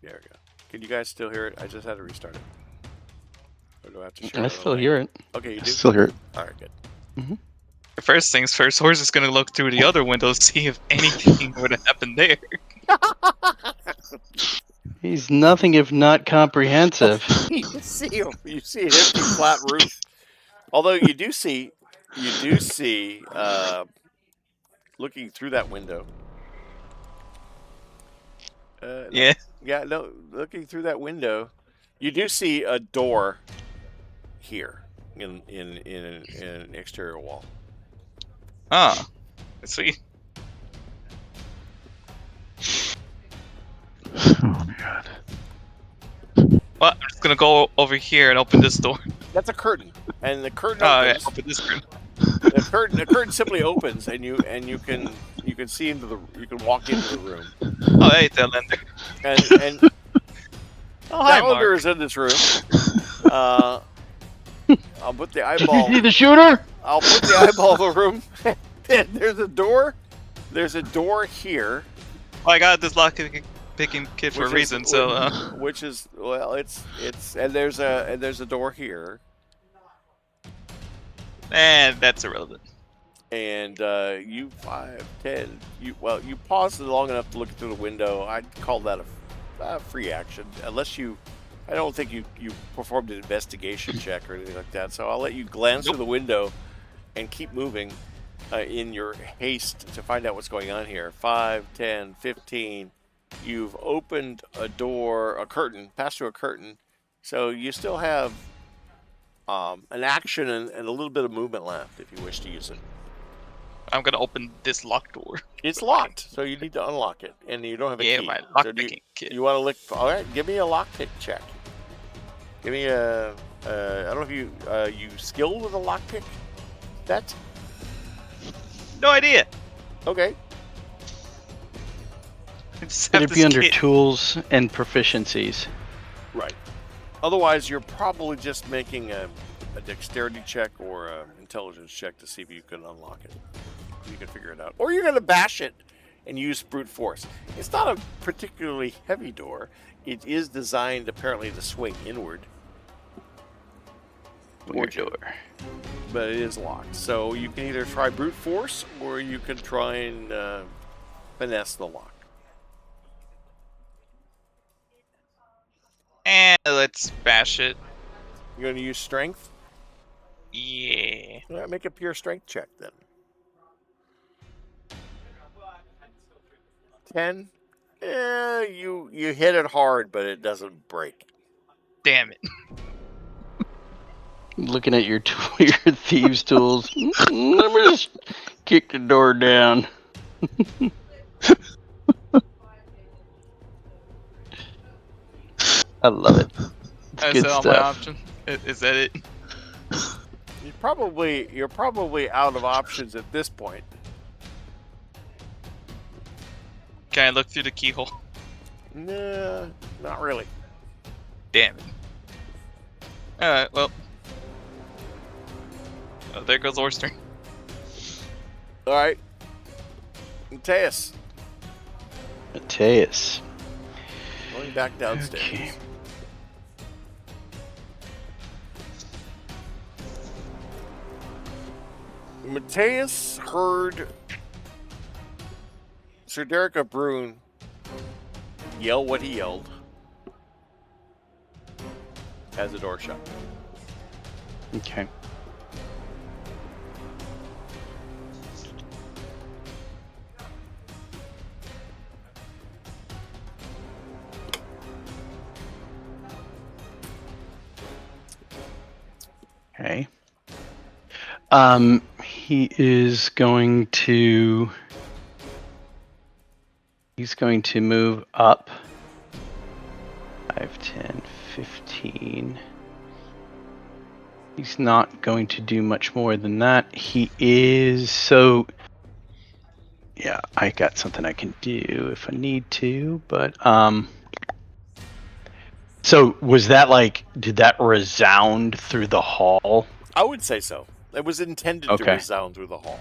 There we go. Can you guys still hear it? I just had to restart it. Or do I have to share I it still on hear it. Okay, you I do? still hear it. All right, good. First things first, Horse is gonna look through the other window to see if anything would have happened there. He's nothing if not comprehensive. You see an empty flat roof. Although you do see, looking through that window. Yeah. No, looking through that window, you do see a door here in an exterior wall. Ah. Let's see. Oh my god. Well, I'm just gonna go over here and open this door. That's a curtain, and the curtain Oh, yeah, opens. open this curtain. The curtain simply opens, and you can see you can walk into the room. Oh, hey, Telender. And Oh, hi, Calendar Mark. is in this room. I'll put the eyeball. Did you see the shooter? I'll put the eyeball in the room. And there's a door. There's a door here. Oh, I got this lock-picking kit for a Which is- reason, so, Which is it's and there's a door here, and that's irrelevant. and you 5, 10. You paused long enough to look through the window. I'd call that a free action, unless I don't think you performed an investigation check or anything like that. So I'll let you glance through the window and keep moving in your haste to find out what's going on here. 5, 10, 15. You've opened a curtain, passed through a curtain. So you still have an action and a little bit of movement left if you wish to use it. I'm gonna open this locked door. It's locked, so you need to unlock it, and you don't have a Yeah, key. my So lock-picking kit. you want to look? All right, give me a lockpick check. Give me a. I don't know if you skilled with a lockpick. that? No idea. Okay. I just Could have it be this under kit. tools and proficiencies? Right. Otherwise, you're probably just making a dexterity check or an intelligence check to see if you can unlock it. You can figure it out. Or you're going to bash it and use brute force. It's not a particularly heavy door. It is designed, apparently, to swing inward. Weird door. But it is locked. So you can either try brute force or you can try and finesse the lock. And let's bash it. You're going to use strength? Yeah. All right, make a pure strength check then. 10? You hit it hard, but it doesn't break. Damn it. Looking at your your thieves' tools. Let me just kick the door down. I love it. Is good that all my stuff. option? Is that it? You're probably out of options at this point. Can I look through the keyhole? Nah, not really. Damn it. Alright, well. Oh, there goes Oyster. All right, Mateus, Mateus. going back downstairs. Okay. Mateus heard Sir Derek of Brune yell what he yelled as the door shut. Okay. Okay. He is going to. He's going to move up. 5, 10, 15. He's not going to do much more than that. He is so. Yeah, I got something I can do if I need to, but So was that like? Did that resound through the hall? I would say so. It was intended to Okay. resound through the hall.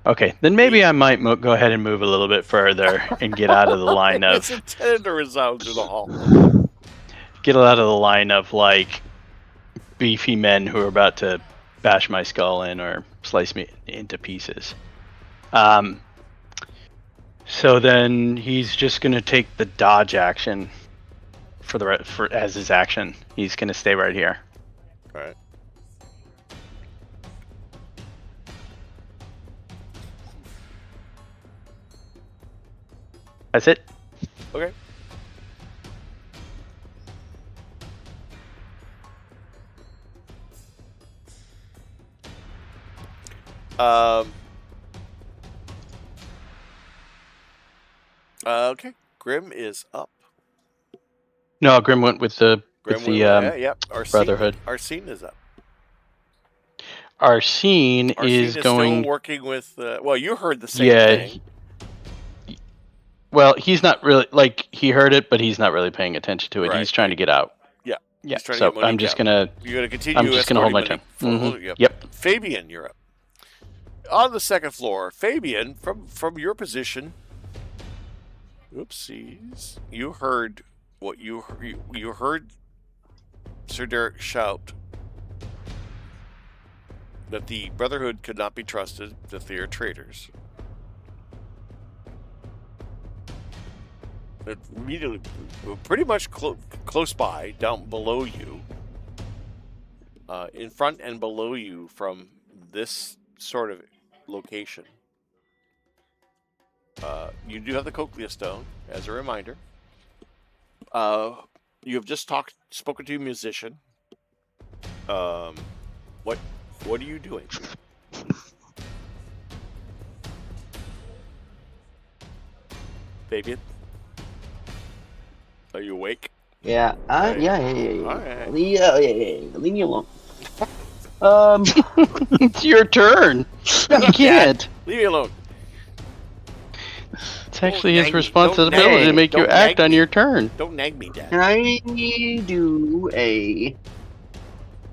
Okay, then maybe I might go ahead and move a little bit further and get out of the line It's of intended to resound through the hall. get out of the line of like beefy men who are about to bash my skull in or slice me into pieces. So then he's just gonna take the dodge action for as his action. He's gonna stay right here. All right. That's it. Okay. Okay. Grim is up. No, Grim went with the Grim yep. Brotherhood. Arsene is up. Arsene is going. Still working with. Well, you heard the same thing. Well, he's not really like he heard it, but he's not really paying attention to it. Right. He's trying to get out. Yeah. Yeah. He's trying to So get Monique I'm just out. gonna. You're gonna continue. I'm just gonna hold my escorting turn. Monique forward. Yep. Fabian, you're up. On the second floor, Fabian, from your position. Oopsies. You heard what you heard. Sir Derek shout that the Brotherhood could not be trusted, that they are traitors. It immediately, pretty much close by, down below you, in front and below you from this sort of location. You do have the Cochlea Stone, as a reminder. You have just spoken to a musician. What are you doing? Fabian? Are you awake? Yeah. Right. Yeah. All right. Leave me alone. It's your turn. You can't. Leave me alone. It's actually Don't his nag me. responsibility Don't to nag- make you don't act nag on me. your turn. Don't nag me, Dad. Can I do a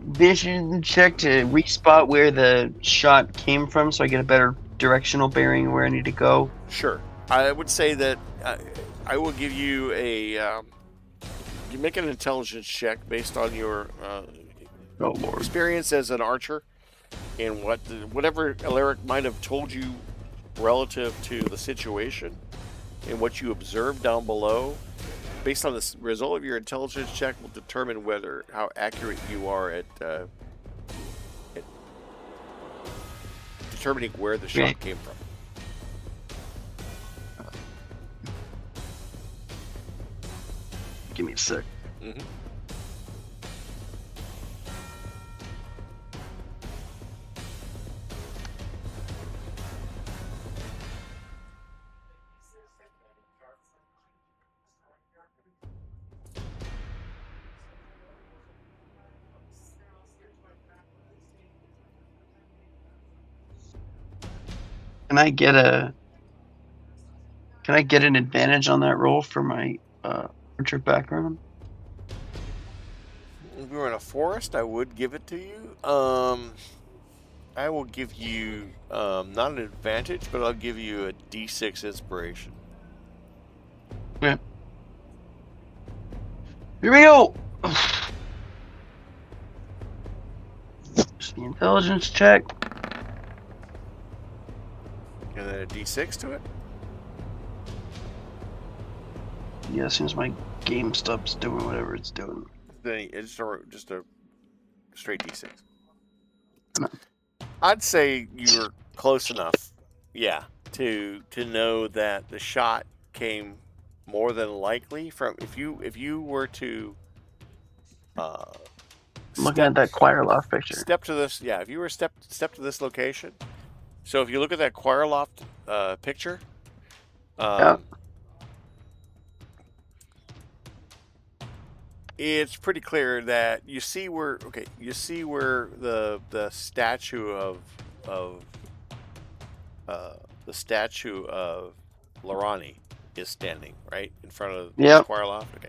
vision check to respot where the shot came from so I get a better directional bearing where I need to go? Sure. I would say that I will give you a. You make an intelligence check based on your Oh, Lord. experience as an archer and whatever Alaric might have told you relative to the situation and what you observed down below. Based on the result of your intelligence check, will determine how accurate you are at determining where the shot came from. Give me a sec. Mm-hmm. Can I get an advantage on that roll for my archer background? If we were in a forest, I would give it to you. I will give you not an advantage, but I'll give you a D6 inspiration. Yeah. Here we go. Just the intelligence check. And then a D6 to it. Yeah, as soon as my game stops doing whatever it's doing. Then it's just a straight D6. No. I'd say you were close enough, yeah, to know that the shot came more than likely from if you were to Looking at that choir loft picture. step to this, yeah, if you were step to this location. So if you look at that choir loft picture, it's pretty clear that you see where the statue of Lorani is standing right in front of the choir loft. Okay,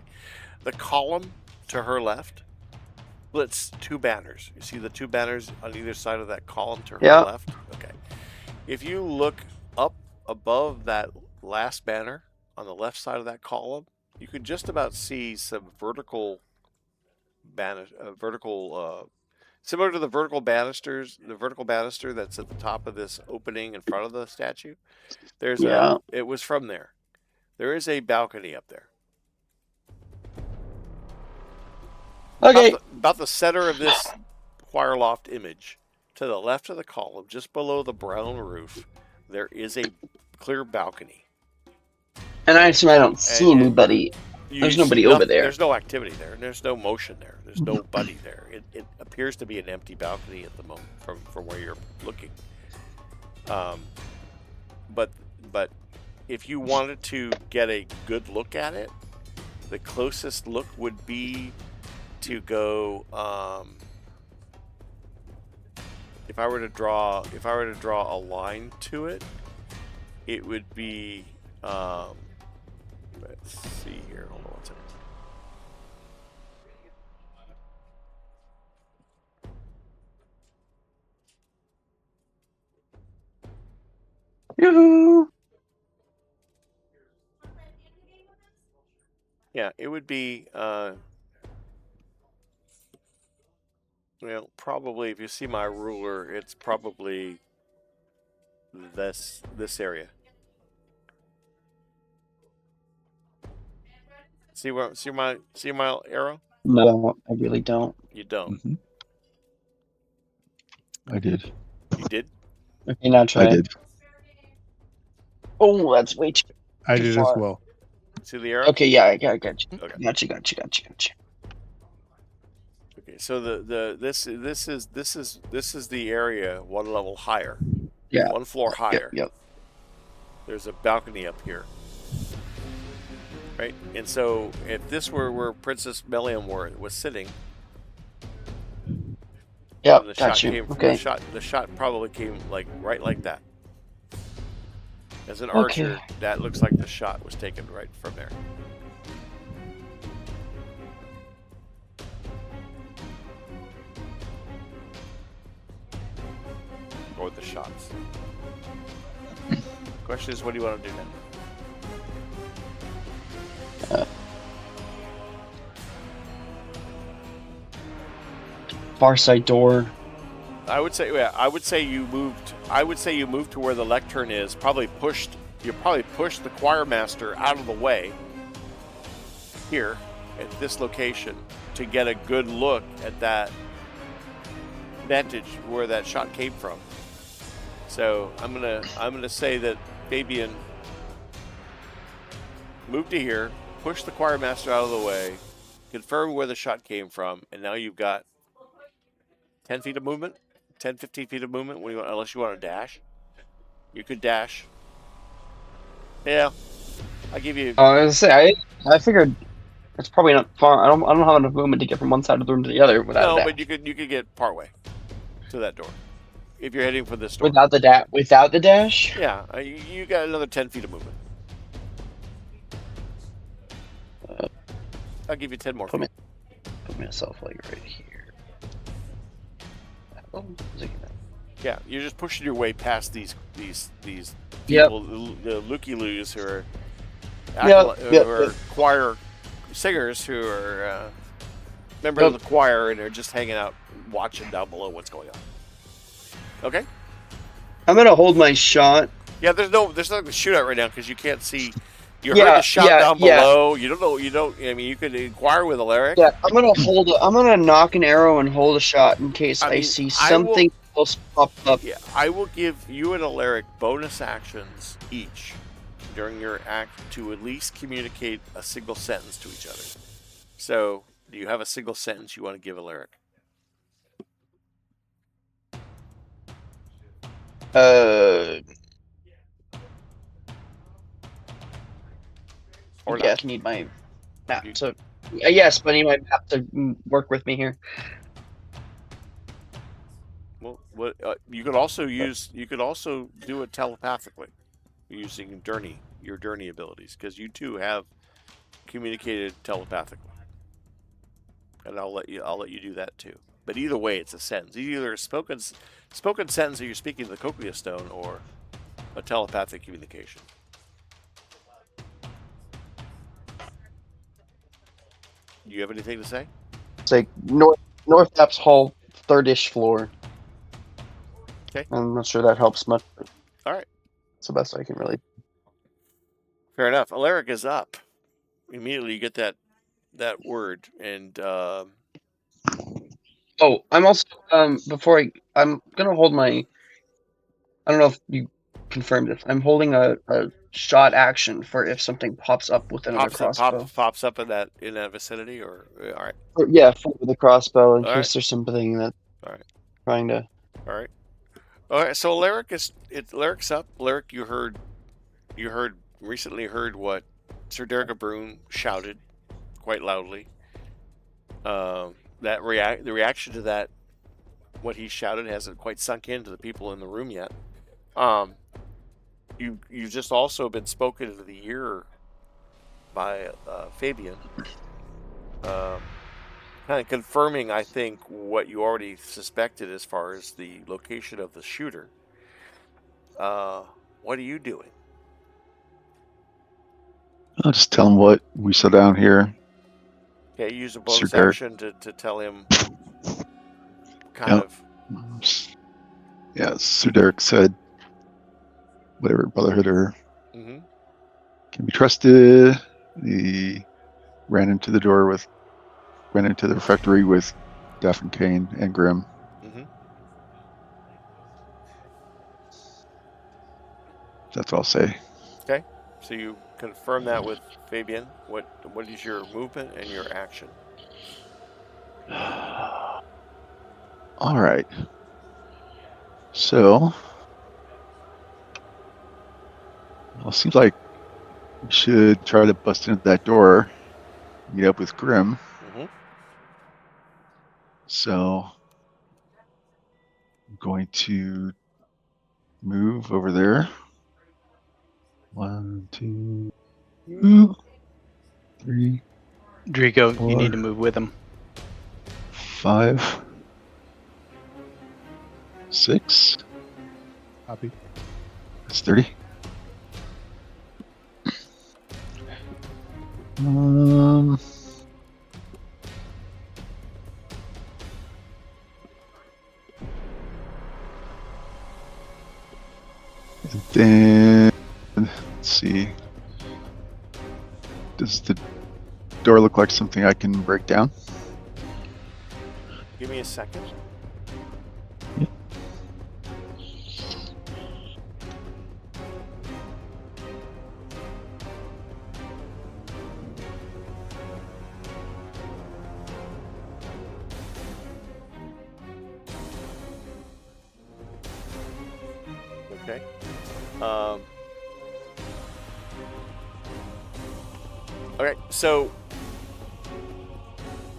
the column to her left splits two banners. You see the two banners on either side of that column to her left. Okay, if you look up above that last banner on the left side of that column, you could just about see some vertical similar to the vertical banisters, the vertical banister that's at the top of this opening in front of the statue. It was from there. There is a balcony up there. Okay. About the center of this choir loft image, to the left of the column, just below the brown roof, there is a clear balcony. And I assume I don't see anybody. There's nobody over there. There's no activity there. There's no motion there. There's nobody there. It appears to be an empty balcony at the moment from where you're looking. But if you wanted to get a good look at it, the closest look would be to go. If I were to draw a line to it, it would be. Let's see here. Hold on one second. Yoo-hoo. Yeah, it would be. Well, probably if you see my ruler, it's probably this area. See my arrow? No, I really don't. You don't. Mm-hmm. I did. You did? Okay, now try. I did. Oh, that's way too. I too did far. as well. See the arrow? Okay, yeah, I got you. Okay. Gotcha. Okay, so this is the area one level higher. Yeah. One floor higher. Yep. There's a balcony up here. Right? And so if this were where Princess Meliam was sitting, Yep, And the got shot you. came from Okay. the shot probably came like right like that. As an Okay. archer, that looks like the shot was taken right from there. Or the shots. Question is, what do you want to do now? Far side door. I would say you moved. I would say you moved to where the lectern is. You probably pushed the choir master out of the way. Here, at this location, to get a good look at that vantage where that shot came from. So I'm gonna say that Fabian moved to here, pushed the choir master out of the way, confirmed where the shot came from, and now you've got 10 feet of movement, 10, 15 feet of movement, unless you want to dash. You could dash. Yeah, I give you. I was gonna say I figured it's probably not far. I don't have enough movement to get from one side of the room to the other without No, a dash. but you could get partway to that door if you're heading for this door. Without the dash. Yeah, you got another 10 feet of movement. I'll give you 10 more Put feet. Put myself like right here. Oh, Yeah, you're just pushing your way past these Yep. people, the looky-loos who are Yep. who are choir singers who are members of the choir and are just hanging out, watching down below what's going on. Okay. I'm gonna hold my shot. Yeah, there's nothing to shoot at right now because you can't see. You Yeah, heard the shot yeah, down yeah. below. You don't. I mean, you could inquire with Alaric. Yeah, I'm gonna knock an arrow and hold a shot in case I I mean, see I something else pop up. Yeah, I will give you and Alaric bonus actions each during your act to at least communicate a single sentence to each other. So, do you have a single sentence you want to give Alaric? Or yeah, not? I need my map You- to. Yes, but I need my map to work with me here. Well, what you could also use. You could also do it telepathically, using your Journey abilities, because you two have communicated telepathically, and I'll let you do that too. But either way, it's a sentence. Either a spoken sentence that you're speaking to the Cochlear Stone, or a telepathic communication. Do you have anything to say? It's like North Apps Hall, third-ish floor. Okay. I'm not sure that helps much. All right. It's the best I can really. Fair enough. Alaric is up. Immediately, you get that word, and Oh, I'm also before I'm gonna hold my. I don't know if you confirmed this. I'm holding a shot action for if something pops up with another crossbow. pops up in that vicinity, or all right, Yeah, for the crossbow in All case right. there's something that. All right. Trying to. all right, all right. So Alaric's up. Alaric, you recently heard what Sir Derek Brune shouted quite loudly. The reaction to that, what he shouted, hasn't quite sunk into the people in the room yet. You've just also been spoken into the ear by Fabian, kind of confirming, I think, what you already suspected as far as the location of the shooter. What are you doing? I'll just tell him what we saw down here. Okay, use a bonus Sir Derek. action to tell him Yep. Yeah, Sir Derek said, whatever, Brotherhood or Mm-hmm. can be trusted. He ran into the refectory with Daphne Kane and Grim. Mm-hmm. That's all I'll say. So you confirm that with Fabian. What is your movement and your action? All right. So, well, it seems like we should try to bust into that door, meet up with Grim. Mm-hmm. So, I'm going to move over there. 1, 2, 3, Draco, you Four. need to move with him. 5, 6. Copy. That's 30. Um, and then let's see. Does the door look like something I can break down? Give me a second. Okay. Okay, so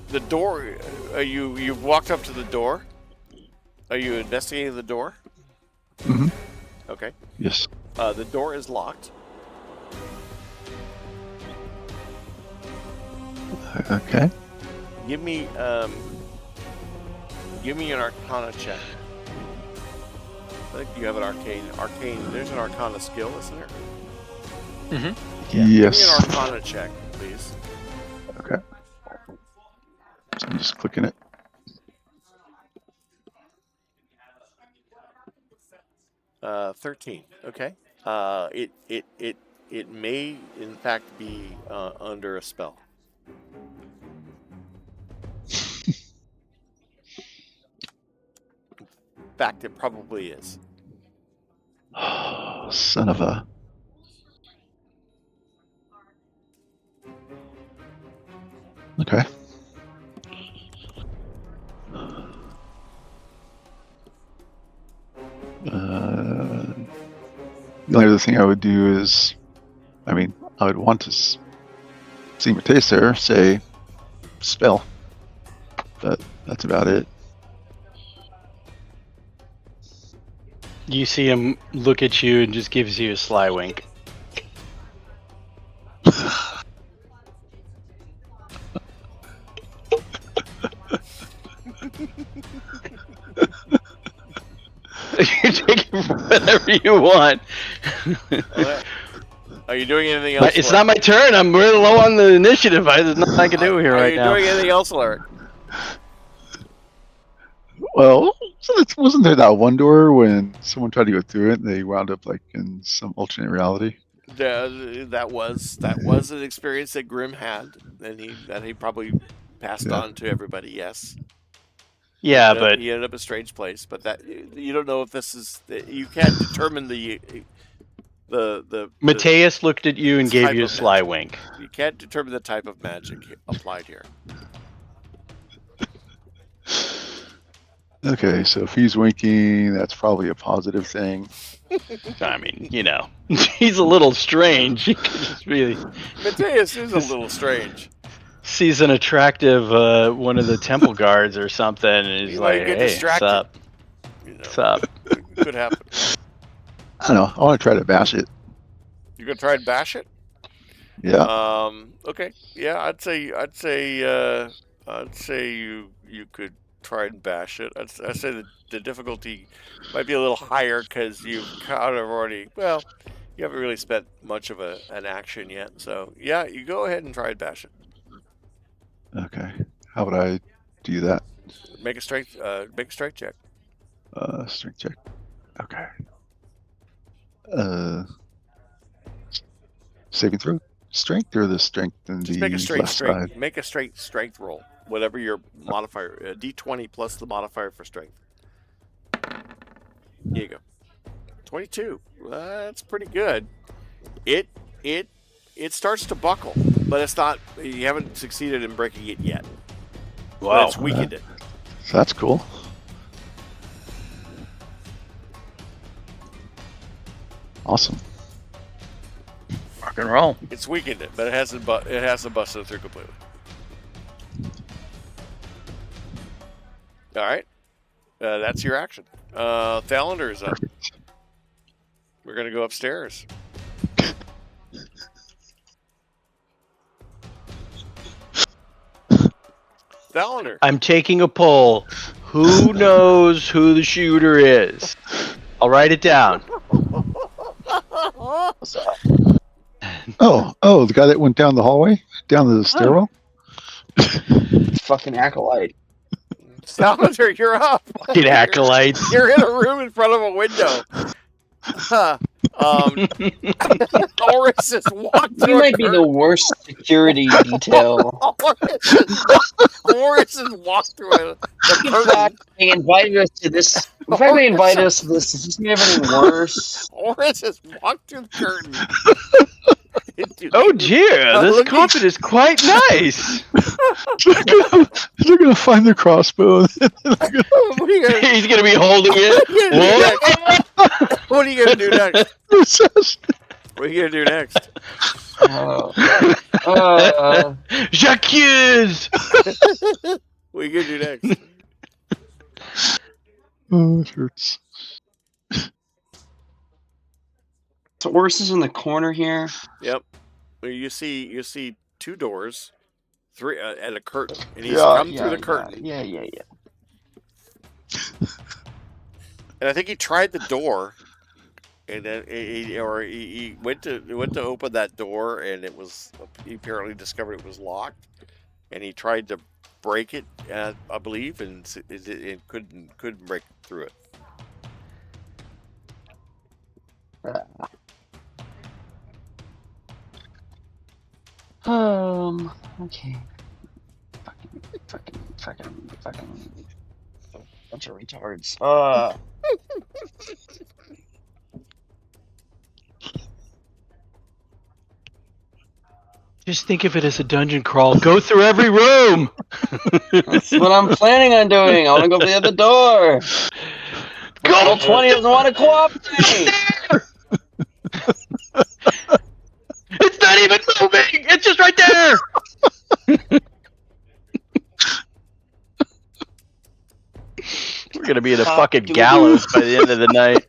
the door. You've walked up to the door. Are you investigating the door? Mm-hmm. Okay. Yes. The door is locked. Okay. Give me an Arcana check. I think you have an arcane. There's an Arcana skill, isn't there? Mm-hmm. Yeah. Give me Yes. an Arcana check, please. Okay. So I'm just clicking it. Uh, 13. Okay. It may in fact be under a spell. In fact, it probably is. Son of a. Okay. The only other thing I would do is, I mean, I would want to see Mateus there say spell, but that's about it. You see him look at you and just gives you a sly wink. You take it for whatever you want. Okay. Are you doing anything else? But it's not my turn. I'm really low on the initiative. There's nothing I can do here right now. Are you doing anything else, Alaric? Well, so wasn't there that one door when someone tried to go through it and they wound up like in some alternate reality? That was an experience that Grim had, and he probably passed Yeah. on to everybody. Yes. Yeah, but he ended up a strange place. But that you don't know if this is. You can't determine the Mateus looked at you and type gave you a of sly magic. wink. You can't determine the type of magic applied here. Okay, so if he's winking, that's probably a positive thing. I mean, you know, he's a little strange. He could just really Mateus is a little strange. sees an attractive one of the temple guards or something, and he's You might like, get "Hey, what's distracted. up? You know, What's up?" could happen. I don't know. I want to try to bash it. You gonna try and bash it? Yeah. Okay. Yeah, I'd say you could try and bash it. I'd say the difficulty might be a little higher because you've kind of already. Well, you haven't really spent much of an action yet. So yeah, you go ahead and try and bash it. Okay. How would I do that? Make a strength check. Strength check. Okay. Saving throw. Strength or the strength and Just the make a straight left strength. side? Make a straight strength roll. Whatever your modifier, D20 plus the modifier for strength. Here you go. 22. That's pretty good. It starts to buckle, but it's not. You haven't succeeded in breaking it yet. But it's weakened it. So that's cool. Awesome. Rock and roll. It's weakened it, but it hasn't busted it through completely. All right, that's your action. Thalander is up. Perfect. We're gonna go upstairs. Thalander. I'm taking a poll. Who knows who the shooter is? I'll write it down. Oh, the guy that went down the hallway, down the stairwell. Fucking acolyte. Thalander, you're up. Fucking acolytes. You're in a room in front of a window. Oris has walked You through. might be the worst security detail. Oris has walked through the In curtain. fact, they invited us to this. In fact, they invited us to this. Is this made everything worse? Oris has walked through the curtain. Oh dear, Look this at- carpet is quite nice. They're gonna find the crossbow. What are you gonna, He's gonna be holding it. what are you gonna do next? What are you gonna do next? Jacques! What are you gonna do next? Oh, it hurts. So Oris is in the corner here. Yep. Well, you see two doors, three and a curtain, and he's come through the curtain. Yeah. And I think he tried the door, and then he went to open that door, and he apparently discovered it was locked, and he tried to break it, I believe, and it couldn't break through it. Okay. Fucking. Bunch of retards. Just think of it as a dungeon crawl. Go through every room. That's what I'm planning on doing. I want to go for the other door. Go. Level 20 doesn't want to cooperate. It's not even moving. It's just right there. We're gonna be in a fucking gallows by the end of the night.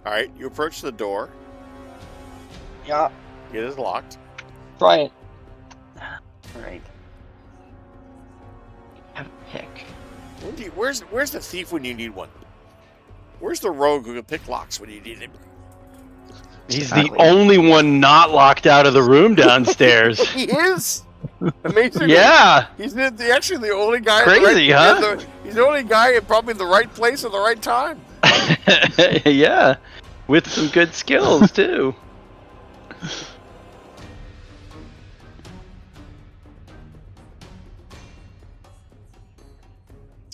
All right, you approach the door. Yeah, It is locked. try it. Alright. Have a pick. Where's the thief when you need one? Where's the rogue who can pick locks when you need him? He's the only one not locked out of the room downstairs. He is. Amazing. Yeah. He's actually the only guy. Crazy, huh? He's the only guy in probably the right place at the right time. Yeah. With some good skills too.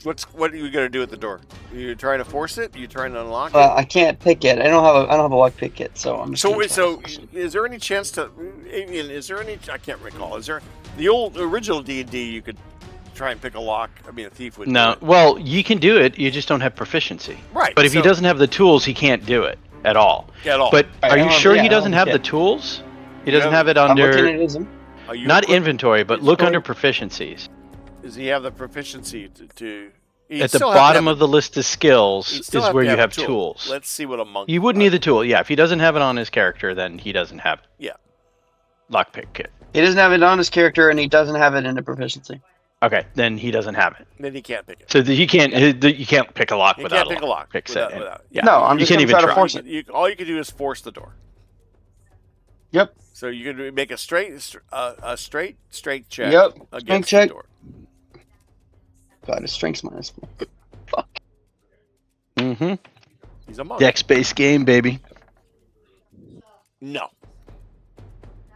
What are you gonna do at the door? Are you trying to force it? Are you trying to unlock it? I can't pick it. I don't have a lock pick yet, so I'm just So gonna try to force it. is there any chance to Avian? Is there any? I can't recall. Is there the original D&D? You could try and pick a lock. I mean, a thief would. No. do it. Well, you can do it. You just don't have proficiency. Right. But if he so- doesn't have the tools, he can't do it at all. at all. But I are you don't- sure yeah, he I doesn't don't have get the it. tools? He You doesn't have- have it I'm looking under at his. Are you not equipped- inventory, but He's look going- under proficiencies. Does he have the proficiency to At the bottom of the list of you skills still is have where to you a have tool. tools. Let's see what a monk. You would need the tool, yeah. If he doesn't have it on his character, then he doesn't have it. Yeah. Lockpick kit. He doesn't have it on his character, and he doesn't have it in the proficiency. Okay, then he doesn't have it. Then he can't pick it. So you can't pick a lock You without can't pick a lock. pick without, set. without- Yeah. No, I'm You just can't gonna even try to try. force it. all you can do is force the door. Yep. So you can make a straight check Yep. against check. the door. God, his strength's minus. Fuck. Mm-hmm. He's a monk. Dex-based game, baby. No,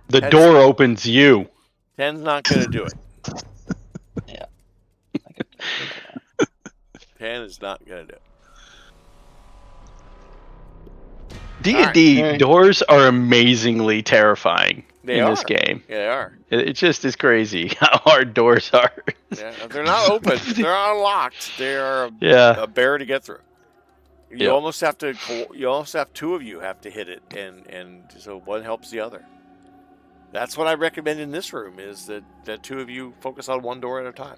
The That's- door opens you. 10's not going to do it. 10 is not going to do it. D&D Alright. doors are amazingly terrifying They in are. this game. Yeah, they are. It just is crazy how hard doors are. Yeah, if they're not open. If they're unlocked. They are Yeah. a bear to get through. You Yep. almost have to. You almost have two of you have to hit it, and so one helps the other. That's what I recommend in this room: is that two of you focus on one door at a time.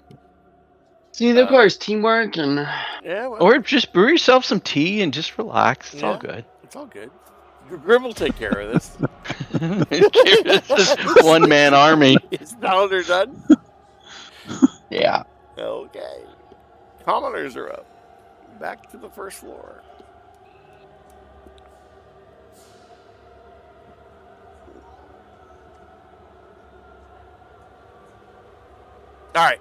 See, that requires teamwork and. Yeah, well, Or just brew yourself some tea and just relax. It's all Yeah. good. it's all good. Grim will take care of this. This one man army. Is Paladin done? Yeah. Okay. Commoners are up. Back to the first floor. All right.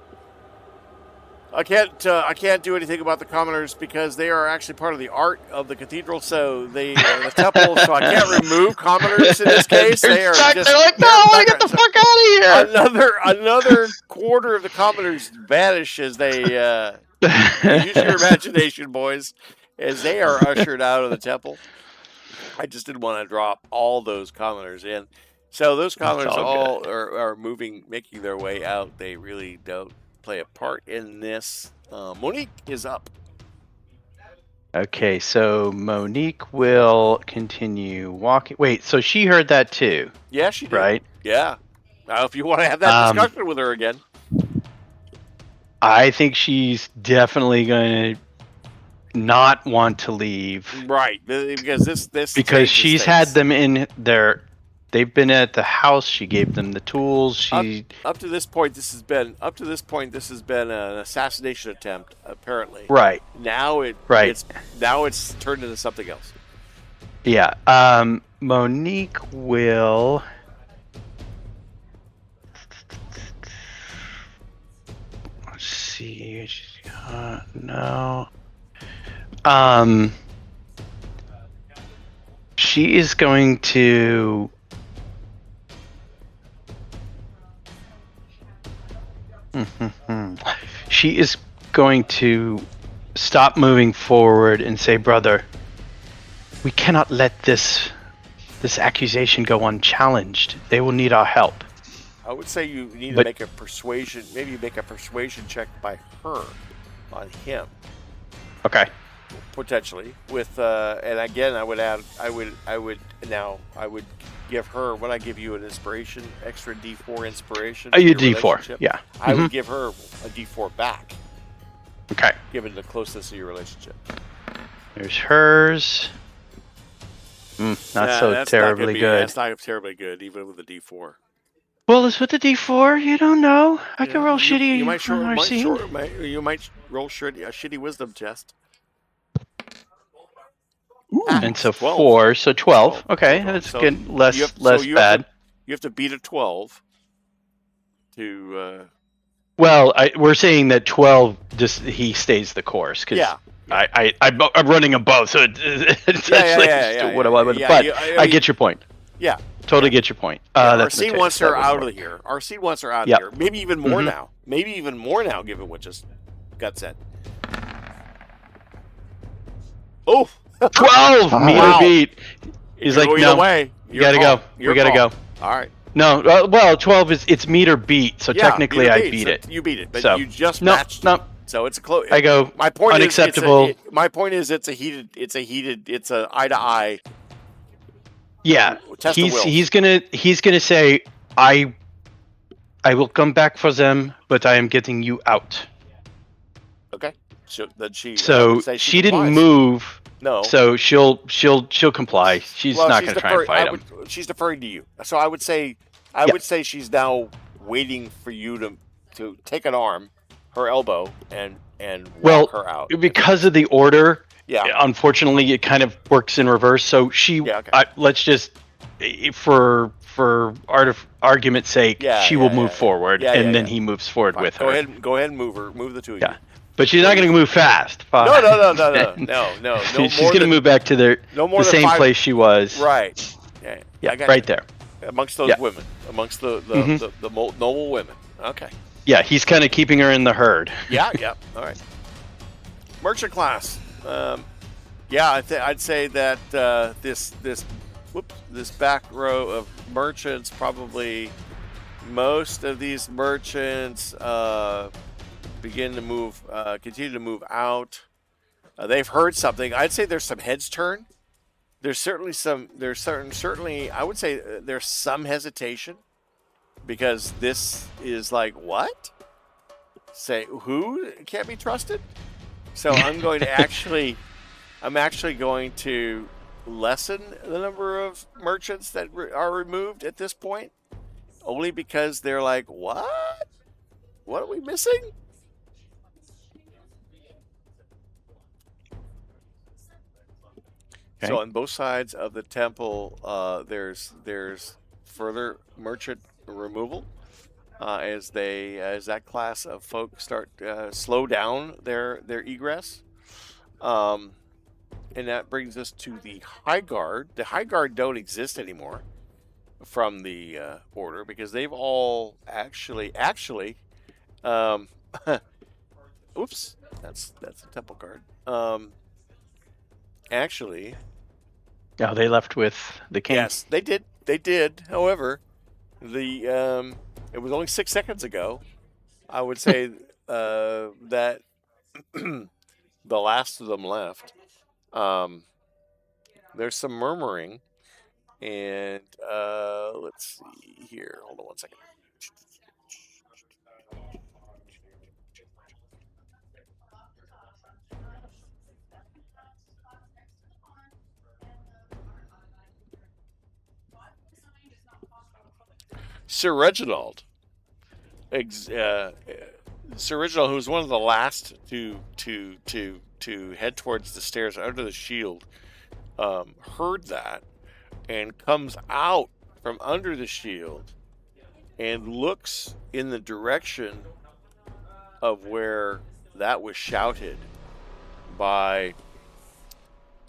I can't do anything about the commoners because they are actually part of the art of the cathedral. So they the temple. So I can't remove commoners in this case. They are stuck. just. They're like, no, I want to get the fuck out of here. Another quarter of the commoners vanish as they use your imagination, boys, as they are ushered out of the temple. I just didn't want to drop all those commoners in. So those commoners all are moving, making their way out. They really don't play a part in this. Monique is up. Okay, so Monique will continue walking. Wait, so she heard that too, Yeah, she did. right? Yeah. Now, if you want to have that Um, discussion with her again. I think she's definitely going to not want to leave Right. Because this because changes she's things. had them in their. They've been at the house. She gave them the tools. She Up to this point, this has been an assassination attempt. Apparently, right, now Right. it's turned into something else. yeah. Monique will. Let's see. No. She is going to. She is going to stop moving forward and say, "Brother, we cannot let this accusation go unchallenged. They will need our help." I would say you need to But- make a persuasion. Maybe make a persuasion check by her on him Okay. potentially. With and again, I would give her when I give you an inspiration, extra D4 inspiration. for You your D4. relationship, Yeah. I Mhm. would give her a D4 back, Okay. given the closeness of your relationship. There's hers. Not Nah, so that's terribly not gonna good. That's not terribly good, even with a D4. Well, it's with the D4. You don't know. I can roll You shitty. might from our scene. you might roll a shitty wisdom test. And so 12. 4, so 12. 12. Okay, 12. that's So good. Less you have- so less you have bad. You have to beat a 12 to. Well, we're saying that 12 just he stays the course because Yeah. I'm running them both, so it's essentially just what I want. yeah, But I I mean, get your point. Yeah. Totally get your point. That's Arsene Mateus. wants That her wouldn't out work. of here. Arsene wants her out Yep. of here. Maybe even more Mhm. now. Maybe even more now, given what just got said. Oh, 12 meter Wow. beat. He's You're like, going no, away. you gotta go. We gotta go. All right. No, well, 12 it's meter beat, so Yeah, technically meter I beat so it. You beat it, but So, you just No, matched. no. So it's a close. I go My point unacceptable. my point is, it's a heated. It's a eye to eye. Yeah, Test of wills. he's gonna say I will come back for them, but I am getting you out. Okay. So then I So would say she didn't complies. move. No. So she'll comply. She's Well, not gonna try and fight him. She's deferring to you. So I would say she's now waiting for you to take an arm, her elbow, and Well, walk her out. Because of the order, Yeah. unfortunately, it kind of works in reverse. So she, Yeah, okay. let's just, for argument's sake, Yeah, she will yeah, move yeah. forward, Yeah, and yeah, then yeah. he moves forward Fine. with her. Go ahead and move her. Move the two of Yeah. you. But she's not going to move fast. No. No She's more going to than- move back to no the more than same 5 place she was. Right. Yeah. Yeah, I got right you. there. Amongst those Yeah. women, amongst the Mhm. noble women. Okay. Yeah, he's kind of keeping her in the herd. Yeah. All right. Merchant class. I'd say that this back row of merchants, probably most of these merchants continue to move out. They've heard something. I'd say there's some heads turn. There's certainly some. Certainly. I would say there's some hesitation because this is like what? Say who can't be trusted? So I'm going to actually. I'm actually going to lessen the number of merchants that are removed at this point, only because they're like, what? What are we missing? Okay. So on both sides of the temple, there's further merchant removal as that class of folk start slow down their egress, and that brings us to the High Guard. The High Guard don't exist anymore from the order because they've all actually. Oops, that's a temple guard. Actually. Oh, they left with the king. Yes, they did. They did. However, the it was only 6 seconds ago. I would say that the last of them left. There's some murmuring, and let's see here. Hold on 1 second. Sir Reginald, Sir Reginald, who's one of the last to head towards the stairs under the shield, heard that and comes out from under the shield and looks in the direction of where that was shouted by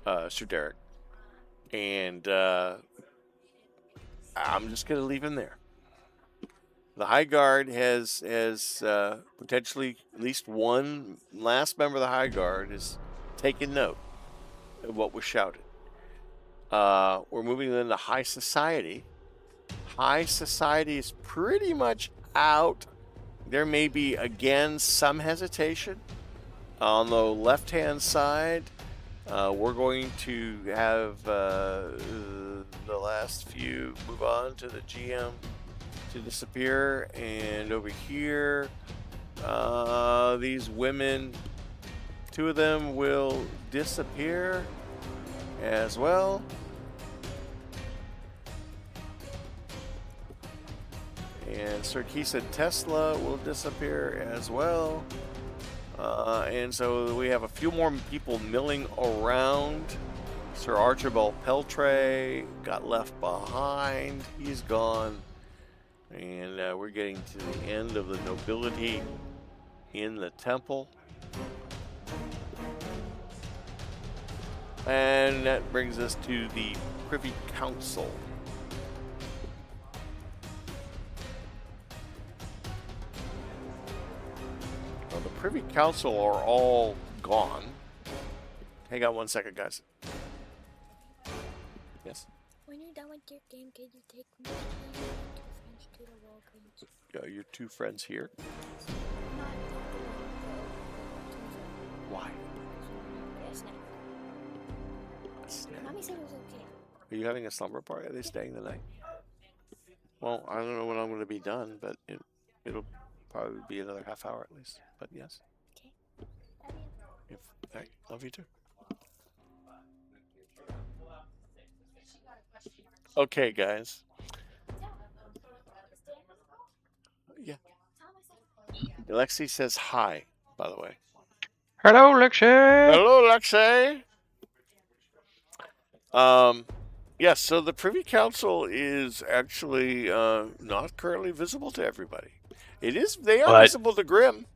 Sir Derek, and I'm just going to leave him there. The High Guard has potentially at least one last member of the High Guard has taken note of what was shouted. We're moving into High Society. High Society is pretty much out. There may be, again, some hesitation. On the left-hand side, we're going to have the last few move on to the GM to disappear, and over here these women, 2 of them will disappear as well, and Sir Keeson Tesla will disappear as well, and so we have a few more people milling around. Sir Archibald Peltray got left behind, he's gone. And we're getting to the end of the nobility in the temple. And that brings us to the Privy Council. Well, the Privy Council are all gone. Hang on 1 second, guys. Yes? When you're done with your game, can you take me to the Walgreens? Your 2 friends here. Why? Yes, now. A snack? Mommy said it was okay. Are you having a slumber party? Are they staying the night? Well, I don't know when I'm going to be done, but it'll probably be another half hour at least. But yes. Okay. Love you. I love you too. Okay, guys. Yeah. Alexi says hi, by the way. Hello, Lexi. Hello, Alexei. Yes, so the Privy Council is actually not currently visible to everybody. It is. They are visible to Grim.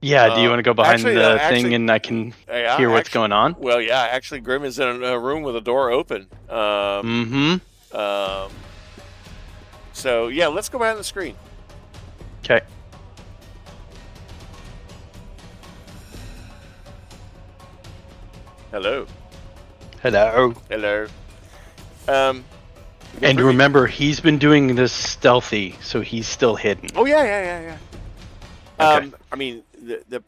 Yeah, do you want to go behind actually, the actually- thing and I can Yeah, hear what's actually- going on? Well, yeah, actually, Grim is in a room with a door open. So, yeah, let's go behind the screen. Okay. Hello. Hello. Hello. And remember, he's been doing this stealthy, so he's still hidden. Oh, yeah. Okay. I mean, the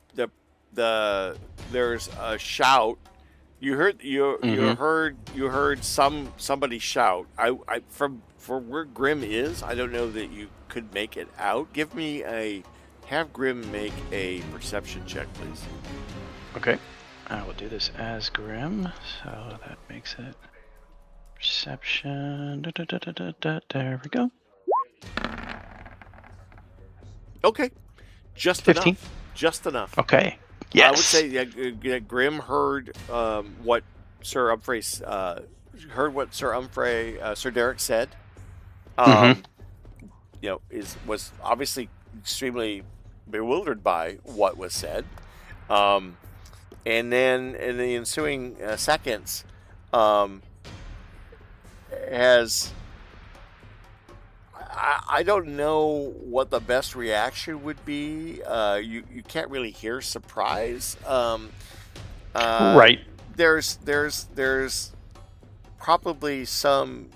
there's a shout. You heard you heard somebody shout. I from where Grim is, I don't know that you could make it out. Have Grim make a perception check, please. Okay. I will do this as Grim, so that makes it perception. There we go. Okay, just 15. enough. Just enough. Okay. Yes. I would say Grim heard what Sir Humphrey Sir Derek said. Was obviously extremely bewildered by what was said. And then in the ensuing seconds, I don't know what the best reaction would be. You can't really hear surprise. Right. There's probably some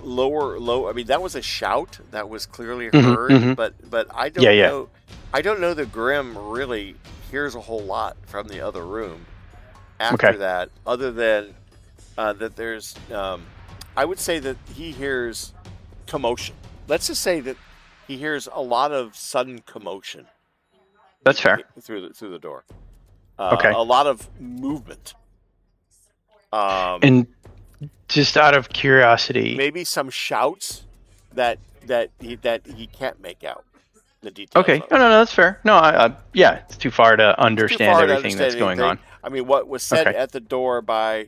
low. I mean, that was a shout that was clearly heard, but I don't know. I don't know that Grim really hears a whole lot from the other room after that, other than that there's. I would say that he hears commotion. Let's just say that he hears a lot of sudden commotion. That's fair. Through the door. A lot of movement. And just out of curiosity, maybe some shouts that he can't make out the details. Okay, no, that's fair. No, it's too far to understand everything that's going on. I mean, what was said at the door by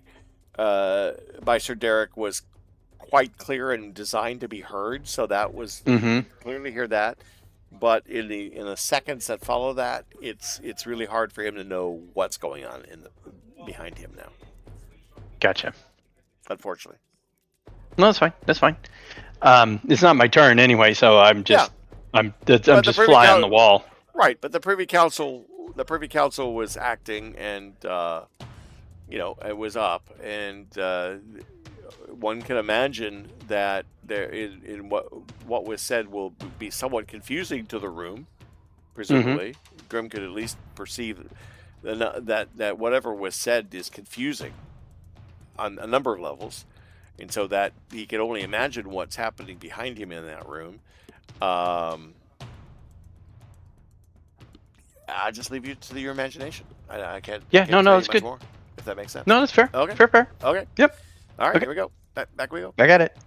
Sir Derek was quite clear and designed to be heard, so that was clearly hear that. But in the seconds that follow that, it's really hard for him to know what's going on behind him now. Gotcha. Unfortunately. No, that's fine. That's fine. It's not my turn anyway, so I'm just just fly on the wall. Right, but the Privy Council was acting, and it was up, and one can imagine that there in what was said will be somewhat confusing to the room. Presumably, Grim could at least perceive that whatever was said is confusing on a number of levels, and so that he can only imagine what's happening behind him in that room. I just leave you to your imagination. I can't. Yeah, can't no, it's good. More, if that makes sense. No, that's fair. Okay. Fair. Okay. Yep. All right. Here we go. Back we go. I got it.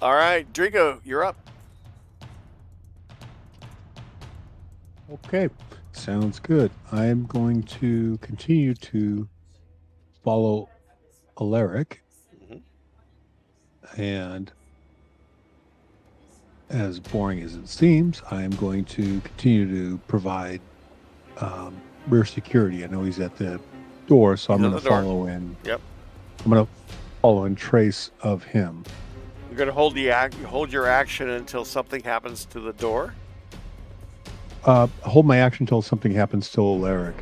All right, Drigo, you're up. Okay, sounds good. I'm going to continue to follow Alaric, and as boring as it seems, I am going to continue to provide rear security. I know he's at the door, so I'm going to follow in. Yep. I'm going to follow in trace of him. You're going to hold your action until something happens to the door. Hold my action until something happens to Alaric.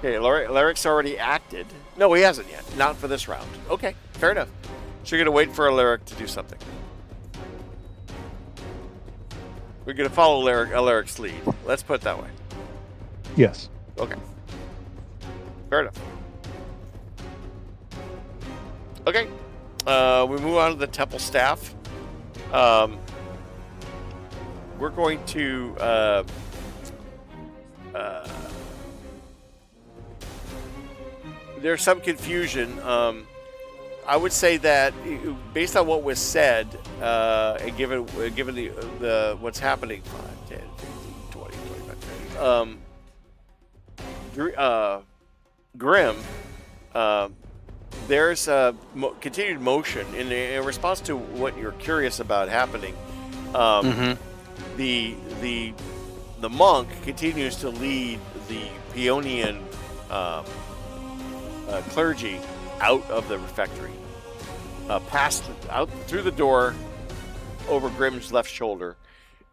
Okay, Alaric's already acted. No, he hasn't yet. Not for this round. Okay, fair enough. So you're going to wait for Alaric to do something. We're going to follow Alaric's lead. Let's put it that way. Yes. Okay. Fair enough. Okay. We move on to the temple staff. We're going to there's some confusion. I would say that based on what was said, and given the what's happening, 5, 10, 15, 20, 25, 30, Grim, there's continued motion in response to what you're curious about happening. The monk continues to lead the Peonian clergy out of the refectory, out through the door, over Grim's left shoulder,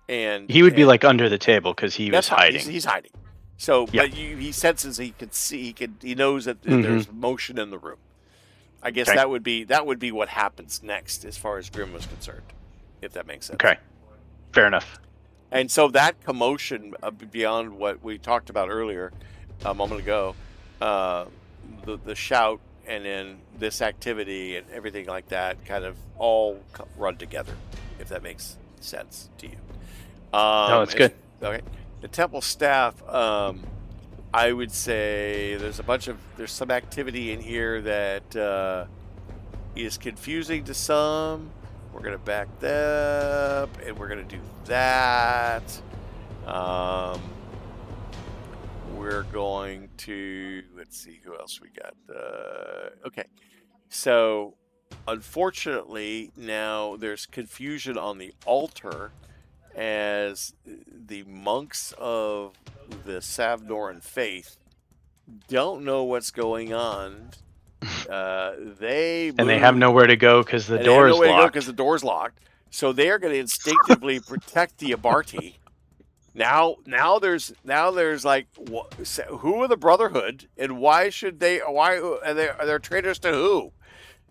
and he would be like under the table because he was hiding. He's hiding. So, but he senses, he can see, he knows that there's motion in the room. I guess Okay. that would be what happens next as far as Grim was concerned, if that makes sense. Okay. Fair enough. And so that commotion beyond what we talked about earlier a moment ago, the shout and then this activity and everything like that kind of all run together, if that makes sense to you. No, it's good. Okay. The temple staff, I would say there's some activity in here that is confusing to some. We're going to back that up, and we're going to do that. We're going to, let's see who else we got. Okay. So, unfortunately, now there's confusion on the altar as the monks of the Savnoran faith don't know what's going on. They have nowhere to go because the door is locked. Because the door's locked. So they are going to instinctively protect the Abarti. Now there's like, who are the Brotherhood, and why are they traitors to who?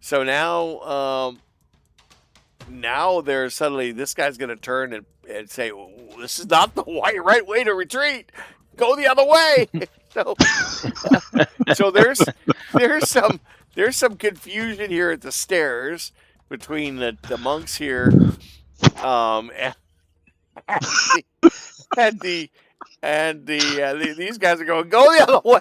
So now there's suddenly this guy's going to turn and say, well, this is not the right way to retreat. Go the other way. So there's some confusion here at the stairs between the monks here, and these guys are going, go the other way.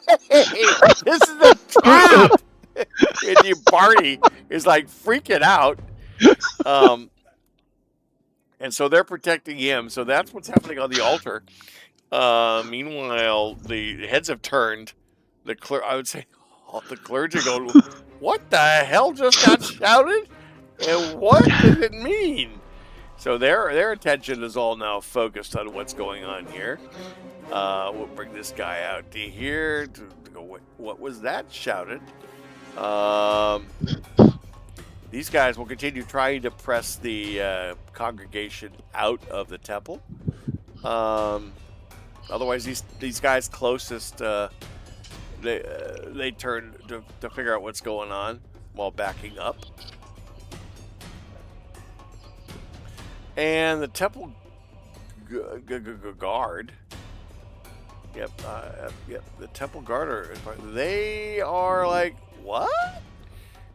This is a trap. And the Barney is like freaking out. And so they're protecting him. So that's what's happening on the altar. Meanwhile, the heads have turned. I would say the clergy go, what the hell just got shouted? And what does it mean? So their attention is all now focused on what's going on here. We'll bring this guy out to here to go, what was that shouted? These guys will continue trying to press the congregation out of the temple. Otherwise, these guys closest, they turn to figure out what's going on while backing up. And the temple guard. Yep. The temple guard they are like, what?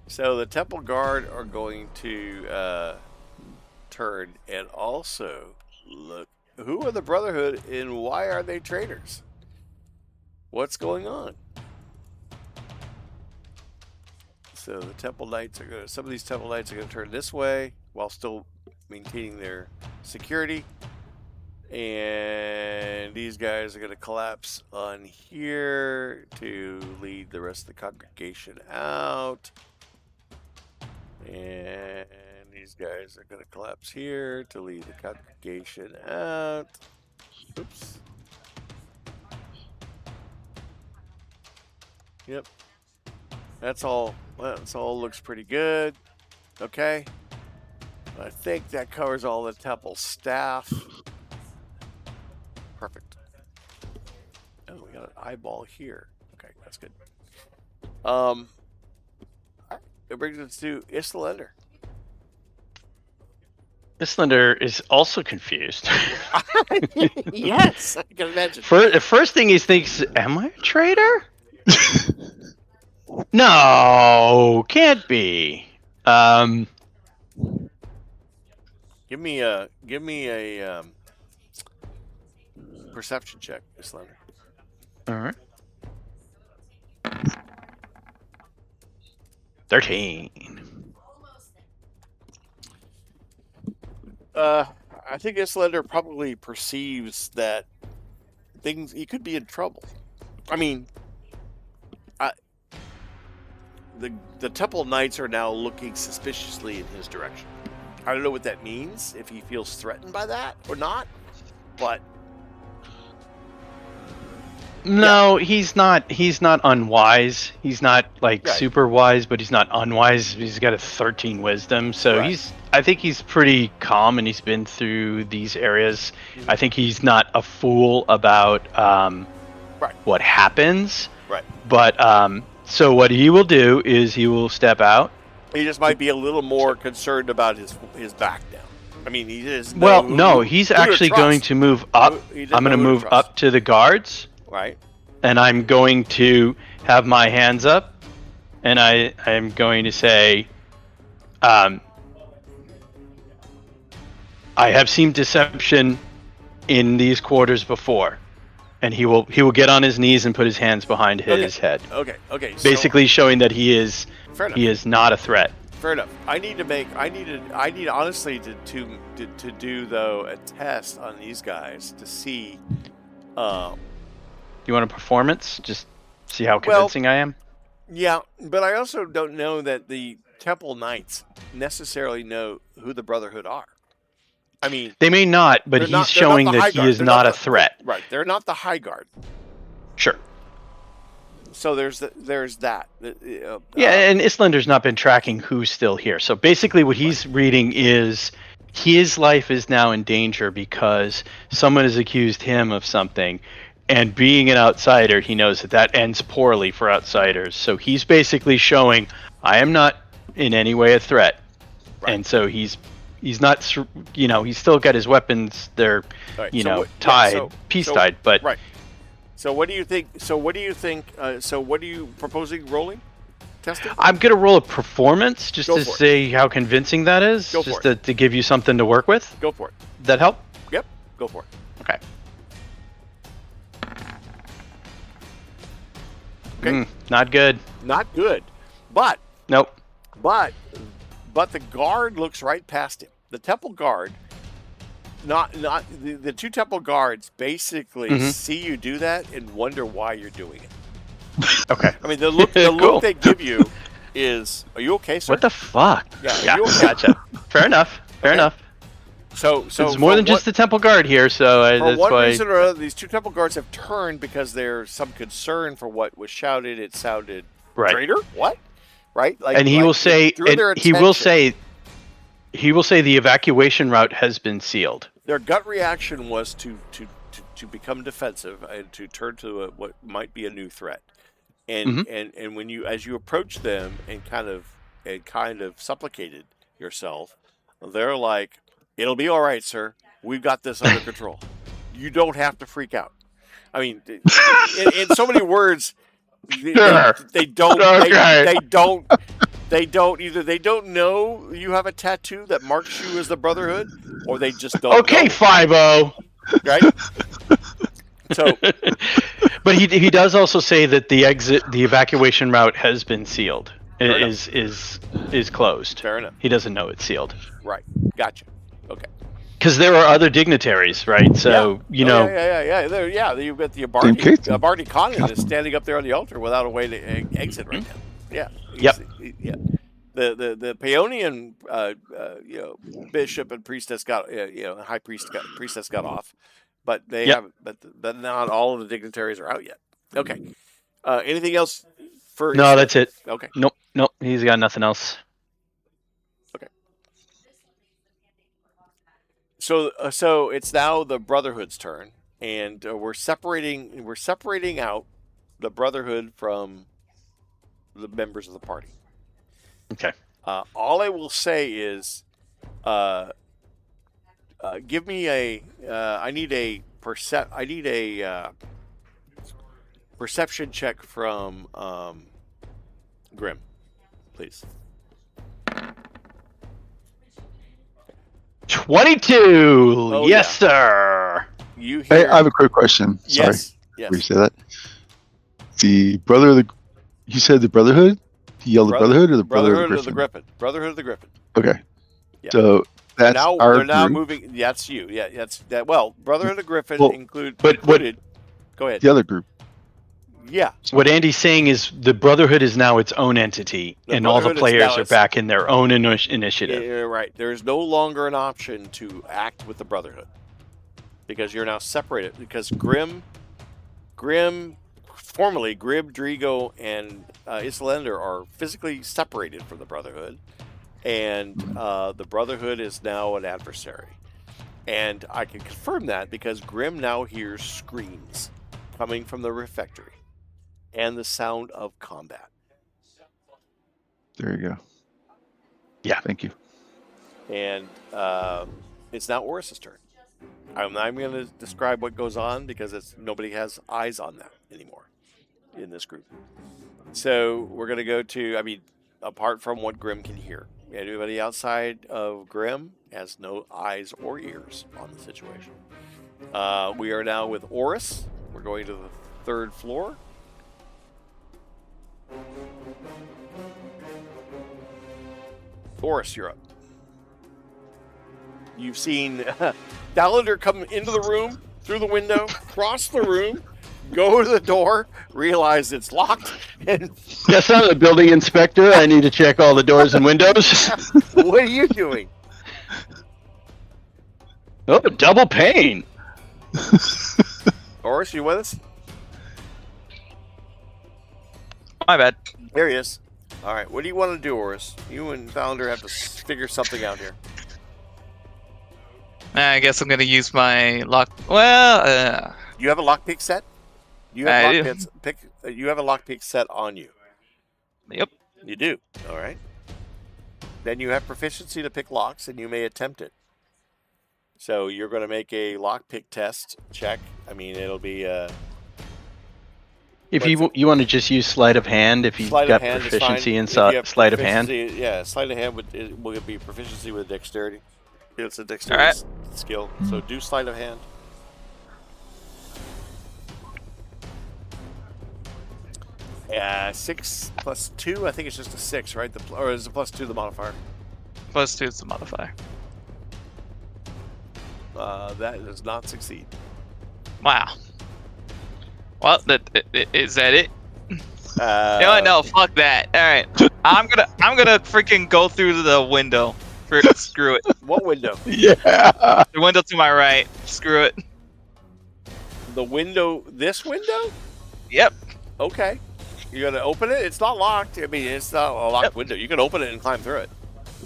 So the temple guard are going to turn and also look. Who are the Brotherhood and why are they traitors? What's going on? So the temple knights are some of these temple knights are going to turn this way while still maintaining their security. And these guys are going to collapse on here to lead the rest of the congregation out. And these guys are going to collapse here to lead the congregation out. Oops. Yep. That's all looks pretty good. Okay. I think that covers all the temple staff. Perfect. Oh, we got an eyeball here. Okay, that's good. It brings us to Islander. Islander is also confused. Yes, I can imagine. The first thing he thinks, am I a traitor? No, can't be. Give me a perception check, Islander. All right. 13. I think Islander probably perceives that he could be in trouble. I mean, the temple knights are now looking suspiciously in his direction. I don't know what that means, if he feels threatened by that or not, but no, he's not unwise. He's not like super wise, but he's not unwise. He's got a 13 wisdom, so I think he's pretty calm, and he's been through these areas. Mm-hmm. I think he's not a fool about what happens. Right. But So what he will do is he will step out. He just might be a little more concerned about his back now. I mean, he is. Well, no, he's actually going to move up. I'm going to move up to the guards, Right. and I'm going to have my hands up, and I'm going to say, I have seen deception in these quarters before, and he will get on his knees and put his hands behind his head, Okay. basically showing that he is fair enough. not a threat. Fair enough. I need honestly to do though a test on these guys to see. You want a performance? Just see how convincing I am. Yeah, but I also don't know that the Temple Knights necessarily know who the Brotherhood are. I mean, They may not, but they're he's not showing the that High he Guard. is They're not a the- threat. Right. They're not the High Guard. Sure. So there's that. Yeah, and Islander's not been tracking who's still here. So basically what he's reading is his life is now in danger because someone has accused him of something. And being an outsider, he knows that ends poorly for outsiders. So he's basically showing, I am not in any way a threat. Right. And so he's not, he's still got his weapons. They're, Right, tied, peace-tied. But right. So what do you think? So what are you proposing rolling? Testing? I'm going to roll a performance just Go to for it. see how convincing that is. Go just for to give you something to work with. Go for it. That help? Yep. Go for it. Okay. Okay. Not good. Not good, but Nope. But the guard looks right past him. The temple guard, not the two temple guards basically Mhm. see you do that and wonder why you're doing it. Okay. I mean, the look Cool. they give you is, "Are you okay, sir?" What the fuck? Yeah, are you okay? Gotcha. Fair enough. Fair Okay. enough. So It's more than just the temple guard here, so for that's one why. reason or other, these two temple guards have turned because there's some concern for what was shouted. It sounded Right. traitor. What? Right? Like, And he will say, it drew their and he will attention. say the evacuation route has been sealed. Their gut reaction was to become defensive and to turn to what might be a new threat. And and when as you approach them and kind of supplicated yourself, they're like, "It'll be all right, sir. We've got this under control. You don't have to freak out." I mean, in so many words, they don't. Okay. They don't either. They don't know you have a tattoo that marks you as the Brotherhood, or they just don't. Okay, know, 5-0. right? So But he does also say that the evacuation route has been sealed. Fair Is closed. fair enough. He doesn't know it's sealed. Right. Gotcha. Okay. Because there are other dignitaries, right? So, Yeah. You've got the Same case. Barney Conan is standing up there on the altar without a way to exit right now. Yeah. Yep. Yeah. The Paeonian, bishop and priestess got, high priestess got off, but they Yep. haven't. But not all of the dignitaries are out yet. Okay. Anything else for? No, that's it. Okay. Nope. He's got nothing else. So it's now the Brotherhood's turn, and we're separating out the Brotherhood from the members of the party. Okay. All I will say is, give me I need a perception check from Grim, please. 22. Oh, Yes, sir. You Hey, hear? I have a quick question. Sorry. Yes. Before you say that. The brother of the. You said the Brotherhood? He yelled the Brotherhood or the Brotherhood Brother of the Griffin. Brotherhood of the Griffin. Okay. Yeah. So that's now our they're now group. moving. That's you. Yeah, that's that. Well, Brotherhood of the Griffin Well, included. Go ahead. The other group. Yeah. What Andy's saying is the Brotherhood is now its own entity, The and all the Brotherhood is players now are its- back in their own initiative. Yeah, right. There is no longer an option to act with the Brotherhood because you're now separated. Because Grim, formerly Grim, Drigo, and Islander are physically separated from the Brotherhood, and the Brotherhood is now an adversary. And I can confirm that because Grim now hears screams coming from the refectory and the sound of combat. There you go. Yeah. Thank you. And it's now Oris's turn. I'm not going to describe what goes on because nobody has eyes on that anymore in this group. So we're going to go to, apart from what Grim can hear, anybody outside of Grim has no eyes or ears on the situation. We are now with Oris. We're going to the 3rd floor. Oris, you're up. You've seen Dallender come into the room, through the window, cross the room, go to the door, realize it's locked, and Yes, I'm the building inspector. I need to check all the doors and windows. what are you doing? Oh, double pane. Oris, you with us? My bad. There he is. All right, what do you want to do, Oris? You and Dallender have to figure something out here. I guess I'm gonna use my lock. Well, You have a lockpick set? You I have do. You have a lockpick set on you. Yep. You do. All right. Then you have proficiency to pick locks, and you may attempt it. So you're going to make a lockpick test check. It'll be If you want to just use sleight of hand, if you've sleight got of hand is proficiency fine. in If you have sleight of hand. proficiency- Yeah, sleight of hand will be proficiency with dexterity. It's a dexterity skill. So do sleight of hand. Yeah, 6 plus 2. I think it's just a 6, right? Or is it plus 2 the modifier? +2 is the modifier. That does not succeed. Wow. Well, is that it? No, fuck that. All right, I'm gonna freaking go through the window. Screw it. What window? Yeah. The window to my right. Screw it. The window? This window? Yep. Okay. You're gonna open it? It's not locked. It's not a locked window. You can open it and climb through it.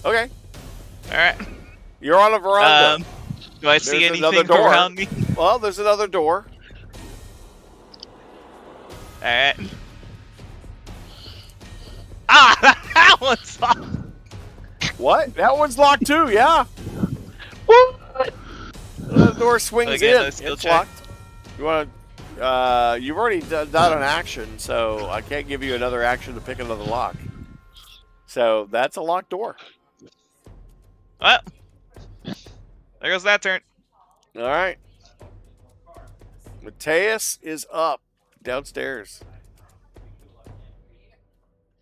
Okay. All right. You're on a veranda. Do I see There's another anything door. around me? Well, there's another door. All right. Ah, that one's locked. What? That one's locked too. Yeah. What? The door swings Again, in. no skill It's check. locked. You want to? You've already done an action, so I can't give you another action to pick another lock. So that's a locked door. Well, there goes that turn. All right. Mateus is up downstairs.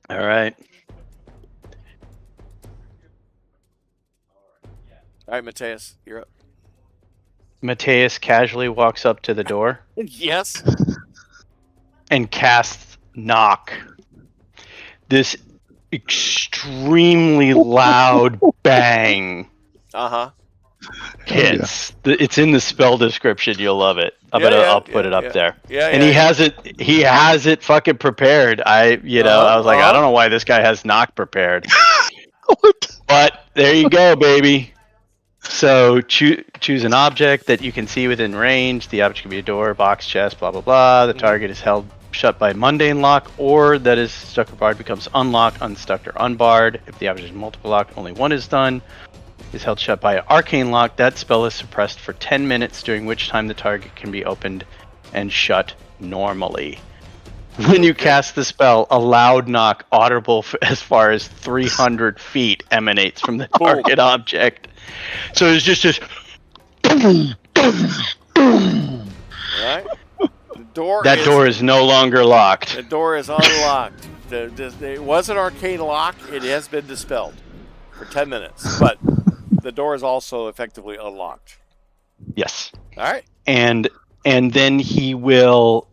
All right. All right, Mateus, you're up. Mateus casually walks up to the door Yes. and casts knock. This extremely loud bang Uh-huh. hits. It's in the spell description. You'll love it. I'll put it up there. Yeah, And he has it fucking prepared. I was like, I don't know why this guy has knock prepared. But there you go, baby. So choose an object that you can see within range. The object can be a door, box, chest, blah, blah, blah. The target is held shut by mundane lock, or that is stuck or barred becomes unlocked, unstuck, or unbarred. If the object is multiple locked, only one is done. Is held shut by an arcane lock. That spell is suppressed for 10 minutes, during which time the target can be opened and shut normally. When you cast the spell, a loud knock audible as far as 300 feet emanates from the target object. So it's just All right. The door that door is no longer locked. The door is unlocked. It was an arcane lock. It has been dispelled for 10 minutes, but the door is also effectively unlocked. Yes. All right. And then he will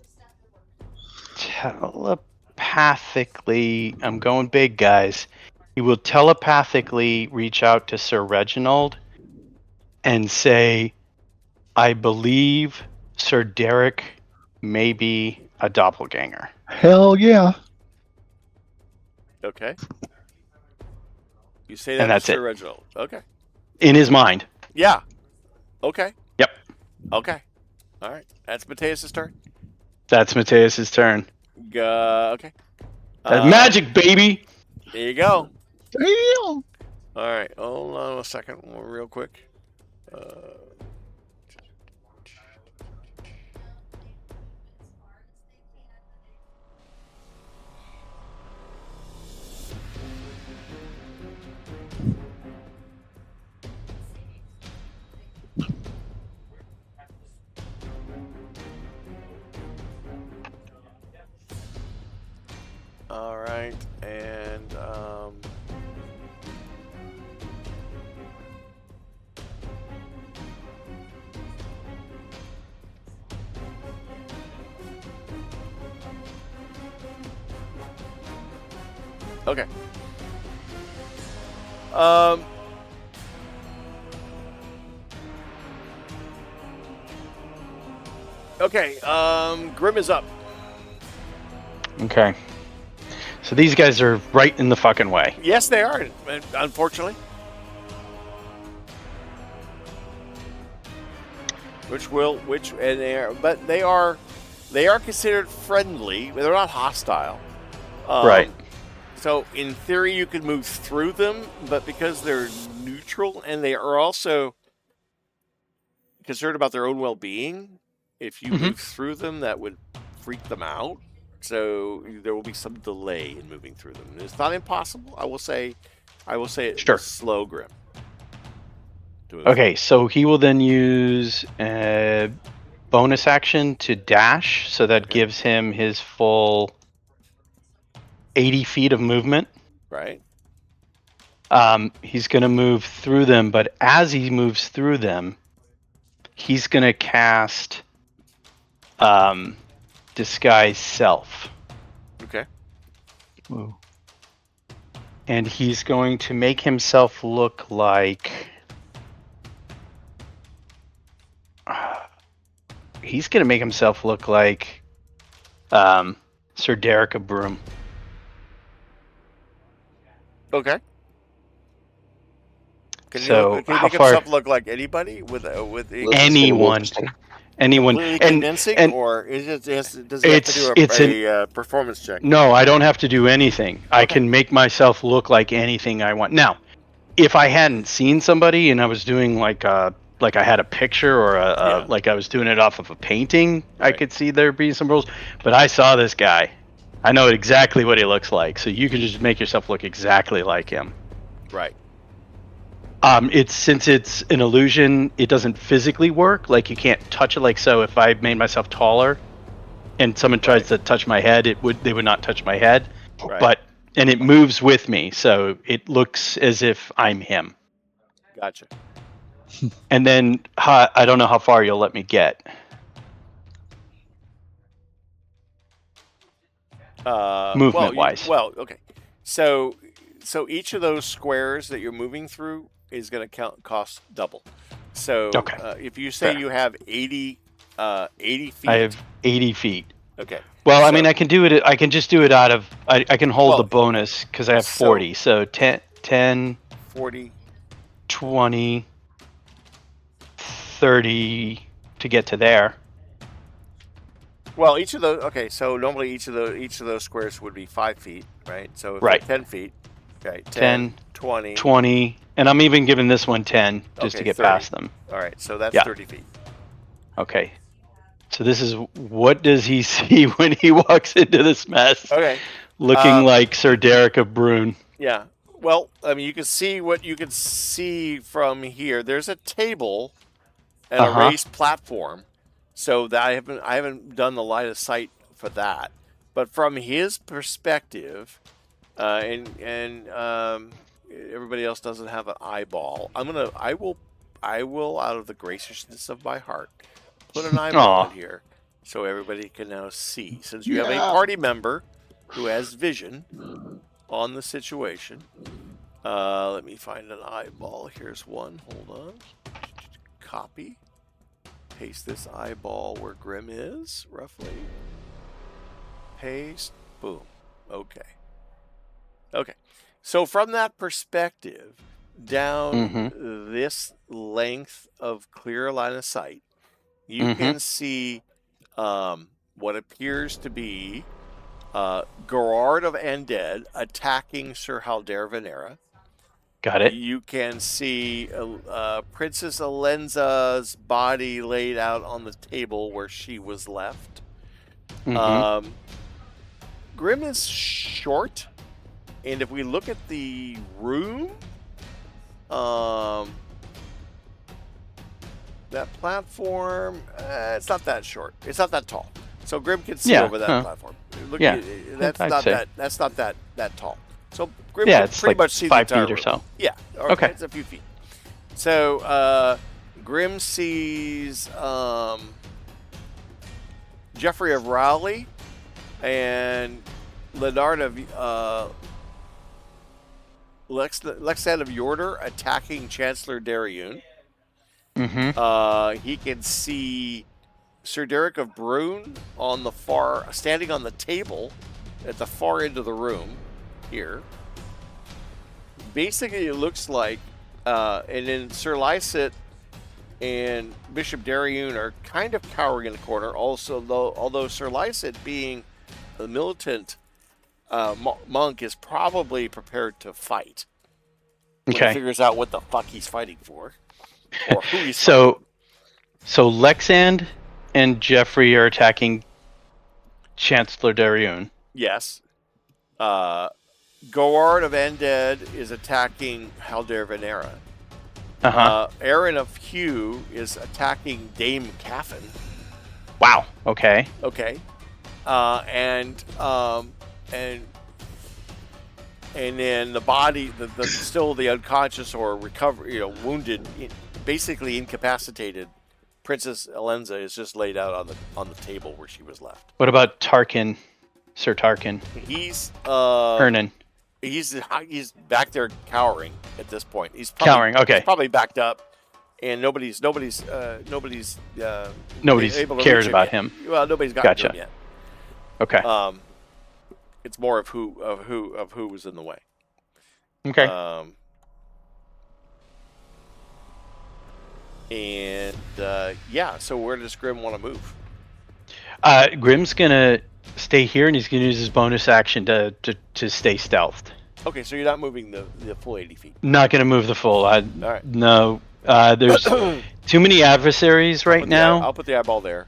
telepathically, I'm going big, guys. He will telepathically reach out to Sir Reginald and say, I believe Sir Derek may be a doppelganger. Hell yeah. Okay. You say that And that's to Sir it. Reginald. Okay. In his mind. Yeah. Okay. Yep. Okay. All right. That's Mateus' turn. That's Mateus's turn. Okay. That's magic, baby! There you go. Damn. All right, hold on a second, real quick. All right, and okay. Okay, Grim is up. Okay. So these guys are right in the fucking way. Yes, they are, unfortunately. But they are considered friendly. They're not hostile. Right. So in theory, you could move through them, but because they're neutral and they are also concerned about their own well-being, if you move through them, that would freak them out. So there will be some delay in moving through them. It's not impossible. I will say it's Sure. slow, Grim. Okay, so he will then use a bonus action to dash, so that gives him his full 80 feet of movement. Right. He's going to move through them, but as he moves through them, he's going to cast Disguise Self. Okay. Whoa. And he's going to make himself look like... he's going to make himself look like Sir Derek of Broom. Okay. Can So he how make far? himself look like anybody with Anyone. Anyone. completely And convincing, or is it does he have to do a performance check? no, I don't have to do anything. I can make myself look like anything I want. Now, if I hadn't seen somebody and I was doing like I had a picture or like I was doing it off of a painting, I could see there being some rules. But I saw this guy. I know exactly what he looks like, so you can just make yourself look exactly like him. Right. Since it's an illusion, it doesn't physically work. Like you can't touch it. Like so, if I made myself taller, and someone tries to touch my head, they would not touch my head. Right. And it moves with me, so it looks as if I'm him. Gotcha. And then I don't know how far you'll let me get. Movement-wise. Well, okay. So each of those squares that you're moving through is going to cost double. So if you say you have 80 feet. I have 80 feet. Okay. Well, I mean, I can do it. I can just do it out of. I can hold the bonus because I have 40. So 10, 40, 20, 30 to get to there. Well, each of those. Okay, so normally each of those squares would be 5 feet, right? So if right, 10 feet. Okay, 10, 20, and I'm even giving this one 10 just to get 30. past them. All right, so that's 30 feet. Okay. So this is what does he see when he walks into this mess? Okay. Looking like Sir Derek of Brune. Yeah. Well, I mean, you can see what you can see from here. There's a table and a raised platform. So that I haven't done the line of sight for that. But from his perspective, and everybody else doesn't have an eyeball. I will out of the graciousness of my heart put an eyeball in here so everybody can now see. Since you have a party member who has vision on the situation. Let me find an eyeball. Here's one. Hold on. Copy. Paste this eyeball where Grim is, roughly. Paste. Boom. Okay. So from that perspective, down this length of clear line of sight, you can see what appears to be Gerard of Undead attacking Sir Halder Venera. Got it. You can see Princess Alenza's body laid out on the table where she was left. Mm-hmm. Grim is short, and if we look at the room, that platform, it's not that short. It's not that tall. So Grim can see over that platform. Look, Yeah, that's I'd not say. That's not that tall. So Grim Yeah, can it's pretty like much see 5 the entire feet or room. so. Yeah. Okay. It's a few feet. So Grim sees Jeffrey of Rowley and Leonard of Lexan of Yorder attacking Chancellor Dariun. Mm-hmm. He can see Sir Derek of Brune on the standing on the table at the far end of the room here. Basically, it looks like, and then Sir Lycett and Bishop Dariun are kind of cowering in the corner. Also, although Sir Lycett, being a militant monk, is probably prepared to fight. When he figures out what the fuck he's fighting for, or who he's fighting. So Lexand and Jeffrey are attacking Chancellor Dariun. Yes. Goard of Undead is attacking Halder Venera. Aaron of Hugh is attacking Dame Caffin. Wow. Okay. Okay. And then the body, the still the unconscious or wounded, basically incapacitated Princess Alenza is just laid out on the table where she was left. What about Tarkin, Sir Tarkin? He's Hernan. He's back there cowering at this point. He's probably, cowering. Okay. He's probably backed up, and nobody's able to cares reach about yet. him. Well, nobody's gotten to him yet. Okay. It's more of who was in the way. Okay. So where does Grim want to move? Grim's gonna stay here, and he's gonna use his bonus action to stay stealthed. Okay, so you're not moving the full 80 feet. Not gonna move the full. All right. No. There's too many adversaries right now. I'll put the eyeball there.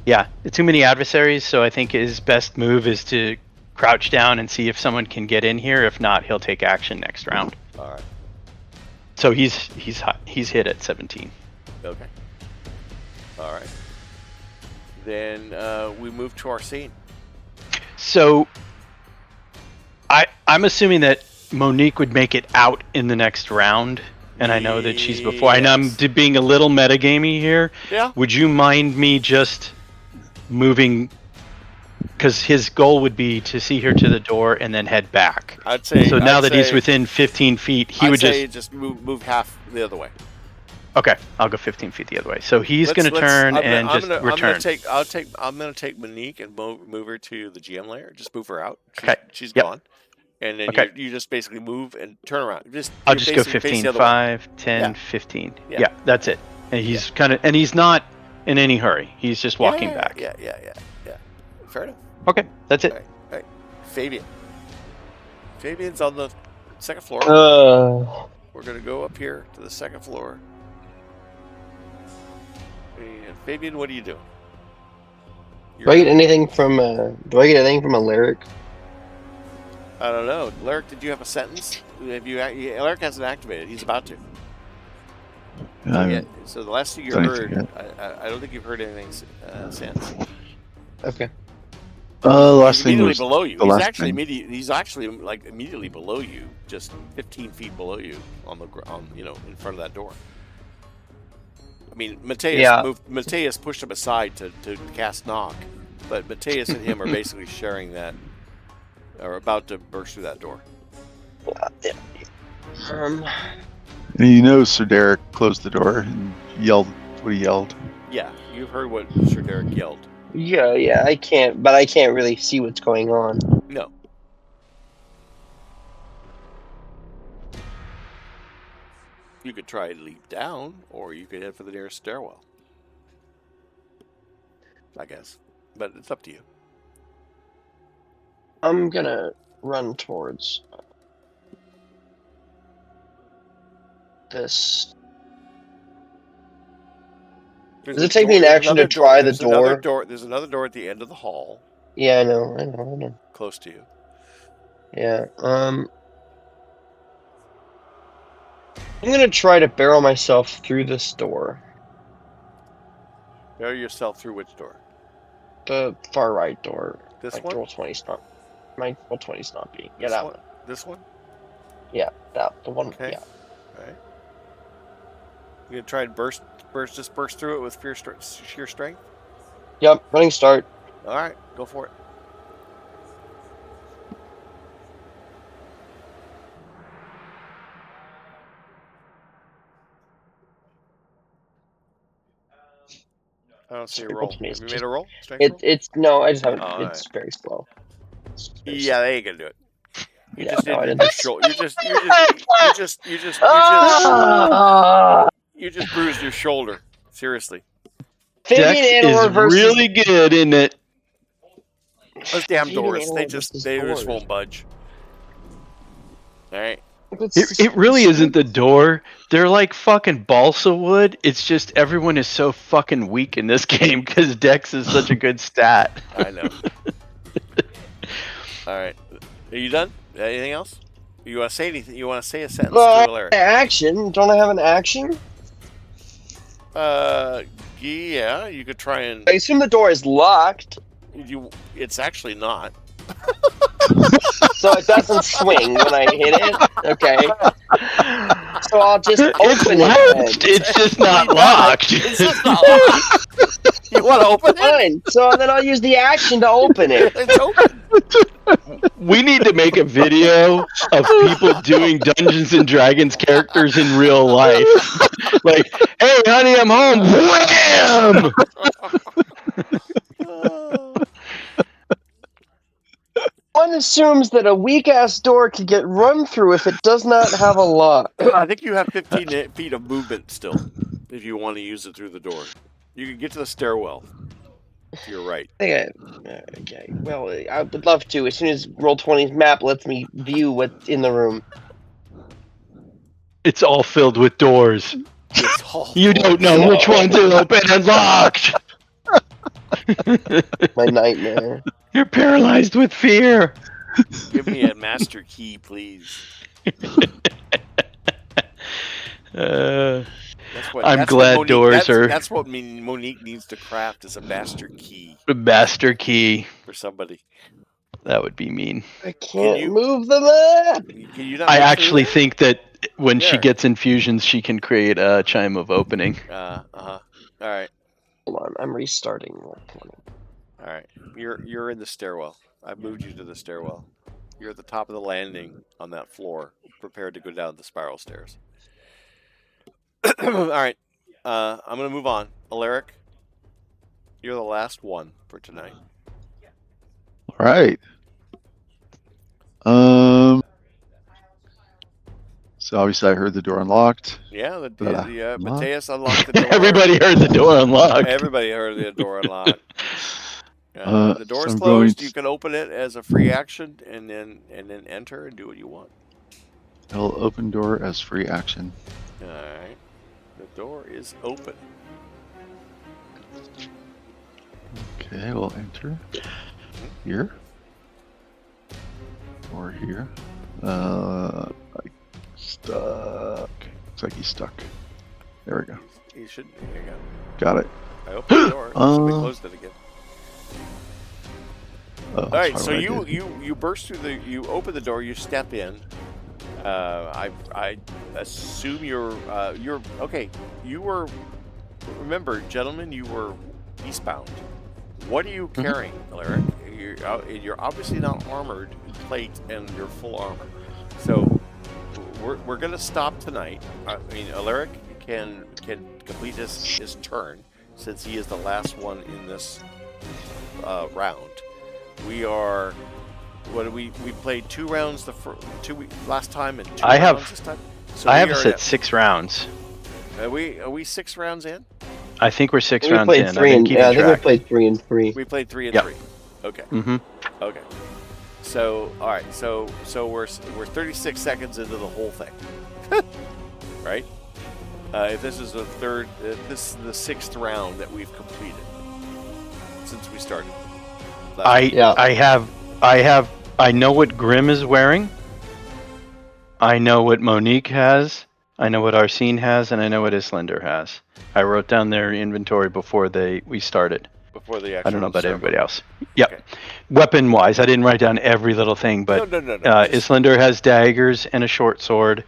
Yeah, too many adversaries. So I think his best move is to crouch down and see if someone can get in here. If not, he'll take action next round. All right. So he's hit at 17. Okay. All right. Then we move to our scene. So I'm assuming that Monique would make it out in the next round, and I know that she's before. I know I'm being a little metagamey here. Yeah. Would you mind me just moving? Because his goal would be to see her to the door and then head back. I'd say. So now that he's within 15 feet, he would just move half the other way. Okay, I'll go 15 feet the other way. So he's going to turn and just return. I'm going to take Monique and move her to the GM layer. Just move her out. She's Yep. gone. And then you just basically move and turn around. I'll just go 15, 5, 10, 15. Yeah, that's it. And he's he's not in any hurry. He's just walking back. Yeah. Fair enough. Okay, that's it. All right. Fabian. Fabian's on the second floor. We're going to go up here to the second floor. And Fabian, what are you doing? Do I get anything from Alaric? I don't know. Alaric, did you have a sentence? Alaric hasn't activated. He's about to. So the last thing you heard, I don't think you've heard anything since. Okay. Last thing immediately was below you. the He's last actually thing. he's actually like immediately below you, just 15 feet below you on in front of that door. I mean, Mateus pushed him aside to cast knock, but Mateus and him are basically sharing that, are about to burst through that door. And you know Sir Derek closed the door and yelled what he yelled. Yeah, you heard what Sir Derek yelled. Yeah, I can't really see what's going on. No. You could try to leap down, or you could head for the nearest stairwell. I guess. But it's up to you. I'm gonna run towards this. Does it take me an action to try the door? There's another door at the end of the hall, Yeah, I know. close to you. Yeah. I'm gonna try to barrel myself through this door. Barrel yourself through which door? The far right door. This Like one? roll 20's not. My roll 20's not being. Yeah, This that one? one. This one? Yeah, the one. Okay. Yeah. All right. You gonna try and burst through it with sheer strength? Yep. Running start. All right, go for it. I don't see a Sorry, roll. roll 20 is Have you just- made a roll? Strength roll? It's no. I just haven't. Oh, It's very slow. It's very Yeah, they ain't gonna do it. You Yeah, just no, I did didn't. your shoulder. You just bruised your shoulder. Seriously. Fabian Dex Anor is versus really good, isn't it? Those damn Fabian doors. They Anor just versus won't budge. All right. It really isn't the door. They're like fucking balsa wood. It's just everyone is so fucking weak in this game because Dex is such a good stat. I know. All right. Are you done? Anything else? You want to say anything? You want to say a sentence to Alaric? Action. Don't I have an action? Yeah. You could try and. I assume the door is locked, It's actually not. so it doesn't swing when I hit it. Okay. So I'll just It's open locked. it. It's just not locked. It's just not locked. You want to open it? Fine. So then I'll use the action to open it. It's open. We need to make a video of people doing Dungeons and Dragons characters in real life. Like, hey, honey, I'm home. Wham! One assumes that a weak-ass door can get run through if it does not have a lock. I think you have 15 feet of movement still, if you want to use it through the door. You can get to the stairwell. If you're right. Okay. Well, I would love to. As soon as Roll20's map lets me view what's in the room. It's all filled with doors. It's all You don't know which ones are open and locked. My nightmare. You're paralyzed with fear. Give me a master key, please. I'm glad doors are. That's what Monique needs to craft is a master key Master key. for somebody. That would be mean. I can't you- move the map. Can you not I move actually through think that when she Here. gets infusions, she can create a chime of opening. it? All right. Hold on, I'm restarting Roll20. All right. You're in the stairwell. I moved you to the stairwell. You're at the top of the landing on that floor, prepared to go down the spiral stairs. All right. I'm gonna move on. Alaric, you're the last one for tonight. All right. So obviously I heard the door unlocked. Yeah, Unlocked. Mateus unlocked the door. Everybody heard the door unlocked. Everybody heard the door unlocked. The So door's I'm closed. going You can open it as a free action, and then enter and do what you want. I'll open door as free action. All right. The door is open. Okay, we'll enter here or here. Stuck. Looks like he's stuck. There we go. You should. There you go. Got it. I opened the door. Somebody Uh, closed it again. Oh, All right. that's So what I you did. burst through the. You open the door. You step in. I assume you're okay. You were. Remember, gentlemen, you were eastbound. What are you carrying, Alaric? You're obviously not armored in plate and you're full armor. So we're gonna stop tonight. I mean, Alaric can complete his turn since he is the last one in this round. We are. What did we played 2 rounds last time and 2 I have- rounds this time. So I we have are us at at- 6 rounds. Are we 6 rounds in? I think we're 6 We rounds played in. three I've been and keeping I think we track. played 3 and 3. We played 3 and Yep. 3. Okay. Mm-hmm. Okay. So all right. So we're 36 seconds into the whole thing, right? If this is this is the 6th round that we've completed since we started. I know what Grim is wearing. I know what Monique has. I know what Arsene has, and I know what Islander has. I wrote down their inventory before we started. Before the actual I don't know about ceremony. everybody else. Yep. Okay. Weapon-wise, I didn't write down every little thing, but No. Islander has daggers and a short sword.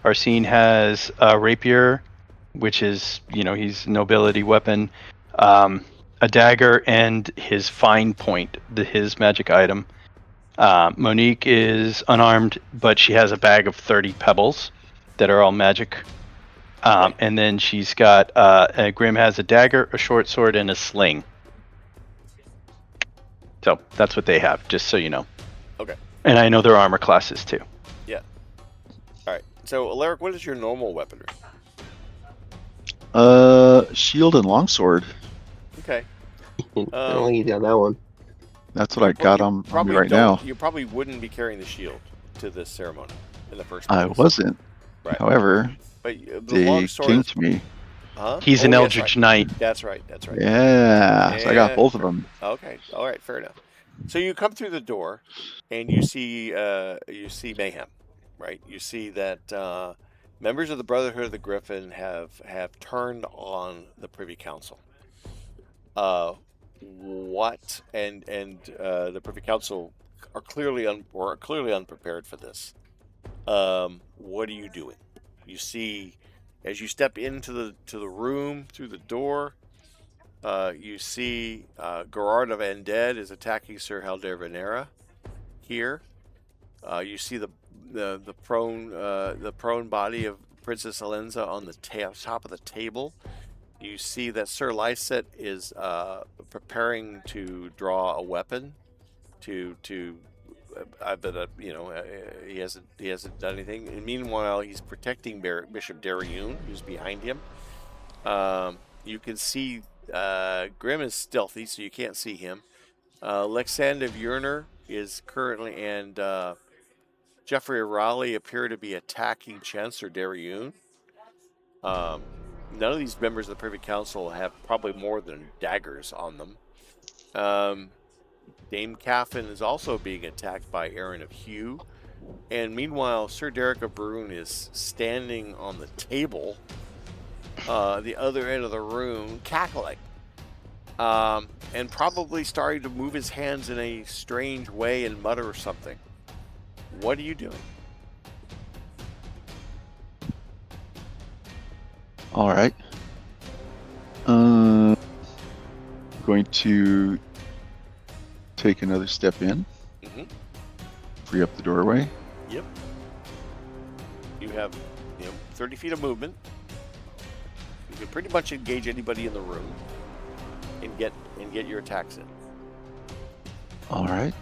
Arsene has a rapier, which is, he's nobility weapon. A dagger and his fine point, his magic item. Monique is unarmed, but she has a bag of 30 pebbles that are all magic. And then she's got Grim has a dagger, a short sword, and a sling. So that's what they have, just so you know. Okay. And I know their armor classes too. Yeah. All right. So, Alaric, what is your normal weaponry? Shield and longsword. Okay. I don't think he's got that one. That's what I got on me right now. You probably wouldn't be carrying the shield to this ceremony in the first I place. wasn't. Right. However, But the they longsword came is, to me. huh? He's an Oh, Eldritch Knight. That's right. That's right. Yeah, so I got both of them. Okay. All right. Fair enough. So you come through the door, and you see mayhem, right? You see that members of the Brotherhood of the Griffin have turned on the Privy Council. The Privy Council are clearly unprepared for this. What are you doing? You see, as you step into the room through the door, you see Gerard of Undead is attacking Sir Halder Venera here. You see the prone body of Princess Alenza on the top of the table. You see that Sir Lyset is preparing to draw a weapon he hasn't done anything. And meanwhile, he's protecting Bishop Dariun, who's behind him. You can see Grim is stealthy, so you can't see him. Lexand of Yerner is currently, and Jeffrey Raleigh appear to be attacking Chancellor Dariun. None of these members of the Privy Council have probably more than daggers on them. Dame Caffin is also being attacked by Aaron of Hugh. And meanwhile, Sir Derek of Bruin is standing on the table, the other end of the room, cackling. And probably starting to move his hands in a strange way and mutter something. What are you doing? All right. Going to take another step in. Mm-hmm. Free up the doorway. Yep. You have 30 feet of movement. You can pretty much engage anybody in the room and get your attacks in. All right.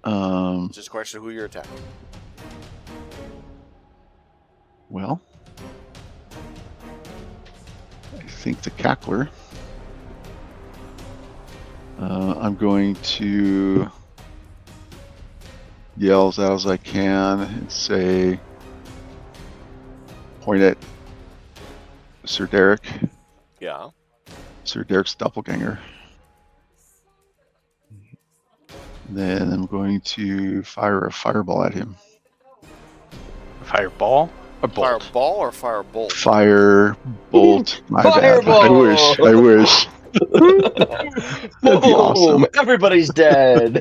It's just a question of who you're attacking. Well, I think the cackler. I'm going to yell as loud as I can and say, point at Sir Derek. Yeah. Sir Derek's doppelganger. Then I'm going to fire a fireball at him. Fireball or bolt? Fireball or firebolt? Fire bolt. My Fireball! bad. I wish. That'd be awesome. Everybody's dead.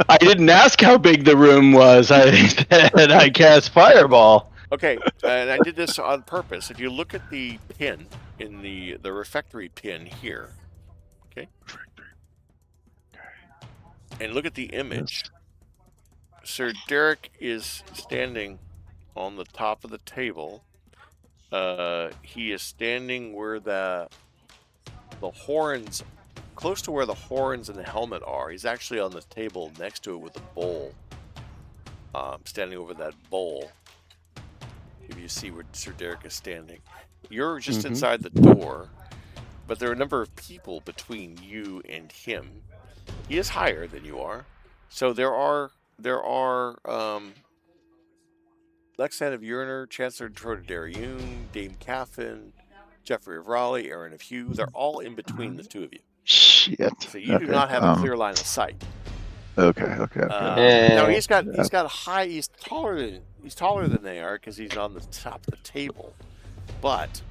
I didn't ask how big the room was. I said I cast fireball. Okay, and I did this on purpose. If you look at the pin in the refectory pin here, okay, and look at the image, Sir Derek is standing on the top of the table. He is standing where the horns, close to where the horns and the helmet are. He's actually on the table next to it with a bowl. Standing over that bowl. If you see where Sir Derek is standing, you're just inside the door, but there are a number of people between you and him. He is higher than you are, So there are Lexan of Uriner, Chancellor Troda Dariun, Dame Caffin, Jeffrey of Raleigh, Aaron of Hugh. They're all in between the two of you. Shit. So you do not have a clear line of sight. Okay. No, he's got a high. He's taller than they are because he's on the top of the table, but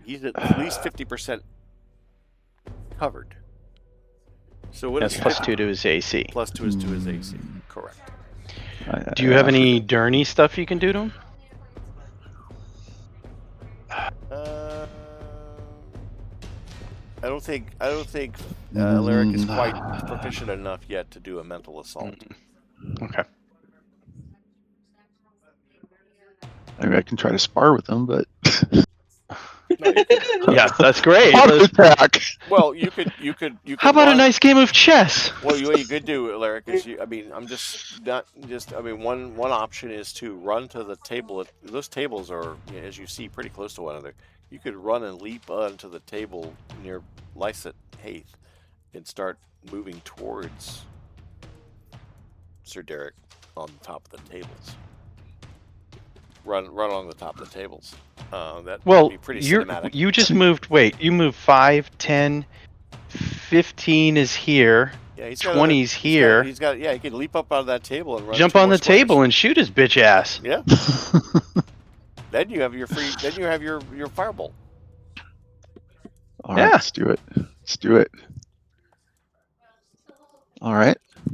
he's at least 50% covered. So what That's is plus 2 to his AC. Plus 2 is to his AC. Correct. Do you have any Durney stuff you can do to him? I don't think Alaric is quite proficient enough yet to do a mental assault. Okay. I mean, I can try to spar with them, but Yeah, that's great. Auto attack. Well, you could. How about a run- nice game of chess? Well, what you could do, Alaric, is one option is to run to the table. Those tables are, as you see, pretty close to one another. You could run and leap onto the table near Lysat Haith and start moving towards Sir Derek on the top of the tables. Run along the top of the tables. That would be pretty cinematic. You just moved. Wait, you moved 5, 10, 15 is here. Yeah, 20's here. He can leap up out of that table and run. Jump 2 on more the table squares. and shoot his bitch ass. Yeah. Then you have your firebolt. All right, Yeah. let's do it. All right. I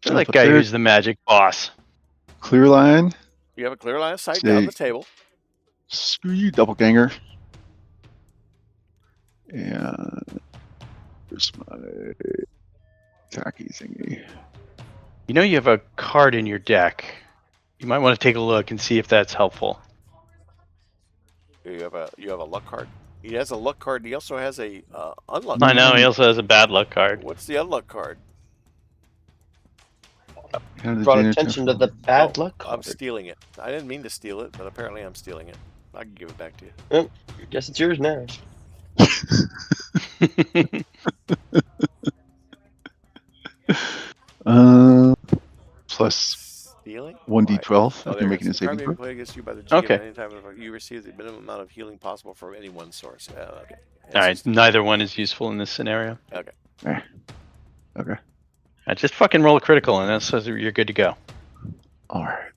feel like Jump up guy there. who's the magic boss. Clear line. You have a clear line of sight Say- down the table. Screw you, doppelganger. And there's my tacky thingy. You know you have a card in your deck. You might want to take a look and see if that's helpful. You have a luck card. He has a luck card. He also has a unluck. I know he also has a bad luck card. What's the unluck card? Hand of the Brought janitor. attention to the bad luck I'm card. stealing it. I didn't mean to steal it, but apparently I'm stealing it. I can give it back to you. Guess it's yours now. Plus Stealing? 1d12 Oh, after there it making a is. saving Card may be throw. played against you by the GM Okay. at any time you receive the minimum amount of healing possible from any one source. Okay. All right, neither one is useful in this scenario. Okay. Just fucking roll a critical and that says you're good to go. All right.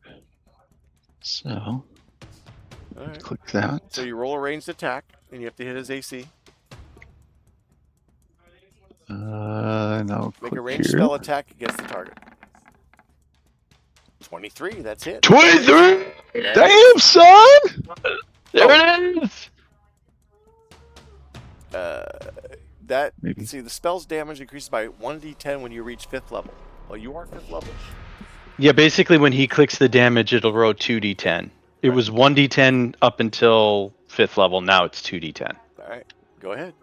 So All right. click that. So you roll a ranged attack, and you have to hit his AC. Now Make click a ranged here. spell attack against the target. 23. That's it. 23. Damn, son. There it is! That Maybe. see the spell's damage increases by 1d10 when you reach 5th level. Well, you are 5th level. Yeah, basically when he clicks the damage, it'll roll 2d10. It was 1d10 up until 5th level, now it's 2d10. All right, go ahead.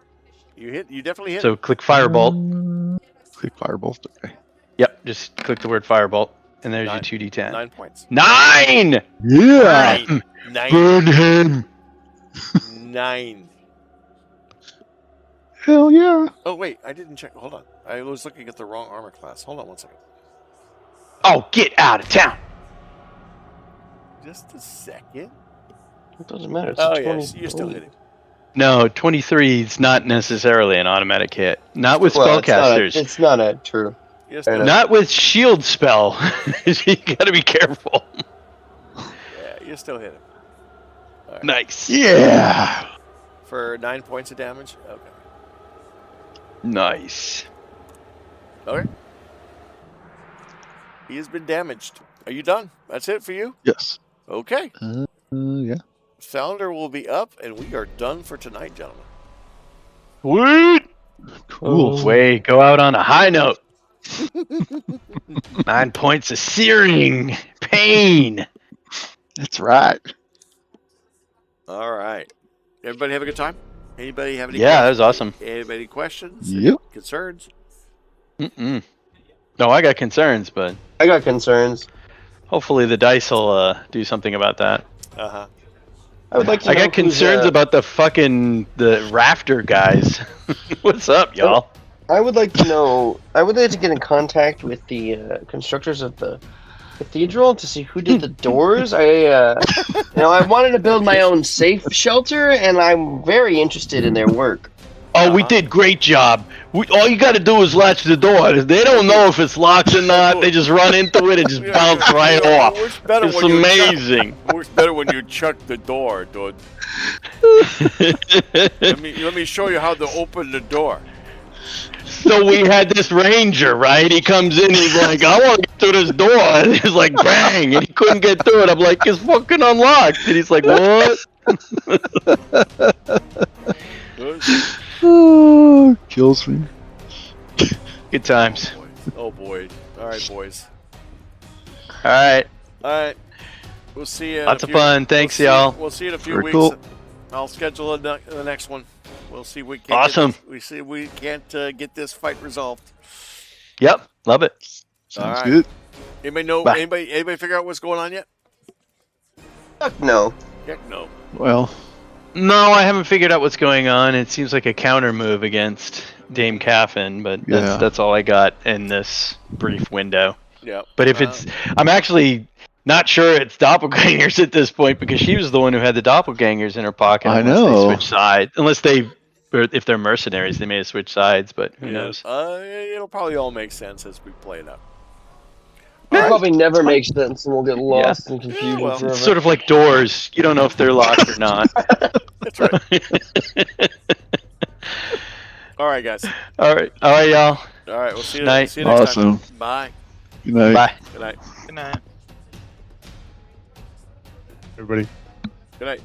You definitely hit. So click Firebolt. Click firebolt. Okay. Yep, just click the word Firebolt, and there's Nine. your 2d10. 9 points. 9! Yeah. Nine. Burn him. 9. Hell yeah. Oh wait, I didn't check. Hold on, I was looking at the wrong armor class. Hold on one second. Oh, get out of town! Just a second. It doesn't matter. It's Oh a yeah, 20. you're still hitting. No, 23 is not necessarily an automatic hit. Not with Well, spellcasters. It's not a true. You're still Not with shield spell. You gotta be careful. Yeah, you're still hitting. Nice. Yeah. For 9 points of damage. Okay. Nice. Okay. He has been damaged. Are you done? That's it for you? Yes. Okay. Yeah. Sounder will be up, and we are done for tonight, gentlemen. Woot! Cool. Way, go out on a high note. 9 points of searing pain. That's right. All right. Everybody have a good time? Anybody have any Yeah, that questions? was awesome. Anybody questions? Yep. Concerns? Mm-mm. No, I got concerns, but I got concerns. hopefully the dice will do something about that. Uh-huh. I would like to I know got concerns who's, about the rafter guys. What's up, y'all? I would like to know. I would like to get in contact with the constructors of the cathedral to see who did the doors. I wanted to build my own safe shelter, and I'm very interested in their work. Oh, we did great job. All you got to do is latch the door. They don't know if it's locked or not. They just run into it and just bounce right off. It's amazing. It works better when you chuck the door, dude. let me show you how to open the door. So we had this ranger, right? He comes in, he's like, I want to get through this door. And he's like, bang, and he couldn't get through it. I'm like, it's fucking unlocked. And he's like, what? Oh, kills me. Good times. Oh boy. All right, boys. All right. All right. We'll see you. Lots of fun. Thanks, y'all. We'll see you in a few Very weeks. cool. I'll schedule the next one. We'll see if we can't. Awesome. We can't get this fight resolved. Yep. Love it. Sounds right. good. Anybody know? Bye. Anybody figure out what's going on yet? Fuck no. Heck no. Well, No, I haven't figured out what's going on. It seems like a counter move against Dame Caffin, but Yeah. that's all I got in this brief window. Yeah. But if I'm actually not sure it's doppelgangers at this point because she was the one who had the doppelgangers in her pocket. I unless know. They switch sides. If they're mercenaries, they may have switched sides, but who knows? It'll probably all make sense as we play it out. It'll probably never make sense, and we'll get lost in confusion well, forever. It's sort of like doors. You don't know if they're locked or not. That's right. All right, guys. All right, y'all. All right. We'll see you. Night. See you next Awesome. time. Bye. good night. Bye. Good night. Good night. Everybody. Good night.